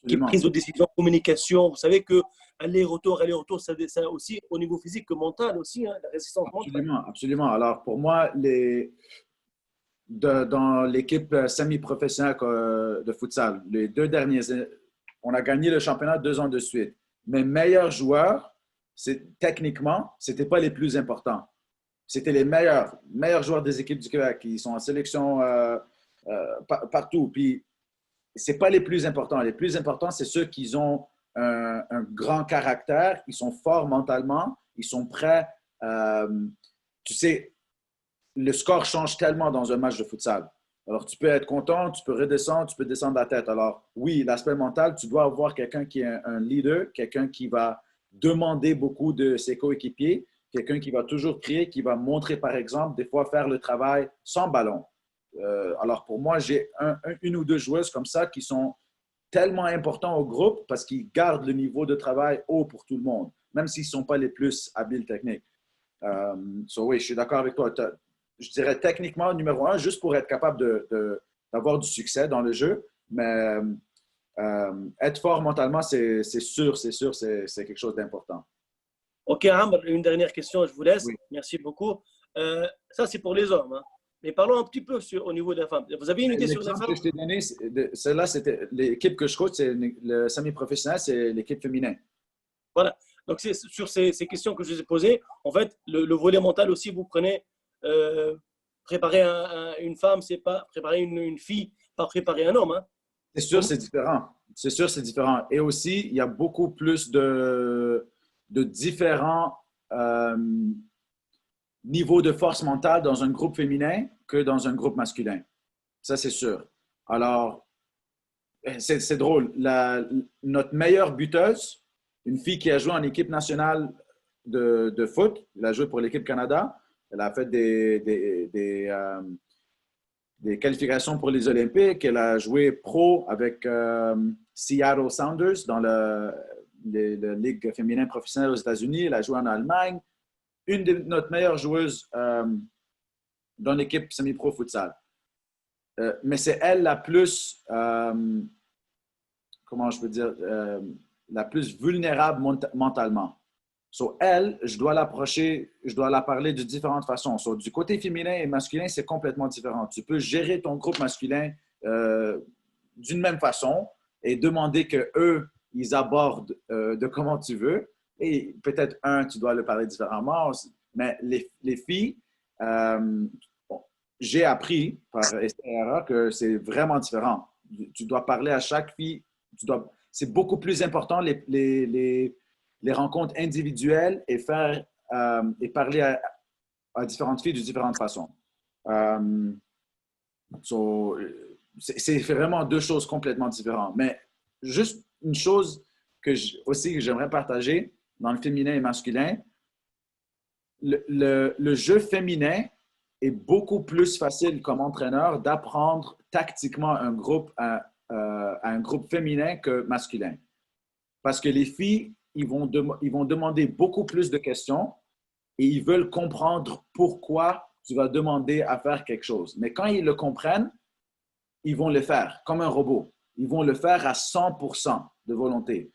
S2: Absolument.
S7: prise de décision, communication. Vous savez que aller-retour, ça aussi au niveau physique que mental aussi, hein, la résistance mentale.
S2: Absolument, absolument. Alors, pour moi, dans l'équipe semi-professionnelle de futsal, les 2 derniers, on a gagné le championnat 2 ans de suite. Mes meilleurs joueurs, techniquement, ce n'étaient pas les plus importants. C'était les meilleurs joueurs des équipes du Québec qui sont en sélection partout. Puis, ce n'est pas les plus importants. Les plus importants, c'est ceux qui ont un grand caractère, ils sont forts mentalement, ils sont prêts. Tu sais, le score change tellement dans un match de futsal. Alors, tu peux être content, tu peux redescendre, tu peux descendre la tête. Alors, oui, l'aspect mental, tu dois avoir quelqu'un qui est un leader, quelqu'un qui va demander beaucoup de ses coéquipiers, quelqu'un qui va toujours crier, qui va montrer, par exemple, des fois faire le travail sans ballon. Alors, pour moi, j'ai une ou 2 joueuses comme ça qui sont tellement importants au groupe parce qu'ils gardent le niveau de travail haut pour tout le monde, même s'ils ne sont pas les plus habiles techniques. Oui, je suis d'accord avec toi. Je dirais techniquement, numéro 1, juste pour être capable d'avoir du succès dans le jeu, mais être fort mentalement, c'est sûr, c'est quelque chose d'important.
S7: Ok, Amr, une dernière question, je vous laisse.
S2: Oui.
S7: Merci beaucoup. Ça, c'est pour les hommes. Hein. Mais parlons un petit peu au niveau des femmes. Vous avez une idée sur les femmes?
S2: L'exemple que je t'ai donné, celle-là, c'était l'équipe que je coach, c'est le semi-professionnel, c'est l'équipe féminine.
S7: Voilà. Donc, c'est sur ces questions que je vous ai posées. En fait, le volet mental aussi, vous prenez préparer une femme, c'est pas préparer une fille, pas préparer un homme. Hein.
S2: C'est sûr, c'est différent. C'est sûr, c'est différent. Et aussi, il y a beaucoup plus de différents niveaux de force mentale dans un groupe féminin que dans un groupe masculin. Ça, c'est sûr. Alors, c'est drôle. Notre meilleure buteuse, une fille qui a joué en équipe nationale de foot, elle a joué pour l'équipe Canada, elle a fait des qualifications pour les Olympiques, elle a joué pro avec Seattle Sounders dans la Ligue féminine professionnelle aux États-Unis, elle a joué en Allemagne. Une de notre meilleures joueuses dans l'équipe semi-pro futsal. Mais c'est elle la plus, comment je peux dire, la plus vulnérable mentalement. So, elle, je dois l'approcher, je dois la parler de différentes façons. So, du côté féminin et masculin, c'est complètement différent. Tu peux gérer ton groupe masculin d'une même façon et demander qu'eux, ils abordent de comment tu veux. Et peut-être tu dois le parler différemment. Mais les filles, j'ai appris par SRA que c'est vraiment différent. Tu dois parler à chaque fille. C'est beaucoup plus important les rencontres individuelles et parler à différentes filles de différentes façons. C'est vraiment 2 choses complètement différentes. Mais juste une chose que j'aimerais partager dans le féminin et masculin, le jeu féminin est beaucoup plus facile comme entraîneur d'apprendre tactiquement un groupe féminin que masculin. Parce que les filles, ils vont demander beaucoup plus de questions et ils veulent comprendre pourquoi tu vas demander à faire quelque chose. Mais quand ils le comprennent, ils vont le faire comme un robot. Ils vont le faire à 100% de volonté.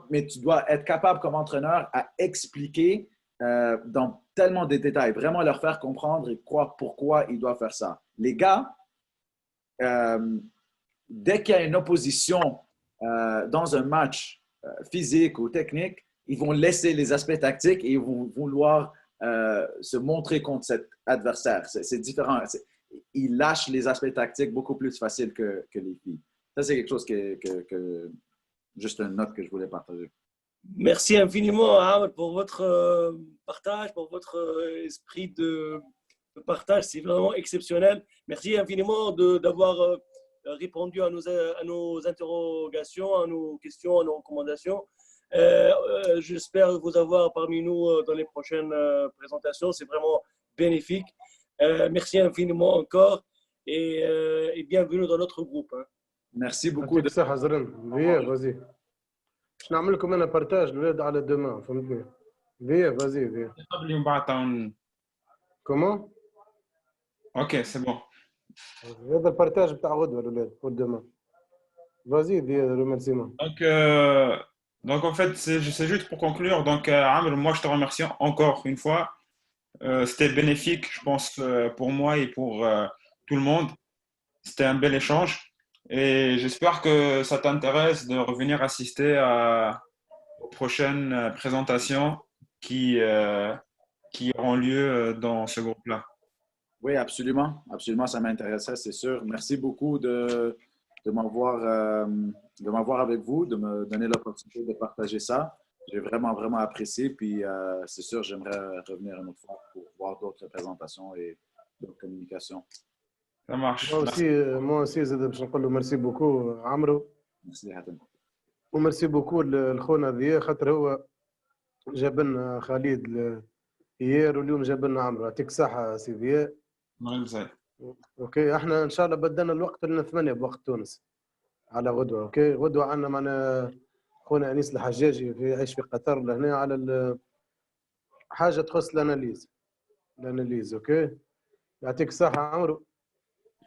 S2: Mais tu dois être capable comme entraîneur à expliquer dans tellement de détails, vraiment leur faire comprendre et pourquoi ils doivent faire ça. Les gars, dès qu'il y a une opposition dans un match physique ou technique, ils vont laisser les aspects tactiques et ils vont vouloir se montrer contre cet adversaire. C'est différent. Ils lâchent les aspects tactiques beaucoup plus faciles que les filles. Ça, c'est quelque chose juste une note que je voulais partager.
S7: Merci infiniment, Amr, pour votre partage, pour votre esprit de partage. C'est vraiment exceptionnel. Merci infiniment d'avoir répondu à nos interrogations, à nos questions, à nos recommandations. J'espère vous avoir parmi nous dans les prochaines présentations. C'est vraiment bénéfique. Merci infiniment encore et bienvenue dans notre groupe. Hein.
S2: Merci beaucoup.
S1: يعطيك الصحة زرن. Vas-y. باش نعمل لكم انا بارتاج الولاد على دومان فهمتني. فيا فازي فيا.
S5: قبل يوم بعد
S1: كومون؟
S5: اوكي سي بون.
S1: هذا البارتاج بتاع غدوه الولاد pour demain. Vas-y, dis remerciement.
S5: Donc en fait, c'est juste pour conclure. Donc, Amr, moi, je te remercie encore une fois. C'était bénéfique, je pense, pour moi et pour tout le monde. C'était un bel échange. Et j'espère que ça t'intéresse de revenir assister aux prochaines présentations qui auront lieu dans ce groupe-là.
S2: Oui, absolument. Absolument, ça m'intéressait, c'est sûr. Merci beaucoup de m'avoir avec vous, de me donner l'opportunité de partager ça. J'ai vraiment, vraiment apprécié. Puis, c'est sûr, j'aimerais revenir une autre fois pour voir d'autres présentations et d'autres communications.
S5: Ça marche.
S1: moi aussi زاد باش نقول له ميرسي بوكو عمرو.
S2: Merci, Hatem.
S1: وميرسي بوكو لخونا ضياء خاطر هو جاب لنا خالد هيار واليوم جاب لنا عمرو. يعطيك الصحة سي ضياء. اوكي احنا ان شاء الله بدلنا الوقت لنا 8 بوقت تونس على غدوه. اوكي غدوه عندنا معنا خونا انيس الحجاجي في يعيش في قطر لهنا على حاجه تخص الاناليز. اوكي يعطيك الصحه عمرو.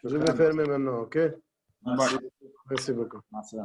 S1: Je vais fermer maintenant, ok?
S2: Merci.
S1: Merci beaucoup.
S2: Merci.